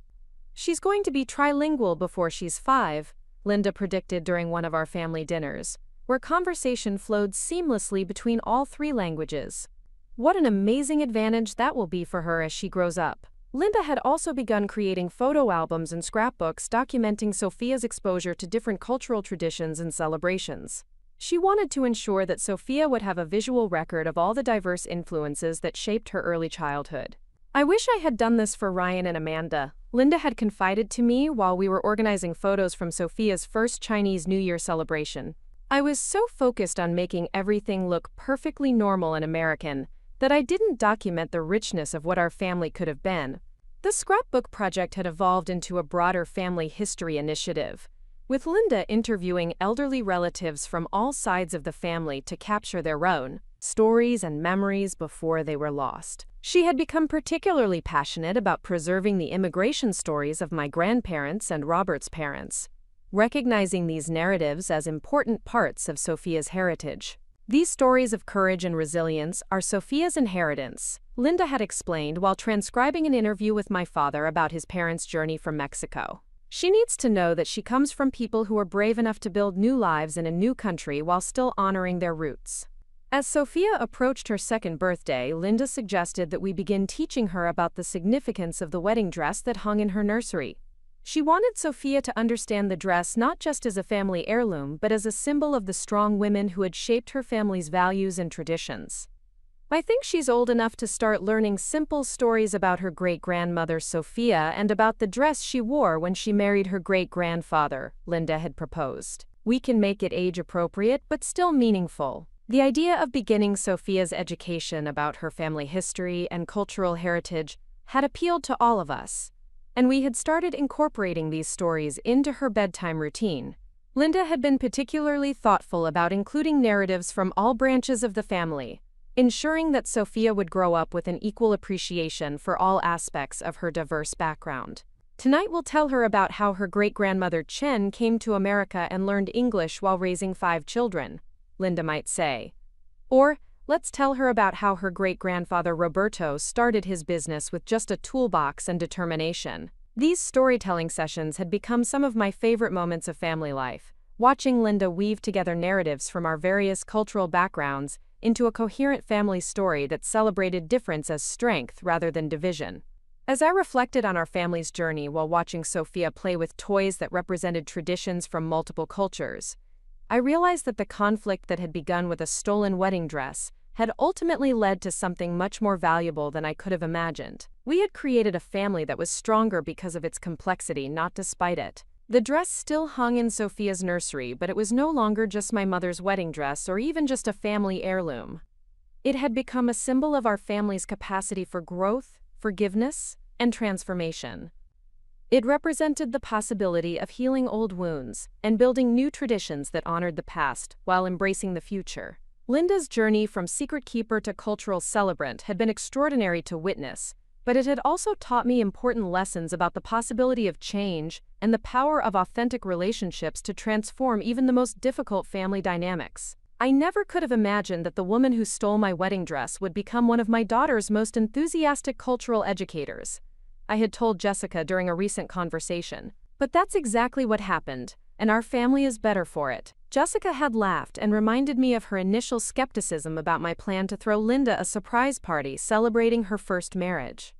"She's going to be trilingual before she's 5, Linda predicted during one of our family dinners, where conversation flowed seamlessly between all 3 languages. What an amazing advantage that will be for her as she grows up." Linda had also begun creating photo albums and scrapbooks documenting Sophia's exposure to different cultural traditions and celebrations. She wanted to ensure that Sophia would have a visual record of all the diverse influences that shaped her early childhood. "I wish I had done this for Ryan and Amanda," Linda had confided to me while we were organizing photos from Sophia's first Chinese New Year celebration. "I was so focused on making everything look perfectly normal and American that I didn't document the richness of what our family could have been." The scrapbook project had evolved into a broader family history initiative, with Linda interviewing elderly relatives from all sides of the family to capture their own stories and memories before they were lost. She had become particularly passionate about preserving the immigration stories of my grandparents and Robert's parents, recognizing these narratives as important parts of Sophia's heritage. "These stories of courage and resilience are Sophia's inheritance," Linda had explained while transcribing an interview with my father about his parents' journey from Mexico. "She needs to know that she comes from people who are brave enough to build new lives in a new country while still honoring their roots." As Sophia approached her 2nd birthday, Linda suggested that we begin teaching her about the significance of the wedding dress that hung in her nursery. She wanted Sophia to understand the dress not just as a family heirloom but as a symbol of the strong women who had shaped her family's values and traditions. "I think she's old enough to start learning simple stories about her great-grandmother Sophia and about the dress she wore when she married her great-grandfather," Linda had proposed. "We can make it age-appropriate but still meaningful." The idea of beginning Sophia's education about her family history and cultural heritage had appealed to all of us, and we had started incorporating these stories into her bedtime routine. Linda had been particularly thoughtful about including narratives from all branches of the family, ensuring that Sophia would grow up with an equal appreciation for all aspects of her diverse background. "Tonight we'll tell her about how her great-grandmother Chen came to America and learned English while raising 5 children, Linda might say. Or, let's tell her about how her great-grandfather Roberto started his business with just a toolbox and determination. These storytelling sessions had become some of my favorite moments of family life, watching Linda weave together narratives from our various cultural backgrounds into a coherent family story that celebrated difference as strength rather than division. As I reflected on our family's journey while watching Sophia play with toys that represented traditions from multiple cultures, I realized that the conflict that had begun with a stolen wedding dress had ultimately led to something much more valuable than I could have imagined. We had created a family that was stronger because of its complexity, not despite it. The dress still hung in Sophia's nursery, but it was no longer just my mother's wedding dress or even just a family heirloom. It had become a symbol of our family's capacity for growth, forgiveness, and transformation. It represented the possibility of healing old wounds and building new traditions that honored the past while embracing the future. Linda's journey from secret keeper to cultural celebrant had been extraordinary to witness, but it had also taught me important lessons about the possibility of change and the power of authentic relationships to transform even the most difficult family dynamics. I never could have imagined that the woman who stole my wedding dress would become one of my daughter's most enthusiastic cultural educators, I had told Jessica during a recent conversation. But that's exactly what happened, and our family is better for it. Jessica had laughed and reminded me of her initial skepticism about my plan to throw Linda a surprise party celebrating her first marriage.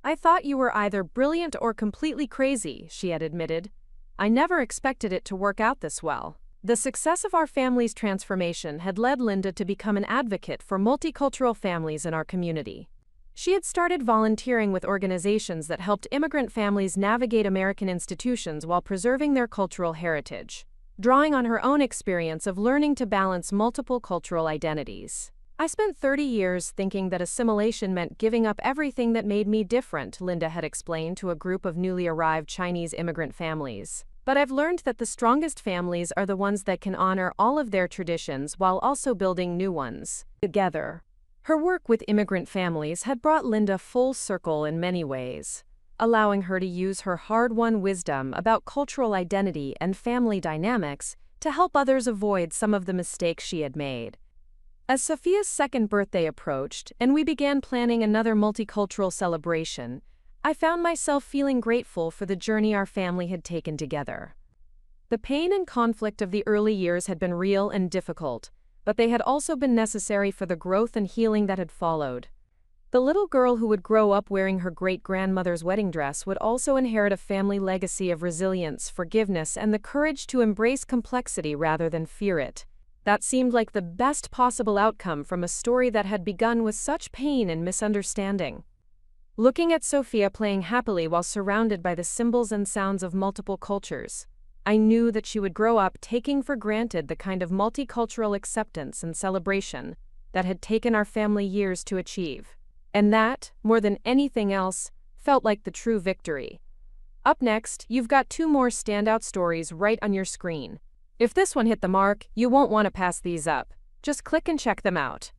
I thought you were either brilliant or completely crazy, she had admitted. I never expected it to work out this well. The success of our family's transformation had led Linda to become an advocate for multicultural families in our community. She had started volunteering with organizations that helped immigrant families navigate American institutions while preserving their cultural heritage, drawing on her own experience of learning to balance multiple cultural identities. I spent 30 years thinking that assimilation meant giving up everything that made me different, Linda had explained to a group of newly arrived Chinese immigrant families. But I've learned that the strongest families are the ones that can honor all of their traditions while also building new ones together. Her work with immigrant families had brought Linda full circle in many ways, allowing her to use her hard-won wisdom about cultural identity and family dynamics to help others avoid some of the mistakes she had made. As Sophia's second birthday approached and we began planning another multicultural celebration, I found myself feeling grateful for the journey our family had taken together. The pain and conflict of the early years had been real and difficult, but they had also been necessary for the growth and healing that had followed. The little girl who would grow up wearing her great-grandmother's wedding dress would also inherit a family legacy of resilience, forgiveness, and the courage to embrace complexity rather than fear it. That seemed like the best possible outcome from a story that had begun with such pain and misunderstanding. Looking at Sophia playing happily while surrounded by the symbols and sounds of multiple cultures, I knew that she would grow up taking for granted the kind of multicultural acceptance and celebration that had taken our family years to achieve. And that, more than anything else, felt like the true victory. Up next, you've got 2 more standout stories right on your screen. If this one hit the mark, you won't want to pass these up. Just click and check them out.